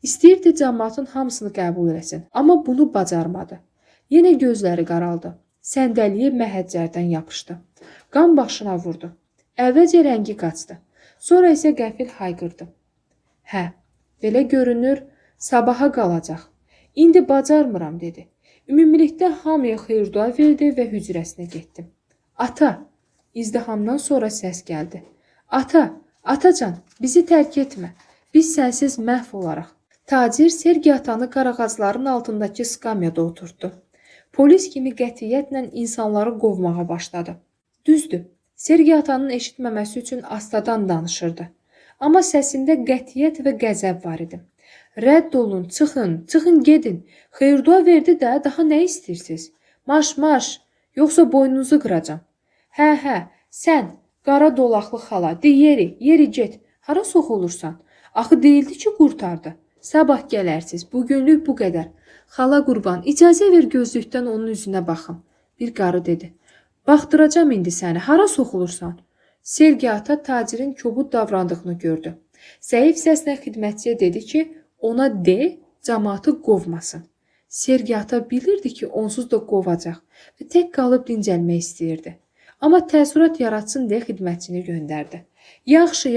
Speaker 1: İstəyirdi cəmaatın hamısını qəbul etsin, amma bunu bacarmadı. Yenə gözləri qaraldı. Səndəliyə məhəccərdən yapışdı. Qan başına vurdu. Əvvəlcə rəngi qaçdı. Sonra isə qəfil hayqırdı. Hə, belə görünür, sabaha qalacaq. İndi bacarmıram, dedi. Ümumilikdə hamıya xeyir-dua verdi və hücrəsinə getdi. Ata, izdihamdan sonra səs gəldi. Ata, atacan, bizi tərk etmə. Biz sənsiz məhv olaraq. Tacir Sergi atanı qarağacların altındakı skamyada oturtdu. Polis kimi qətiyyətlə insanları qovmağa başladı. Düzdür, Sergi atanın eşitməməsi üçün astadan danışırdı. Amma səsində qətiyyət və qəzəb var idi. Rədd olun, çıxın, gedin. Xeyir-dua verdi də, daha nə istəyirsiniz? Marş, yoxsa boynunuzu qıracam. Hə, sən, qara dolaqlı xala, de yeri get. Hara soxulursan? Axı deyildi ki, qurtardı. Sabah gələrsiniz, bugünlük bu qədər. Xala qurban, icazə ver gözlükdən onun üzünə baxım. Bir qarı dedi. Baxdıracam indi səni, hara soxulursan? Sergi ata tacirin kobud davrandığını gördü. Zəif səslə xidmətçiyə dedi ki, ona de, cəmaatı qovmasın. Sergi ata bilirdi ki, onsuz da qovacaq və tək qalıb dincəlmək istəyirdi. Amma təəssürat yaratsın deyə xidmətçini göndərdi. Yaxşı,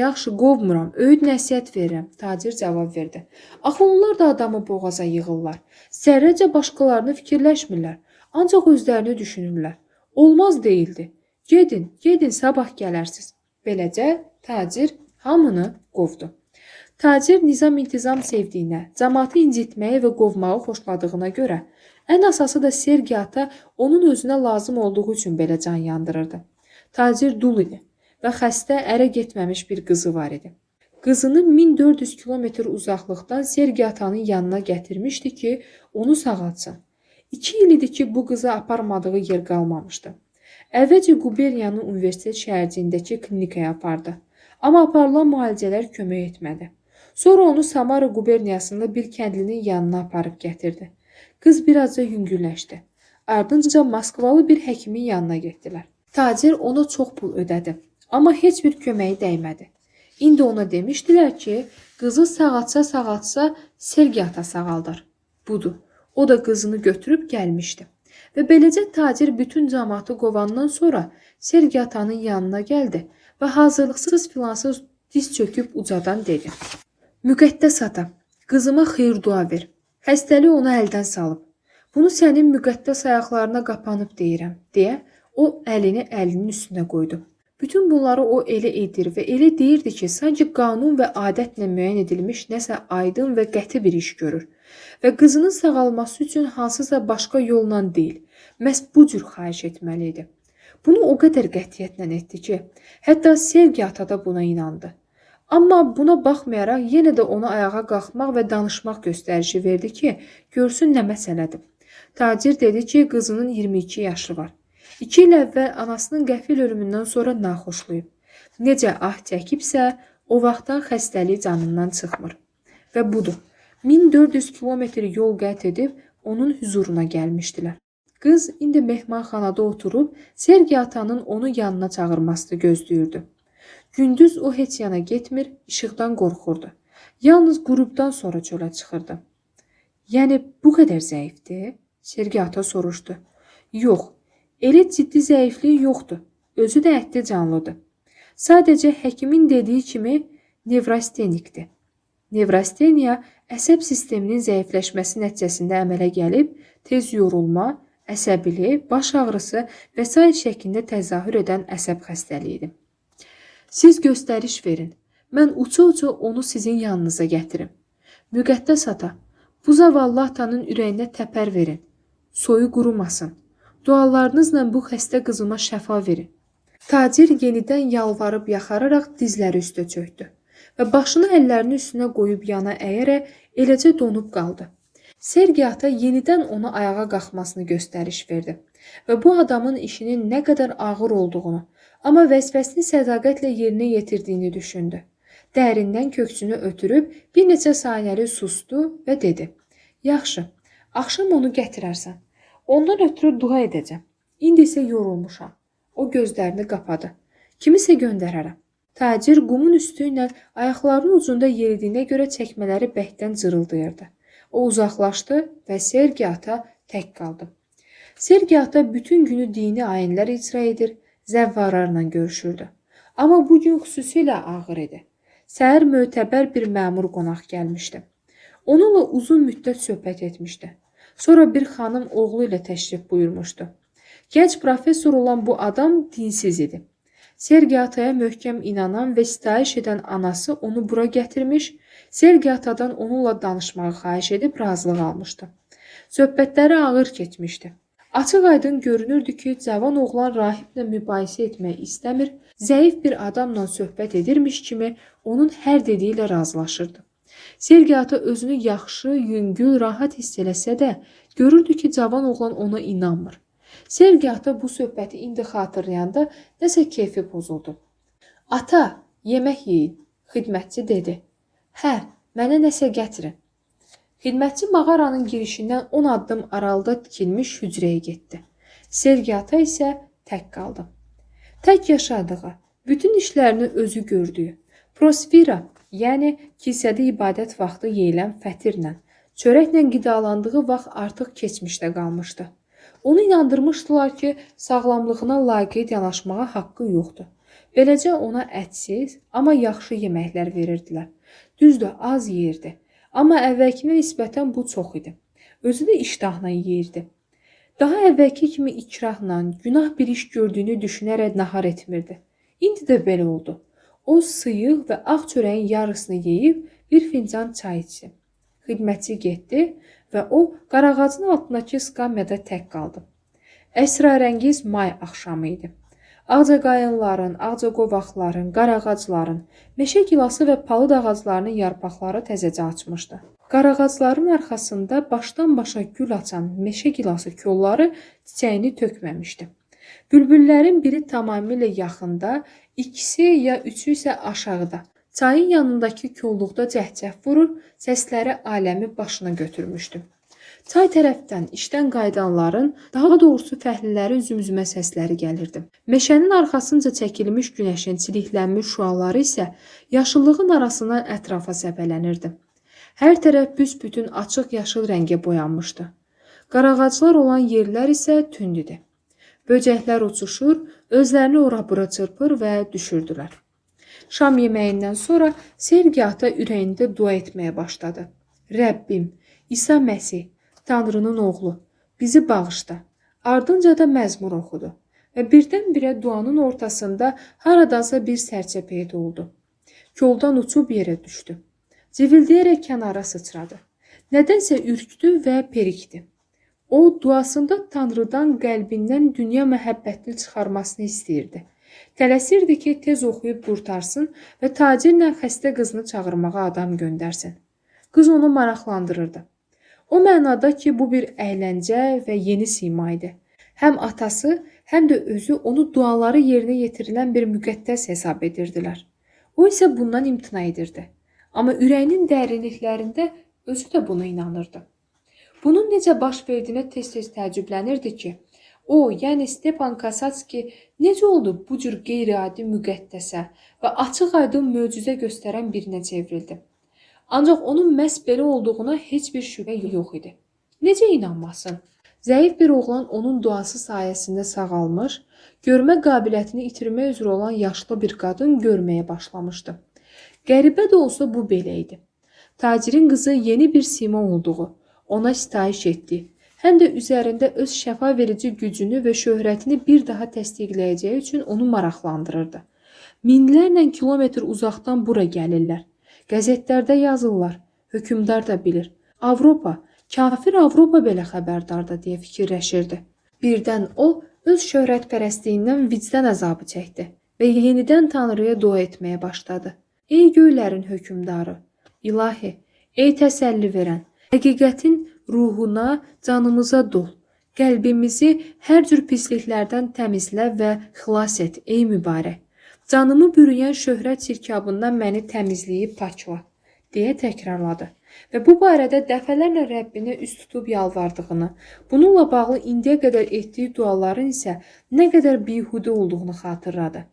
Speaker 1: qovmuram, öyüd nəsihət verirəm, tacir cavab verdi. Axı onlar da adamı boğaza yığırlar. Zərrəcə başqalarını fikirləşmirlər, ancaq özlərini düşünürlər. Olmaz deyildi. Gedin, sabah gələrsiniz. Beləcə tacir hamını qovdu. Tacir nizam-intizam sevdiyinə, cəmaatı incitməyi və qovmağı xoşladığına görə, ən əsası da Sergi ata onun özünə lazım olduğu üçün belə can yandırırdı. Tacir dul idi və xəstə ərə getməmiş bir qızı var idi. Qızını 1400 kilometr uzaqlıqdan Sergi atanın yanına gətirmişdi ki, onu sağaltsın. 2 il idi ki, bu qızı aparmadığı yer qalmamışdı. Əvvəlcə Quberniyanın universitet şəhərciyindəki klinikaya apardı. Amma aparılan müalicələr kömək etmədi. Sonra onu Samara quberniyasında bir kəndlinin yanına aparıb gətirdi. Qız birazca yüngülləşdi. Ardınca Moskvalı bir həkimin yanına getdilər. Tacir ona çox pul ödədi. Amma heç bir köməyi dəymədi. İndi ona demişdilər ki, qızı sağaltsa Sergi ata sağaldar. Budur. O da qızını götürüb gəlmişdi. Və beləcə tacir bütün cəmaatı qovandan sonra Sergi atanın yanına gəldi və hazırlıqsız filansız diz çöküb ucadan dedi. Müqəddəs ata, qızıma xeyir-dua ver. Xəstəlik onu əldən salıb. Bunu sənin müqəddəs ayaqlarına qapanıb deyirəm, deyə o əlini əlinin üstünə qoydu. Bütün bunları o elə edir və elə deyirdi ki, sanki qanun və adətlə müəyyən edilmiş nəsə aydın və qəti bir iş görür. Və qızının sağalması üçün hansısa başqa yolla deyil, məhz bu cür xahiş etməli idi. Bunu o qədər qətiyyətlə etdi ki, hətta Sergi ata da buna inandı. Amma buna baxmayaraq yenə də ona ayağa qalxmaq və danışmaq göstərişi verdi ki, görsün nə məsələdir. Tacir dedi ki, qızının 22 yaşı var. 2 il əvvəl anasının qəfil ölümündən sonra naxoşlayıb. Necə ah çəkibsə, o vaxtdan xəstəlik canından çıxmır. Və budur, 1400 kilometr yol qət edib onun huzuruna gəlmişdilər. Qız indi mehmanxanada oturub Sergi atanın onu yanına çağırmasını gözləyirdi. Gündüz o heç yana getmir, işıqdan qorxurdu. Yalnız qrupdan sonra çölə çıxırdı. Yəni bu qədər zəifdir? Sergi ata soruşdu. Yox, elə ciddi zəifliyi yoxdur. Özü də ətli canlıdır. Sadəcə həkimin dediyi kimi nevrastenikdir. Nevrasteniya əsəb sisteminin zəifləşməsi nəticəsində əmələ gəlib, tez yorulma, əsəbilik, baş ağrısı və s. şəklində təzahür edən əsəb xəstəliyidir. Siz göstəriş verin. Mən uça-uça onu sizin yanınıza gətirim. Müqəddəs ata, bu zavallı atanın ürəyinə təpər verin. Soyu qurumasın. Dualarınızla bu xəstə qızıma şəfa verin. Tacir yenidən yalvarıb yaxararaq dizləri üstə çöktü və başını əllərinin üstünə qoyub yana əyərək eləcə donub qaldı. Sergi ata yenidən ona ayağa qalxmasını göstəriş verdi və bu adamın işinin nə qədər ağır olduğunu, amma vəzifəsini sədaqətlə yerinə yetirdiyini düşündü. Dərindən köksünü ötürüb bir neçə saniyəli sustu və dedi. Yaxşı, axşam onu gətirərsən. Ondan ötürü dua edəcəm. İndi isə yorulmuşam. O gözlərini qapadı. Kimisə göndərərəm. Tacir qumun üstü ilə ayaqlarının ucunda yeridiyinə görə çəkmələri bəhdən cırıldayırdı. O uzaqlaşdı və Sergi ata tək qaldı. Sergi ata bütün günü dini ayinlər icra edir, zəvvarlarla görüşürdü. Amma bu gün xüsusilə ağır idi. Səhər mötəbər bir məmur qonaq gəlmişdi. Onunla uzun müddət söhbət etmişdi. Sonra bir xanım oğlu ilə təşrif buyurmuşdu. Gənc professor olan bu adam dinsiz idi. Sergi ataya möhkəm inanan və sitayiş edən anası onu bura gətirmiş, Sergi atadan onunla danışmağı xahiş edib razılıq almışdı. Söhbətləri ağır keçmişdi. Açıq aydın görünürdü ki, cavan oğlan rahiblə mübahisə etmək istəmir, zəif bir adamla söhbət edirmiş kimi onun hər dediyi ilə razılaşırdı. Sergi ata özünü yaxşı, yüngül, rahat hiss eləsə də, görürdü ki, cavan oğlan ona inanmır. Sergi ata bu söhbəti indi xatırlayanda nəsə keyfi pozuldu. Ata, yemək yeyin, xidmətçi dedi. Hə, mənə nəsə gətirin. Xidmətçi mağaranın girişindən 10 addım aralıda tikilmiş hücrəyə getdi. Sergi ata isə tək qaldı. Tək yaşadığı, bütün işlərini özü gördüyü, prosvira, yəni kilsədə ibadət vaxtı yeyilən fətirlə, çörəklə qidalandığı vaxt artıq keçmişdə qalmışdı. Onu inandırmışdılar ki, sağlamlığına laqeyd yanaşmağa haqqı yoxdur. Beləcə ona ətsiz, amma yaxşı yeməklər verirdilər. Düzdür, az yeyirdi. Amma əvvəlkinə nisbətən bu çox idi. Özü də iştahla yeyirdi. Daha əvvəlki kimi ikrahla, günah bir iş gördüyünü düşünərək nahar etmirdi. İndi də belə oldu. O sıyıq və ağ çörəyin yarısını yeyib bir fincan çay içdi. Xidmətçi getdi və o qarağacın altındakı skamyada tək qaldı. Əsrarəngiz may axşamı idi. Ağcaqayınların, ağcaqovaqların, qarağacların, meşə gilası və palıd ağaclarının yarpaqları təzəcə açmışdı. Qarağacların arxasında başdan başa gül açan meşə gilası kolları çiçəyini tökməmişdi. Bülbüllərin biri tamamilə yaxında, ikisi ya üçü isə aşağıda. Çayın yanındakı kolluqda cəhcəh vurur, səsləri aləmi başına götürmüşdü. Çay tərəfdən işdən qayıdanların, daha doğrusu fəhlilərin zümzümə səsləri gəlirdi. Meşənin arxasınca çəkilmiş günəşin çiliklənmiş şüaları isə yaşıllığın arasından ətrafa səpələnirdi. Hər tərəf büsbütün açıq yaşıl rəngə boyanmışdı. Qarağaclar olan yerlər isə tünd idi. Böcəklər uçuşur, özlərini ora-bura çırpır və düşürdülər. Şam yeməyindən sonra Sergi ata ürəyində dua etməyə başladı. Rəbbim, İsa Məsih, Tanrının oğlu, bizi bağışla. Ardınca da məzmur oxudu və birdən-birə duanın ortasında haradansa bir sərçə peyda oldu. Koldan uçub yerə düşdü. Civildəyərək kənara sıçradı. Nədənsə ürkdü və perikdi. O, duasında Tanrıdan qəlbindən dünya məhəbbətini çıxarmasını istəyirdi. Tələsirdi ki, tez oxuyub qurtarsın və tacirlə xəstə qızını çağırmağa adam göndərsin. Qız onu maraqlandırırdı. O mənada ki, bu bir əyləncə və yeni sima idi. Həm atası, həm də özü onu duaları yerinə yetirilən bir müqəddəs hesab edirdilər. O isə bundan imtina edirdi. Amma ürəyinin dərinliklərində özü də buna inanırdı. Bunun necə baş verdiyinə tez-tez təəccüblənirdi ki, o, yəni Stepan Kasatski necə oldu bu cür qeyri-adi müqəddəsə və açıq-aydın möcüzə göstərən birinə çevrildi. Ancaq onun məhz belə olduğuna heç bir şübhə yox idi. Necə inanmasın? Zəif bir oğlan onun duası sayəsində sağalmış, görmə qabiliyyətini itirmək üzrə olan yaşlı bir qadın görməyə başlamışdı. Qəribə də olsa bu belə idi. Tacirin qızı yeni bir sima olduğu, ona sitayiş etdi. Həm də üzərində öz şəfa verici gücünü və şöhrətini bir daha təsdiqləyəcəyi üçün onu maraqlandırırdı. Minlərlə kilometr uzaqdan bura gəlirlər. Qəzetlərdə yazırlar, hökümdar da bilir. Avropa, kafir Avropa belə xəbərdardır deyə fikirləşirdi. Birdən o, öz şöhrətpərəstliyindən vicdan əzabı çəkdi və yenidən Tanrıya dua etməyə başladı. Ey göylərin hökümdarı, ilahi, ey təsəlli verən, həqiqətin ruhuna, canımıza dol. Qəlbimizi hər cür pisliklərdən təmizlə və xilas et, ey mübarək. Canımı bürüyən şöhrət sirkabından məni təmizləyib pakla, deyə təkrarladı. və bu barədə dəfələrlə Rəbbinə üst tutub yalvardığını, bununla bağlı indiyə qədər etdiyi duaların isə nə qədər bihudə olduğunu xatırladı.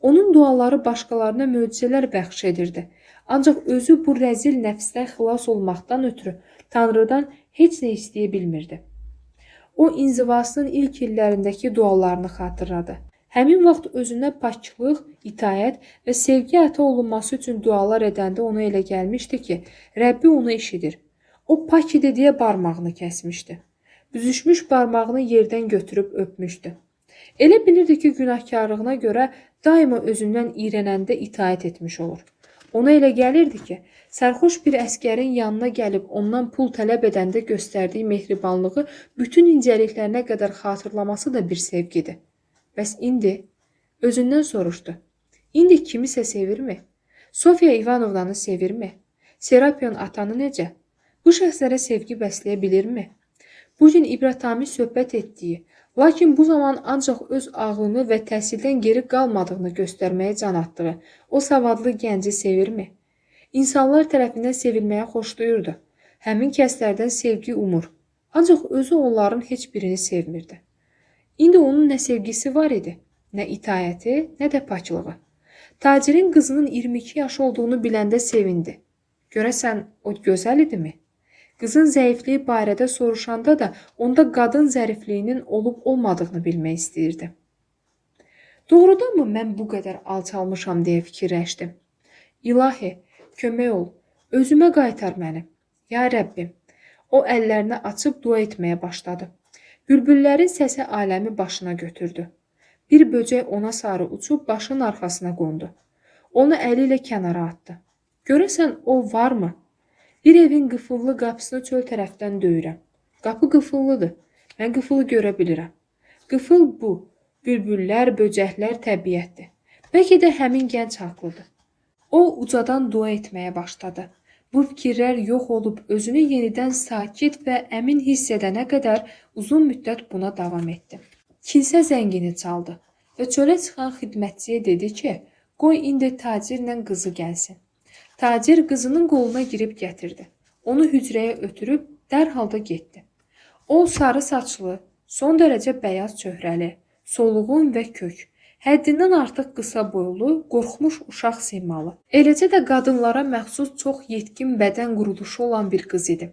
Speaker 1: Onun duaları başqalarına möcüzələr bəxş edirdi. Ancaq özü bu rəzil nəfsdən xilas olmaqdan ötürü Tanrıdan heç nə istəyə bilmirdi. O, inzivasının ilk illərindəki dualarını xatırladı. Həmin vaxt özünə paklıq, itaət və sevgi əta olunması üçün dualar edəndə ona elə gəlmişdi ki, Rəbbi onu eşidir. O, pak idi deyə barmağını kəsmişdi. Büzüşmüş barmağını yerdən götürüb öpmüşdü. Elə bilirdi ki, günahkarlığına görə daima özündən iyrənəndə itaət etmiş olur. Ona elə gəlirdi ki, sərxoş bir əskərin yanına gəlib ondan pul tələb edəndə göstərdiyi mehribanlığı bütün incəliklərinə qədər xatırlaması da bir sevgidir. Bəs indi özündən soruşdu. İndi kimisə sevirmi? Sofiya İvanovnanı sevirmi? Serapion atanı necə? Bu şəxslərə sevgi bəsləyə bilirmi? Bugün ibrətamiz söhbət etdiyi, lakin bu zaman ancaq öz ağlını və təhsildən geri qalmadığını göstərməyə can atdığı o savadlı gənci sevirmi? İnsanlar tərəfindən sevilməyə xoşlayırdı. Həmin kəslərdən sevgi umur. Ancaq özü onların heç birini sevmirdi. İndi onun nə sevgisi var idi, nə itaəti, nə də paklığı. Tacirin qızının 22 yaşı olduğunu biləndə sevindi. Görəsən o gözəl idimi? Qızın zəifliyi barədə soruşanda da onda qadın zərifliyinin olub-olmadığını bilmək istəyirdi. Doğrudanmı mən bu qədər alçalmışam deyə fikirləşdim. İlahi, kömək ol, özümə qaytar məni. Ya Rəbbim, o əllərini açıb dua etməyə başladı. Bülbüllərin səsi aləmi başına götürdü. Bir böcək ona sarı uçub başının arxasına qondu. Onu əli ilə kənara atdı. Görəsən o varmı? Bir evin qıfıllı qapısını çöl tərəfdən döyürəm. Qapı qıfıllıdır. Mən qıfılı görə bilirəm. Qıfıl bu. Bülbüllər, böcəklər təbiətdir. Bəlkə də həmin gənc haqlıdır. O ucadan dua etməyə başladı. Bu fikirlər yox olub özünü yenidən sakit və əmin hiss edənə qədər uzun müddət buna davam etdi. Kilsə zəngini çaldı və çölə çıxan xidmətçiyə dedi ki, qoy indi tacirlə qızı gəlsin. Tacir qızının qoluna girib gətirdi. Onu hücrəyə ötürüb dərhal da getdi. O sarı saçlı, son dərəcə bəyaz çöhrəli, soluğun və kök. Həddindən artıq qısa boylu, qorxmuş uşaq simalı. Eləcə də qadınlara məxsus çox yetkin bədən quruluşu olan bir qız idi.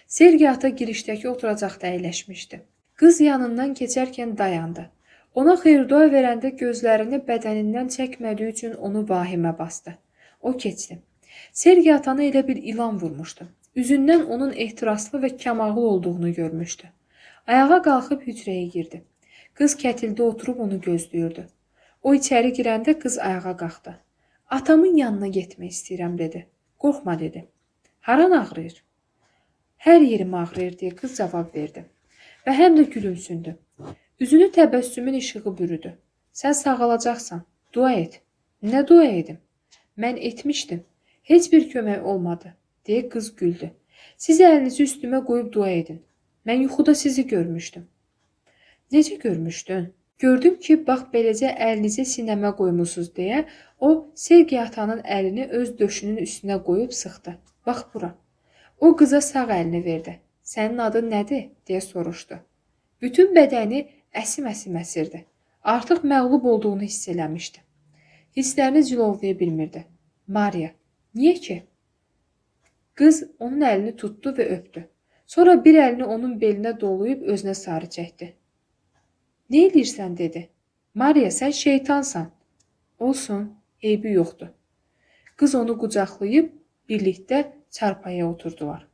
Speaker 1: Sergi ata girişdəki oturacaqda əyləşmişdi. Qız yanından keçərkən dayandı. Ona xeyir-dua verəndə gözlərini bədənindən çəkmədiyi üçün onu vahimə bastı. O keçdi. Sergi atanı elə bir ilan vurmuşdu. Üzündən onun ehtiraslı və kamağıl olduğunu görmüşdü. Ayağa qalxıb hücrəyə girdi. Qız kətildə oturub onu gözləyirdi. O içəri girəndə qız ayağa qalxdı. Atamın yanına getmək istəyirəm dedi. Qorxma dedi. Haran ağrıyır? Hər yerim ağrıyır deyə qız cavab verdi. Və həm də gülümsündü. Üzünü təbəssümün işığı bürüdü. Sən sağalacaqsan. Dua et. Nə dua edim? Mən etmişdim. Heç bir kömək olmadı deyə qız güldü. Siz əlinizi üstümə qoyub dua edin. Mən yuxuda sizi görmüşdüm. Necə görmüşdün? Gördüm ki, bax beləcə əlinizi sinəmə qoymusunuz deyə o Sergi atanın əlini öz döşünün üstünə qoyub sıxdı. Bax bura. O qıza sağ əlini verdi. Sənin adın nədir? Deyə soruşdu. Bütün bədəni əsim-əsim əsirdi. Artıq məğlub olduğunu hiss eləmişdi. Hisslərini cilovlaya bilmirdi. Maria. Niyə ki? Qız onun əlini tutdu və öpdü. Sonra bir əlini onun belinə dolayıb özünə sarı çəkdi. Nə edirsən dedi. Maria sən şeytansan. Olsun, eybi yoxdur. Qız onu qucaqlayıb birlikdə çarpayıya oturdular.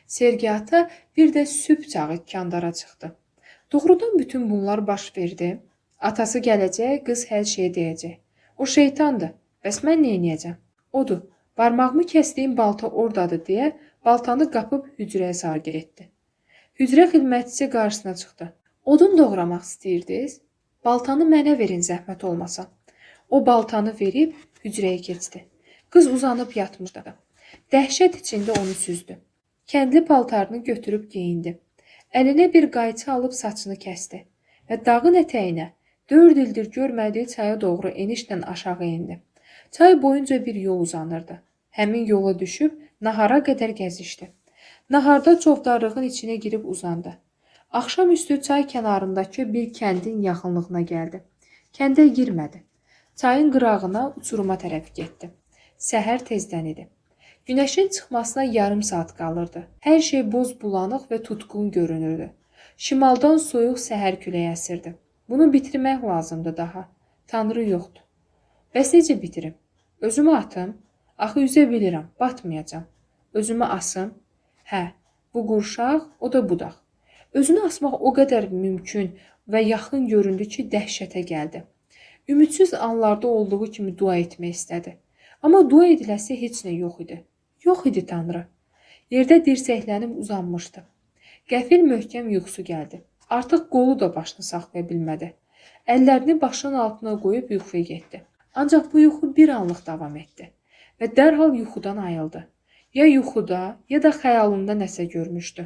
Speaker 1: Sergi ata bir də sübh çağı kandara çıxdı. Doğrudan bütün bunlar baş verdi. Atası gələcək, qız hər şeyi deyəcək. O şeytandır. Bəs mən nə edəcəm? Odur. Barmağımı kəsdiyim balta oradadır deyə baltanı qapıb hücrəyə sarı getdi. Hücrə xidmətçisi qarşısına çıxdı. Odun doğramaq istəyirdiniz? Baltanı mənə verin zəhmət olmasa. O baltanı verib hücrəyə keçdi. Qız uzanıb yatmışdı. Dəhşət içində onu süzdü. Kəndli paltarını götürüb geyindi. Əlinə bir qayçı alıb saçını kəsdi və dağın ətəyinə 4 ildir görmədiyi çaya doğru enişlə aşağı indi. Çay boyunca bir yol uzanırdı. Həmin yola düşüb nahara qədər gəzişdi. Naharda çovdarlığın içinə girib uzandı. Axşamüstü çay kənarındakı bir kəndin yaxınlığına gəldi. Kəndə girmədi. Çayın qırağına, uçuruma tərəf getdi. Səhər tezdən idi. Günəşin çıxmasına yarım saat qalırdı. Hər şey boz bulanıq və tutqun görünürdü. Şimaldan soyuq səhər küləyi əsirdi. Bunu bitirmək lazımdı daha. Tanrı yoxdur. Bəs necə bitirim? Özümü atım? Axı üzə bilirəm, batmayacam. Özümü asım? Hə, bu qurşaq, o da budaq. Özünü asmaq o qədər mümkün və yaxın göründü ki, dəhşətə gəldi. Ümidsiz anlarda olduğu kimi dua etmək istədi. Amma dua ediləsi heç nə yox idi. Yox idi Tanrı. Yerdə dirsəklənib uzanmışdı. Qəfil möhkəm yuxusu gəldi. Artıq qolu da başını saxlaya bilmədi. Əllərini başının altına qoyub yuxuya getdi. Ancaq bu yuxu bir anlıq davam etdi və dərhal yuxudan ayıldı. Ya yuxuda, ya da xəyalında nəsə görmüşdü.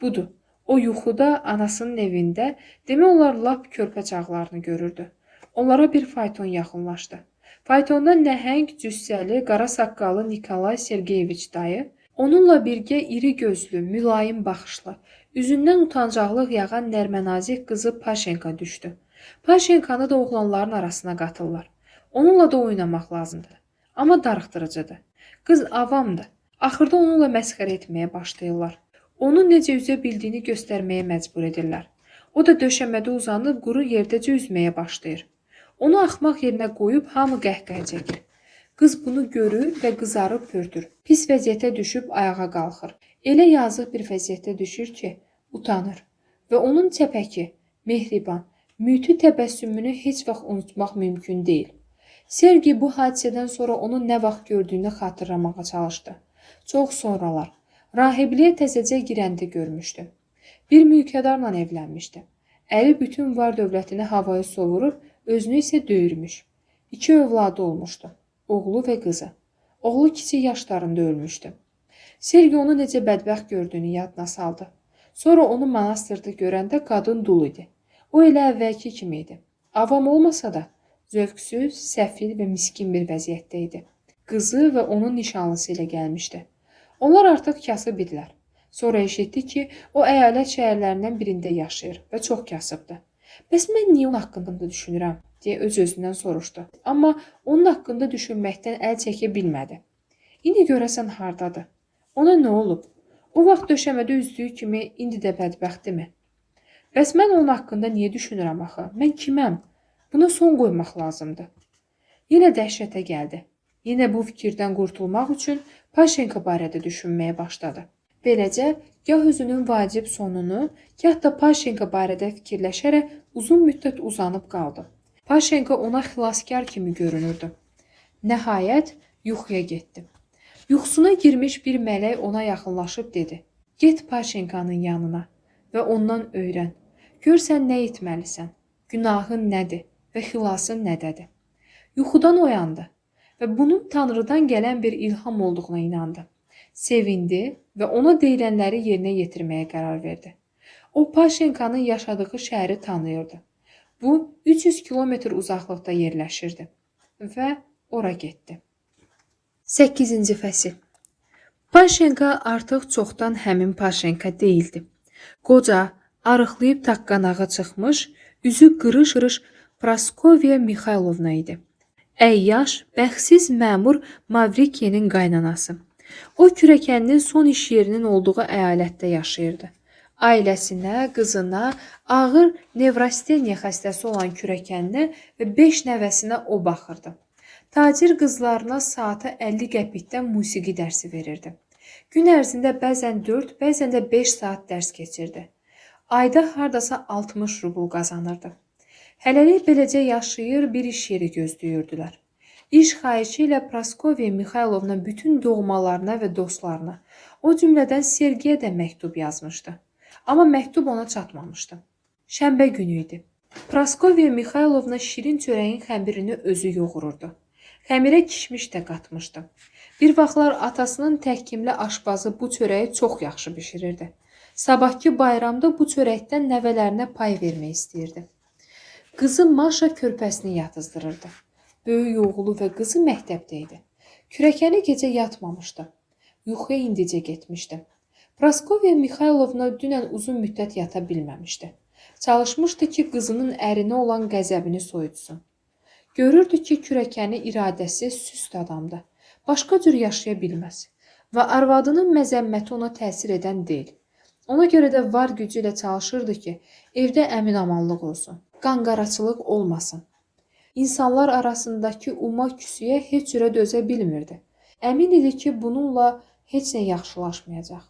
Speaker 1: Budur, o yuxuda anasının evində demək olar lap körpə çağlarını görürdü. Onlara bir fayton yaxınlaşdı. Faytonda nəhəng, cüssəli, qara saqqalı Nikolay Sergeyeviç dayı, onunla birgə iri gözlü, mülayim baxışlı, üzündən utancaqlıq yağan nərmənazik qızı Paşenka düşdü. Paşenkanı da oğlanların arasına qatırlar. Onunla da oynamaq lazımdır. Amma darıxdırıcıdır. Qız avamdır. Axırda onunla məsxərə etməyə başlayırlar. Onun necə üzə bildiyini göstərməyə məcbur edirlər. O da döşəmədə uzanıb quru yerdəcə üzməyə başlayır. Onu axmaq yerinə qoyub hamı qəhqəhə çəkir. Qız bunu görür və qızarıb pördür. Pis vəziyyətə düşüb ayağa qalxır. Elə yazıq bir vəziyyətə düşür ki, utanır. Və onun çəpəki, mehriban, mütü təbəssümünü heç vaxt unutmaq mümkün deyil. Sergi bu hadisədən sonra onun nə vaxt gördüyünü xatırlamağa çalışdı. Çox sonralar, rahibliyə təzəcə girəndə görmüşdü. Bir mülkədarla evlənmişdi. Əri bütün var dövlətini havaya sovurub, özünü isə döyürmüş. 2 övladı olmuşdu, oğlu və qızı. Oğlu kiçik yaşlarında ölmüşdü. Sergi onu necə bədbəxt gördüyünü yadına saldı. Sonra onu monastırda görəndə qadın dul idi. O elə əvvəlki kimi idi. Avam olmasa da, zövqsüz, səfil və miskin bir vəziyyətdə idi. Qızı və onun nişanlısı ilə gəlmişdi. Onlar artıq kasıb idilər. Sonra eşitdi ki, o əyalət şəhərlərindən birində yaşayır və çox kasıbdır. Bəs mən niyə onun haqqında düşünürəm, deyə öz-özündən soruşdu. Amma onun haqqında düşünməkdən əl çəkə bilmədi. İndi görəsən hardadır? Ona nə olub? O vaxt döşəmədə üzdüyü kimi indi də bədbəxtdirmi? Bəs mən onun haqqında niyə düşünürəm axı? Mən kiməm? Buna son qoymaq lazımdır. Yenə dəhşətə gəldi. Yenə bu fikirdən qurtulmaq üçün Paşenka barədə düşünməyə başladı. Beləcə, gah özünün vacib sonunu, gah da Paşenka barədə fikirləşərək uzun müddət uzanıb qaldı. Paşenka ona xilaskar kimi görünürdü. Nəhayət, yuxuya getdi. Yuxusuna girmiş bir mələk ona yaxınlaşıb dedi: "Get Paşenkanın yanına və ondan öyrən. Gör sən nə etməlisən, günahın nədir və xilasın nədədir." Yuxudan oyandı və bunun Tanrıdan gələn bir ilham olduğuna inandı. Sevindi və ona deyilənləri yerinə yetirməyə qərar verdi. O, Paşenkanın yaşadığı şəhəri tanıyırdı. Bu, 300 kilometr uzaqlıqda yerləşirdi və ora getdi. 8-ci fəsil. Paşenka artıq çoxdan həmin Paşenka deyildi. Qoca, arıqlayıb taqqanağa çıxmış, üzü qırış-qırış Praskovya Mixaylovna idi. Əyyaş, bəxtsiz məmur Mavrikiyenin qaynanası. O, kürəkəninin son iş yerinin olduğu əyalətdə yaşayırdı. Ailəsinə, qızına, ağır nevrasteniya xəstəsi olan kürəkəninə və 5 nəvəsinə o baxırdı. Tacir qızlarına saata 50 qəpikdən musiqi dərsi verirdi. Gün ərzində bəzən 4, bəzən də 5 saat dərs keçirdi. Ayda hardasa 60 rubl qazanırdı. Hələlik beləcə yaşayır, bir iş yeri gözləyirdilər. İş xahişi ilə Praskovya Mixaylovna bütün doğmalarına və dostlarına, o cümlədən Sergiyə də məktub yazmışdı. Amma məktub ona çatmamışdı. Şənbə günü idi. Praskovya Mixaylovna şirin çörəyin xəmirini özü yoğururdu. Xəmirə kişmiş də qatmışdı. Bir vaxtlar atasının təhkimli aşpazı bu çörəyi çox yaxşı bişirirdi. Sabahki bayramda bu çörəkdən nəvələrinə pay vermək istəyirdi. Qızı Maşa körpəsini yatızdırırdı. Böyük oğlu və qızı məktəbdə idi. Kürəkəni gecə yatmamışdı. Yuxuya indicə getmişdi. Praskovya Mixaylovna dünən uzun müddət yata bilməmişdi. Çalışmışdı ki, qızının ərinə olan qəzəbini soyutsun. Görürdü ki, kürəkəni iradəsi süst adamdır. Başqa cür yaşaya bilməz və arvadının məzəmməti ona təsir edən deyil. Ona görə də var gücü ilə çalışırdı ki, evdə əmin-amanlıq olsun, qanqaraçılıq olmasın. İnsanlar arasındakı umma küsüyə heç cürə dözə bilmirdi. Əmin idi ki, bununla heç nə yaxşılaşmayacaq.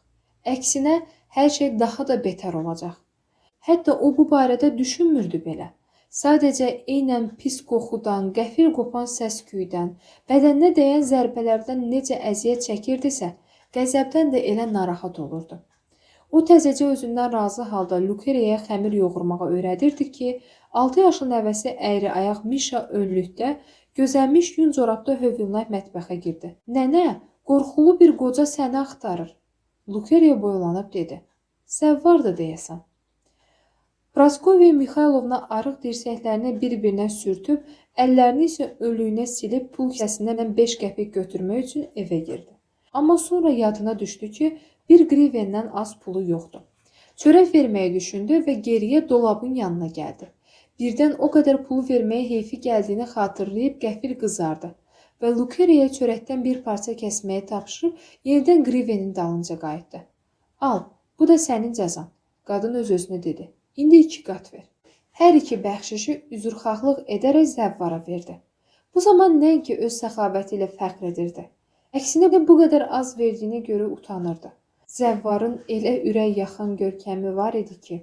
Speaker 1: Əksinə, hər şey daha da betər olacaq. Hətta o bu barədə düşünmürdü belə. Sadəcə eynən pis qoxudan, qəfil qopan səs-küydən, bədəninə dəyən zərbələrdən necə əziyyət çəkirdisə, qəzəbdən də elə narahat olurdu. O təzəcə özündən razı halda Lukeriyaya xəmir yoğurmağa öyrədirdi ki, 6 yaşlı nəvəsi əyri ayaq Mişa önlükdə, gözənmiş yun corabda hövlnay mətbəxə girdi. Nənə, qorxulu bir qoca səni axtarır. Lukeriya boylanıb dedi. Səvvardır deyəsən. Praskovya Mixaylovna arıq dirsəklərini bir-birinə sürtüb, əllərini isə önlüyünə silib pul kəsindən 5 qəpik götürmək üçün evə girdi. Amma sonra yadına düşdü ki, 1 qrivenden az pulu yoxdur. Çörək verməyi düşündü və geriyə dolabın yanına gəldi. Birdən o qədər pulu verməyə heyfi gəldiyini xatırlayıb qəfil qızardı və Lukeriyaya çörəkdən bir parça kəsməyi tapşırıb yenidən qrivenin dalınca qayıtdı. Al, bu da sənin cəzan, qadın öz-özünə dedi. İndi 2 qat ver. Hər iki bəxşişi üzrxahlıq edərək zəvvara verdi. Bu zaman nəinki öz səxavəti ilə fəxr edirdi. Əksinə bu qədər az verdiyinə görə utanırdı. Zəvvarın elə ürək yaxan görkəmi var idi ki,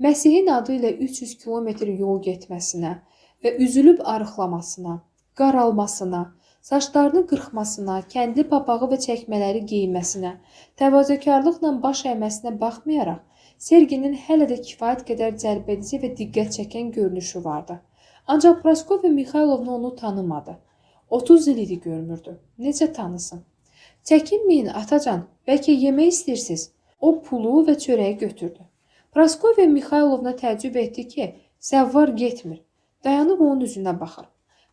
Speaker 1: Məsihin adı ilə 300 kilometr yol getməsinə və üzülüb arıqlamasına, qaralmasına, saçlarını qırxmasına, kəndli papağı və çəkmələri geyinməsinə, təvazökarlıqla baş əyməsinə baxmayaraq, Serginin hələ də kifayət qədər cəlbedici və diqqət çəkən görünüşü vardı. Ancaq Praskovya Mixaylovna onu tanımadı. 30 il idi görmürdü. Necə tanısın? Çəkinməyin, atacan, bəlkə yemək istəyirsiniz? O pulu və çörəyi götürdü. Praskovya Mixaylovna təəccüb etdi ki, zəvvar getmir. Dayanıb onun üzünə baxır.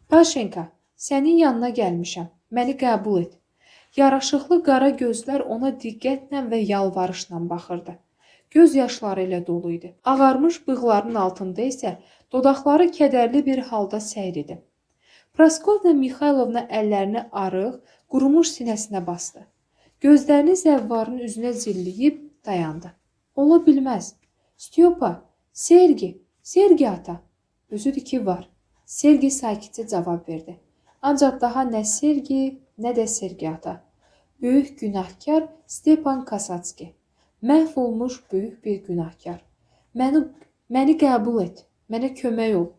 Speaker 1: Paşenka, sənin yanına gəlmişəm. Məni qəbul et. Yaraşıqlı qara gözlər ona diqqətlə və yalvarışla baxırdı. Göz yaşları ilə dolu idi. Ağarmış bığlarının altında isə dodaqları kədərli bir halda səyir idi. Praskovya Mixaylovna əllərini arıq, qurumuş sinəsinə bastı. Gözlərini zəvvarın üzünə zilləyib dayandı. Ola bilməz. Styopa, Sergi ata. Özüdür ki var. Sergi sakitcə cavab verdi. Ancaq daha nə Sergi, nə də Sergi ata. Böyük günahkar Stepan Kasatski. Məhv olmuş böyük bir günahkar. Məni qəbul et. Mənə kömək ol.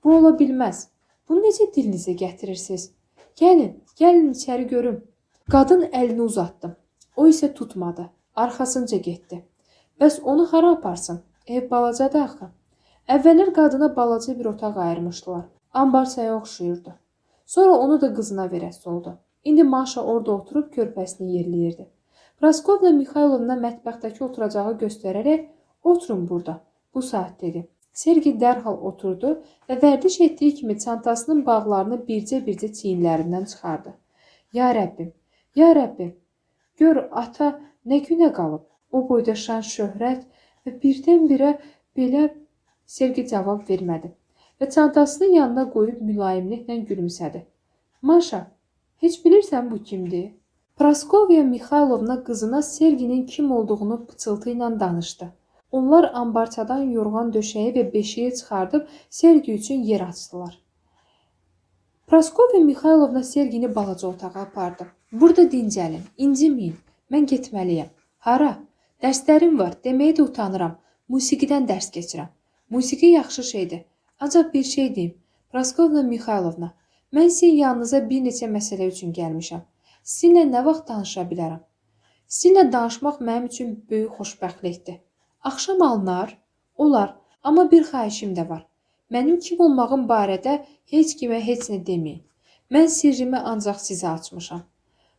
Speaker 1: Bu ola bilməz. Bunu necə dilinizə gətirirsiniz? Gəlin içəri görüm. Qadın əlini uzatdı. O isə tutmadı. Arxasınca getdi. Bəs onu hara aparsın? Ev balacadır axı. Əvvəllər qadına balaca bir otaq ayırmışdılar. Ambarsaya oxşuyurdu. Sonra onu da qızına verəsi oldu. İndi Maşa orada oturub körpəsini yerləyirdi. Praskovya Mixaylovna mətbəxdəki oturacağı göstərərək, oturun burada, bu saat dedi. Sergi dərhal oturdu və vərdiş etdiyi kimi çantasının bağlarını bircə-bircə çiyinlərindən çıxardı. Ya Rəbbim, gör ata nə günə qalıb. O boyda şan, şöhrət və birdən-birə belə Sergi cavab vermədi və çantasını yanına qoyub mülayimliklə gülümsədi. Maşa, heç bilirsən bu kimdir? Praskovya Mixaylovna qızına Serginin kim olduğunu pıçıltı ilə danışdı. Onlar ambarçadan yorğan döşəyi və beşiyi çıxardıb Sergi üçün yer açdılar. Praskovya Mixaylovna Sergini balaca otağa apardı. Burada dincəlin, inciməyin, mən getməliyəm. Hara? Dərslərim var, deməyə də utanıram. Musiqidən dərs keçirəm. Musiqi yaxşı şeydir. Ancaq bir şey deyim. Praskovya Mixaylovna, mən sizin yanınıza bir neçə məsələ üçün gəlmişəm. Sizinlə nə vaxt danışa bilərəm? Sizinlə danışmaq mənim üçün böyük xoşbəxtlikdir. Axşam alınar? Olar, amma bir xahişim də var. Mənim kim olmağım barədə heç kimə heç nə deməyin. Mən sirrimi ancaq sizə açmışam.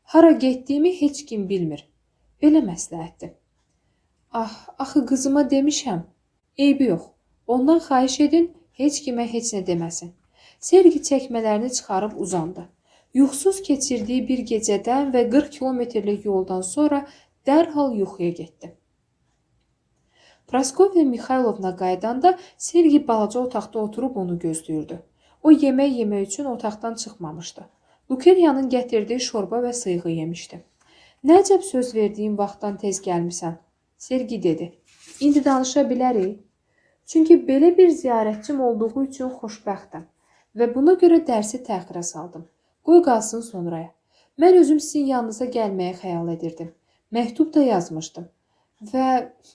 Speaker 1: Hara getdiyimi heç kim bilmir. Belə məsləhətdir. Axı qızıma demişəm. Eybi yox. Ondan xahiş edin, heç kimə heç nə deməsin. Sergi çəkmələrini çıxarıb uzandı. Yuxusuz keçirdiyi bir gecədən və 40 kilometrlik yoldan sonra dərhal yuxuya getdi. Praskovya Mixaylovna qayıdanda Sergi balaca otaqda oturub onu gözləyirdi. O yemək yemək üçün otaqdan çıxmamışdı. Lukeryanın gətirdiyi şorba və sıyığı yemişdi. Nəcəb söz verdiyin vaxtdan tez gəlmisən, Sergi dedi. İndi danışa bilərik. Çünki belə bir ziyarətçim olduğu üçün xoşbəxtəm və buna görə dərsi təxirə saldım. Qoy qalsın sonraya. Mən özüm sizin yanınıza gəlməyə xəyal edirdim. Məktub da yazmışdım və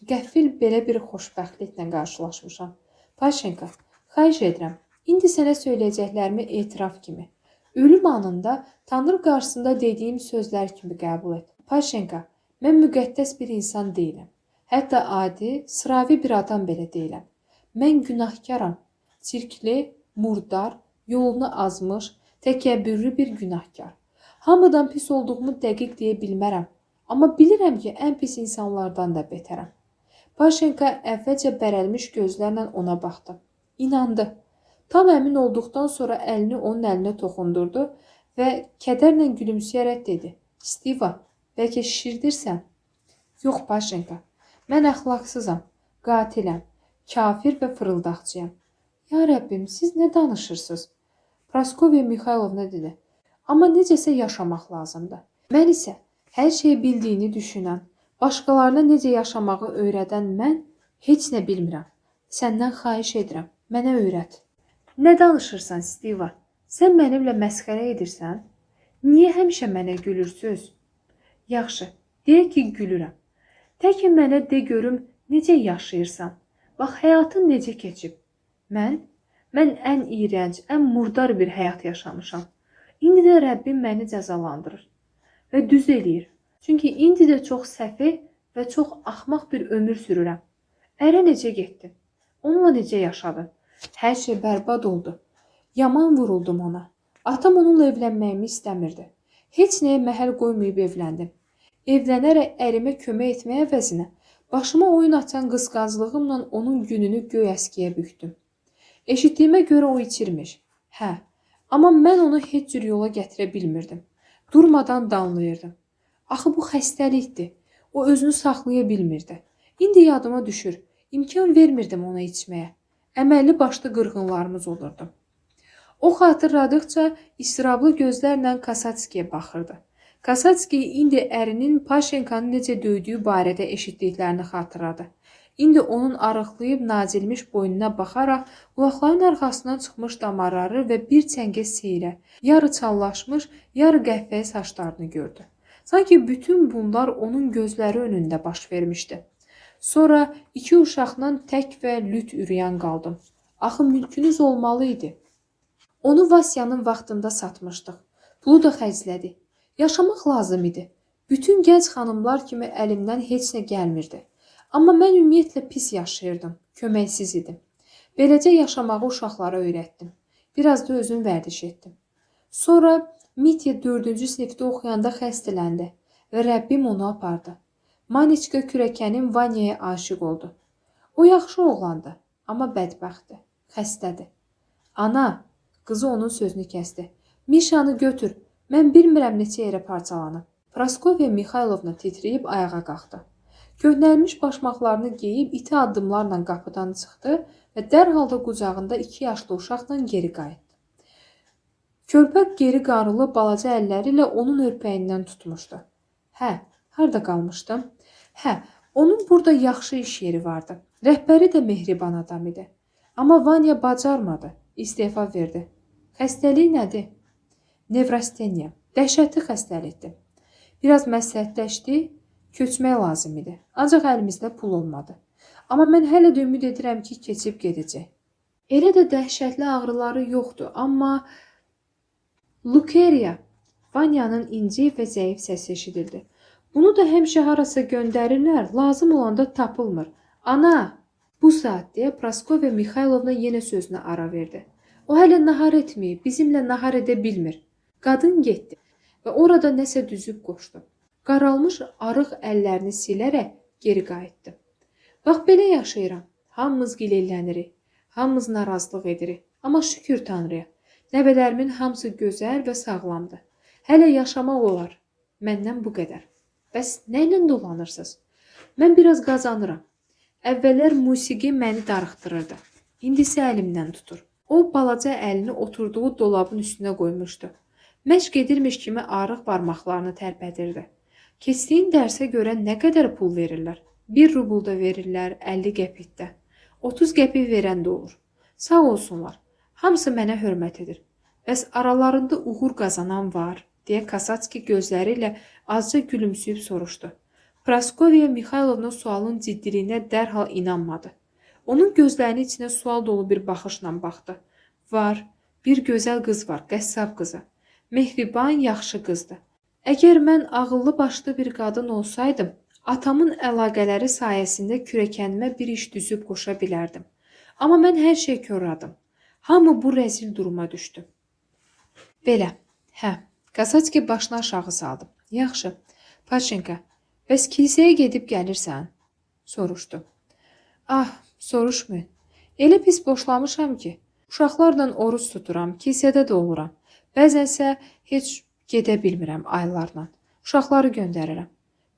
Speaker 1: qəfil belə bir xoşbəxtliklə qarşılaşmışam. Paşenka, xahiş edirəm. İndi sənə söyləyəcəklərimi etiraf kimi, ölüm anında Tanrı qarşısında dediyim sözlər kimi qəbul et. Paşenka, mən müqəddəs bir insan deyiləm. Hətta adi, sıravi bir adam belə deyiləm. Mən günahkaram, çirkli, murdar, yolunu azmış, təkəbbürlü bir günahkar. Hamıdan pis olduğumu dəqiq deyə bilmərəm, amma bilirəm ki, ən pis insanlardan da betərəm. Paşenka əvvəlcə bərəlmiş gözlərlə ona baxdı. İnandı. Tam əmin olduqdan sonra əlini onun əlinə toxundurdu və kədərlə gülümsəyərək dedi. Stiva, bəlkə şişirdirsən? Yox, Paşenka, mən əxlaqsızam, qatiləm, kafir və fırıldaqçıyam. Ya Rəbbim, siz nə danışırsınız? Praskovya Mixaylovna dedi. Amma necəsə yaşamaq lazımdır. Mən isə hər şeyi bildiyini düşünən, başqalarına necə yaşamağı öyrədən mən heç nə bilmirəm. Səndən xahiş edirəm, mənə öyrət. Nə danışırsan, Stiva? Sən mənimlə məsxərə edirsən? Niyə həmişə mənə gülürsüz? Yaxşı, deyək ki, gülürəm. Təki mənə de görüm, necə yaşayırsan? Bax, həyatın necə keçib? Mən ən iyrənc, ən murdar bir həyat yaşamışam. İndi də Rəbbim məni cəzalandırır və düz eləyir. Çünki indi də çox səfeh və çox axmaq bir ömür sürürəm. Ərə necə getdin? Onunla necə yaşadın? Hər şey bərbad oldu. Yaman vuruldum ona. Atam onunla evlənməyimi istəmirdi. Heç nəyə məhəl qoymayıb evləndim. Evlənərək ərimə kömək etməyə əvəzinə başıma oyun açan qısqanclığımla onun gününü göy əskiyə bükdüm. Eşitdiyimə görə o içirmiş. Hə, amma mən onu heç cür yola gətirə bilmirdim. Durmadan danlayırdım. Axı bu xəstəlikdir. O özünü saxlaya bilmirdi. İndi yadıma düşür. İmkan vermirdim ona içməyə. Əməlli başlı qırğınlarımız olurdu. O xatırladıqca istirablı gözlərlə Kasatskiyə baxırdı. Kasatski indi ərinin Paşenkanı necə döydüyü barədə eşitdiklərini xatırladı. İndi onun arıqlayıb nazilmiş boynuna baxaraq qulaqların arxasından çıxmış damarları və bir çəngə seyrə, yarı çallaşmış, yarı qəhvəyi saçlarını gördü. Sanki bütün bunlar onun gözləri önündə baş vermişdi. Sonra iki uşaqla tək və lüt ürüyan qaldım. Axı mülkünüz olmalı idi. Onu Vasyanın vaxtında satmışdıq. Pulu da xərclədi. Yaşamaq lazım idi. Bütün gənc xanımlar kimi əlimdən heç nə gəlmirdi. Amma mən ümumiyyətlə pis yaşayırdım. Köməksiz idim. Beləcə yaşamağı uşaqlara öyrətdim. Biraz da özüm vərdiş etdim. Sonra Mitya 4-cü sinifdə oxuyanda xəstələndi və Rəbbim onu apardı. Maniçka kürəkənin Vanyaya aşiq oldu. O yaxşı oğlandı, amma bədbəxtdir, xəstədir. Ana, qızı onun sözünü kəsdi. Mişanı götür, mən bilmirəm neçə yerə parçalanıb. Praskovya Mixaylovna titrəyib ayağa qalxdı. Köhnəlmiş başmaqlarını geyib iti addımlarla qapıdan çıxdı və dərhal da qucağında 2 yaşlı uşaqla geri qayıtdı. Körpək geri qarılı balaca əlləri ilə onun örpəyindən tutmuşdu. Hə, harda qalmışdım? Hə, onun burada yaxşı iş yeri vardı. Rəhbəri də mehriban adam idi. Amma Vanya bacarmadı, istefa verdi. Xəstəlik nədir? Nevrasteniya, dəhşətli xəstəlikdir. Biraz məsləhətləşdi, köçmək lazım idi. Ancaq əlimizdə pul olmadı. Amma mən hələ də ümid edirəm ki, keçib gedəcək. Elə də dəhşətli ağrıları yoxdur, amma Lukerya, Vanyanın inci və zəif səsi eşidildi. Bunu da həmişə harasa göndərirlər, lazım olanda tapılmır. Ana, bu saat deyə Praskovya Mixaylovna yenə sözünə ara verdi. O hələ nahar etməyib, bizimlə nahar edə bilmir. Qadın getdi və orada nəsə düzüb qoşdu. Qaralmış arıq əllərini silərək geri qayıtdı. Bax belə yaşayıram. Hamımız giləllənirik, hamımız narazılıq edirik. Amma şükür Tanrıya, nəvələrimin hamısı gözəl və sağlamdır. Hələ yaşamaq olar. Məndən bu qədər. Bəs nə ilə dolanırsınız? Mən biraz qazanıram. Əvvəllər musiqi məni darıxdırırdı. İndi isə əlimdən tutur. O balaca əlini oturduğu dolabın üstünə qoymuşdu. Məşq edirmiş kimi arıq barmaqlarını tərpədirdi. Keçdiyin dərsə görə nə qədər pul verirlər? 1 rubl da verirlər, 50 qəpik də. 30 qəpik verən də olur. Sağ olsunlar. Hamısı mənə hörmət edir. Bəs aralarında uğur qazanan var, deyə Kasatski gözləri ilə azca gülümsüyüb soruşdu. Praskovya Mixaylovna sualın ciddiliyinə dərhal inanmadı. Onun gözlərinin içinə sual dolu bir baxışla baxdı. Var, bir gözəl qız var, qəssab qızı. Mehriban, yaxşı qızdır. Əgər mən ağıllı başlı bir qadın olsaydım, atamın əlaqələri sayəsində kürəkənimə bir iş düzüb qoşa bilərdim. Amma mən hər şey körradım. Hamı bu rəzil duruma düşdü. Belə, hə, Kasatski başını aşağı saldı. Yaxşı, Paşenka, bəs kilsəyə gedib gəlirsən? Soruşdu. Ah, soruşmayın. Elə pis boşlamışam ki, uşaqlarla oruç tuturam, kilsədə də oluram. Bəzənsə heç gedə bilmirəm aylarla. Uşaqları göndərirəm.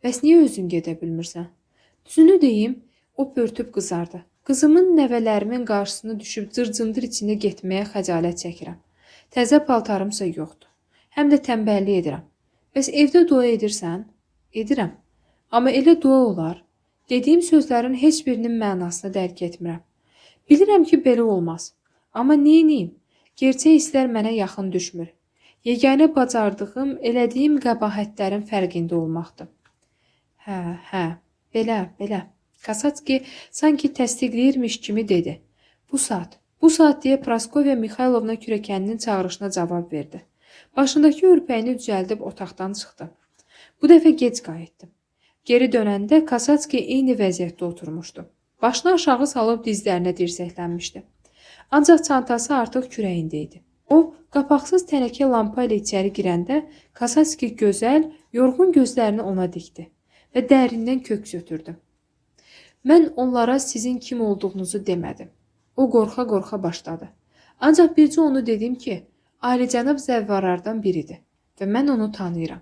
Speaker 1: Bəs niyə özün gedə bilmirsən? Düzünü deyim, o pörtüb qızardı. Qızımın nəvələrimin qarşısına düşüb cır-cındır içində getməyə xəcalət çəkirəm. Təzə paltarımsa yoxdur. Həm də tənbəllik edirəm. Bəs evdə dua edirsən? Edirəm. Amma elə dua olar. Dediyim sözlərin heç birinin mənasını dərk etmirəm. Bilirəm ki, belə olmaz. Amma neyniyim? Gerçək hisslər mənə yaxın düşmür. Yeganə bacardığım, elədiyim qəbahətlərin fərqində olmaqdır. Hə, belə. Kasatski sanki təsdiqləyirmiş kimi dedi. Bu saat deyə Praskovya Mixaylovna kürəkəninin çağırışına cavab verdi. Başındakı örpəyini düzəldib otaqdan çıxdı. Bu dəfə gec qayıtdı. Geri dönəndə Kasatski eyni vəziyyətdə oturmuşdu. Başını aşağı salıb dizlərinə dirsəklənmişdi. Ancaq çantası artıq kürəyində idi. O, qapaqsız tənəkə lampa ilə içəri girəndə Kasatski gözəl, yorğun gözlərini ona dikdi və dərindən köks ötürdü. Mən onlara sizin kim olduğunuzu demədim. O qorxa-qorxa başladı. Ancaq bircə onu dedim ki, alicənab zəvvarlardan biridir və mən onu tanıyıram.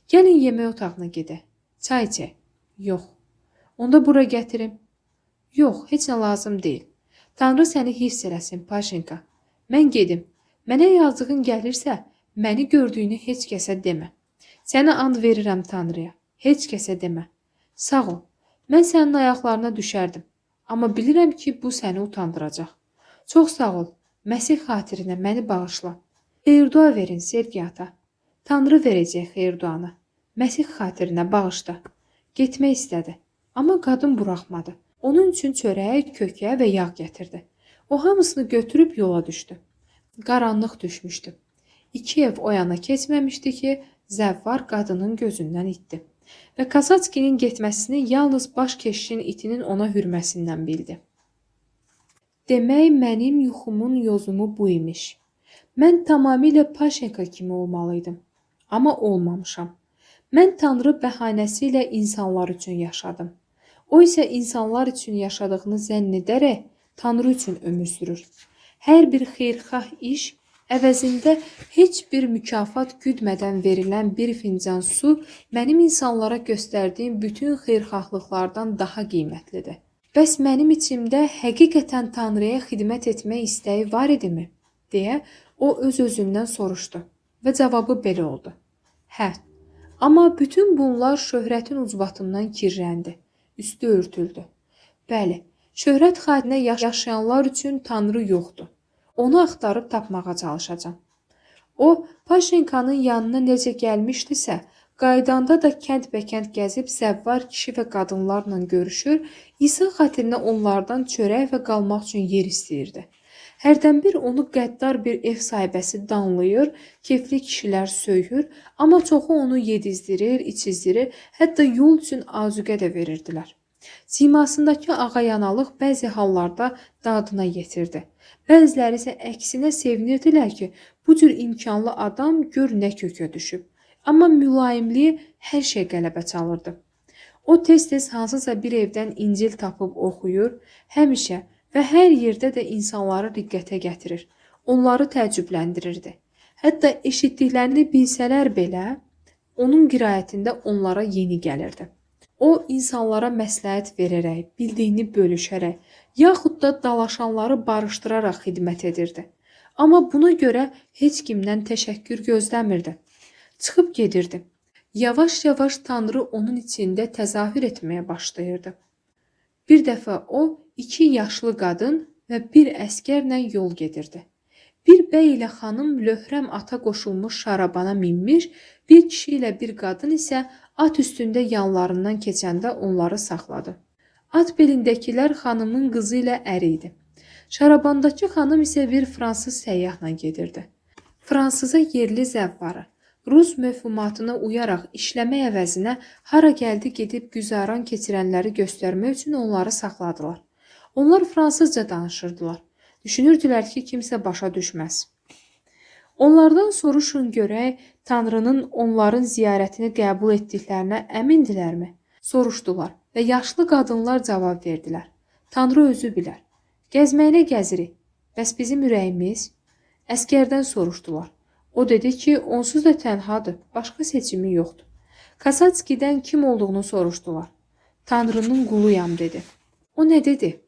Speaker 1: Gəlin yemək otağına gedək. Çay içək. Yox. Onda bura gətirim. Yox, heç nə lazım deyil. Tanrı səni hifz eləsin, Paşenka. Mən gedim. Mənə yazığın gəlirsə, məni gördüyünü heç kəsə demə. Sənə and verirəm Tanrıya. Heç kəsə demə. Sağ ol. Mən sənin ayaqlarına düşərdim. Amma bilirəm ki, bu səni utandıracaq. Çox sağ ol. Məsih xatirinə məni bağışla. Xeyir-dua verin, Sergey ata. Tanrı verəcək xeyir-duanı. Məsih xatirinə bağışla. Getmək istədi. Amma qadın buraxmadı. Onun üçün çörək, kökə və yağ gətirdi. O hamısını götürüb yola düşdü. Qaranlıq düşmüşdü. 2 ev o yana keçməmişdi ki, zəvvar qadının gözündən itdi. Və Kasatskinin getməsini yalnız baş keşişin itinin ona hürməsindən bildi. Demək, mənim yuxumun yozumu bu imiş. Mən tamamilə Paşenka kimi olmalıydım. Amma olmamışam. Mən Tanrı bəhanəsi ilə insanlar üçün yaşadım. O isə insanlar üçün yaşadığını zənn edərək Tanrı üçün ömür sürür. Hər bir xeyirxah iş əvəzində heç bir mükafat güdmədən verilən bir fincan su mənim insanlara göstərdiyim bütün xeyirxahlıqlardan daha qiymətlidir. Bəs mənim içimdə həqiqətən Tanrıya xidmət etmək istəyi var idimi? Deyə o öz-özündən soruşdu və cavabı belə oldu. Hə, amma bütün bunlar şöhrətin ucbatından kirləndi. Üstü örtüldü. Bəli, şöhrət xatirinə yaşayanlar üçün Tanrı yoxdur. Onu axtarıb tapmağa çalışacağam. O, Paşenkanın yanına necə gəlmişdisə, qaydanda da kənd-bəkənd gəzib zəvvar kişi və qadınlarla görüşür, İsa xatirinə onlardan çörək və qalmaq üçün yer istəyirdi. Hərdən bir onu qəddar bir ev sahibəsi danlayır, kefli kişilər söyür, amma çoxu onu yedizdirir, içizdirir, hətta yol üçün azuqə də verirdilər. Simasındakı ağayanalıq bəzi hallarda dadına yetirdi. Bəziləri isə əksinə sevinirdilər ki, bu cür imkanlı adam gör nə kökə düşüb. Amma mülayimliyi hər şey qələbə çalırdı. O tez-tez hansısa bir evdən İncil tapıb oxuyur, həmişə və hər yerdə də insanları diqqətə gətirir. Onları təəccübləndirirdi. Hətta eşitdiklərini bilsələr belə, onun qiraətində onlara yeni gəlirdi. O, insanlara məsləhət verərək, bildiyini bölüşərək, yaxud da dalaşanları barışdıraraq xidmət edirdi. Amma buna görə heç kimdən təşəkkür gözləmirdi. Çıxıb gedirdi. Yavaş-yavaş Tanrı onun içində təzahür etməyə başlayırdı. Bir dəfə o, 2 yaşlı qadın və bir əskərlə yol gedirdi. Bir bəy ilə xanım löhrəm ata qoşulmuş şarabana minmiş, bir kişi ilə bir qadın isə at üstündə yanlarından keçəndə onları saxladı. At belindəkilər xanımın qızı ilə əri idi. Şarabandakı xanım isə bir fransız səyyahla gedirdi. Fransıza yerli zəvvarı, Rus məfhumatına uyaraq işləmək əvəzinə hara gəldi gedib güzaran keçirənləri göstərmək üçün onları saxladılar. Onlar fransızca danışırdılar. Düşünürdülər ki, kimsə başa düşməz. Onlardan soruşun görək, Tanrının onların ziyarətini qəbul etdiklərinə əmindilərmi? Soruşdular və yaşlı qadınlar cavab verdilər. Tanrı özü bilər. Gəzməyinə gəzirik. Bəs bizim ürəyimiz? Əskərdən soruşdular. O dedi ki, onsuz da tənhadır, başqa seçimi yoxdur. Kasatskidən kim olduğunu soruşdular. Tanrının quluyam dedi. O nə dedi?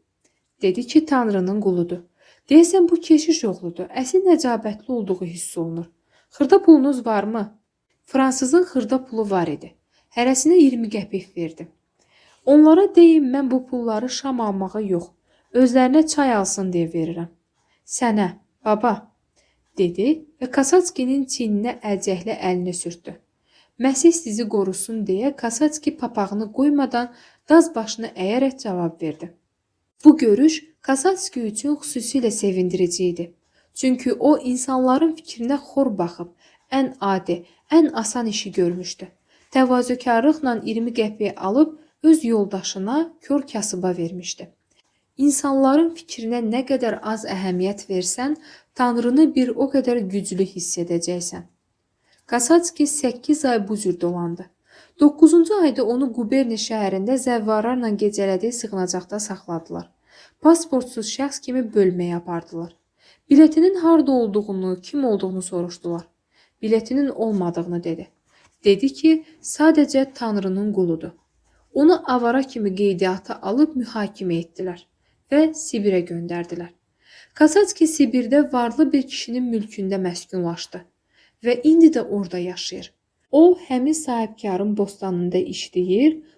Speaker 1: Dedi ki, Tanrının quludur. Deyəsən bu keşiş oğludur. Əsil nəcabətli olduğu hiss olunur. Xırda pulunuz varmı? Fransızın xırda pulu var idi. Hərəsinə 20 qəpik verdi. Onlara deyin, mən bu pulları şam almağa yox, özlərinə çay alsın deyə verirəm. Sənə, baba, dedi və Kasatskinin çiyninə əlcəklə əlini sürtdü. Məsih sizi qorusun deyə Kasatski papağını qoymadan daz başını əyərək cavab verdi. Bu görüş Kasatski üçün xüsusilə sevindirici idi. Çünki o, insanların fikrinə xor baxıb, ən adi, ən asan işi görmüşdü. Təvazökarlıqla 20 qəpiyi alıb öz yoldaşına, kör kasıba vermişdi. İnsanların fikrinə nə qədər az əhəmiyyət versən, Tanrını bir o qədər güclü hiss edəcəksən. Kasatski 8 ay bu cür dolandı. 9-cu ayda onu Quberni şəhərində zəvvarlarla gecələdiyi sığınacaqda saxladılar. Pasportsuz şəxs kimi bölməyə apardılar. Biletinin harda olduğunu, kim olduğunu soruşdular. Biletinin olmadığını dedi. Dedi ki, sadəcə Tanrının quludur. Onu avara kimi qeydiyyata alıb mühakimə etdilər və Sibirə göndərdilər. Kasatski Sibirdə varlı bir kişinin mülkündə məskunlaşdı və indi də orada yaşayır. O, həmin sahibkarın bostanında işləyir,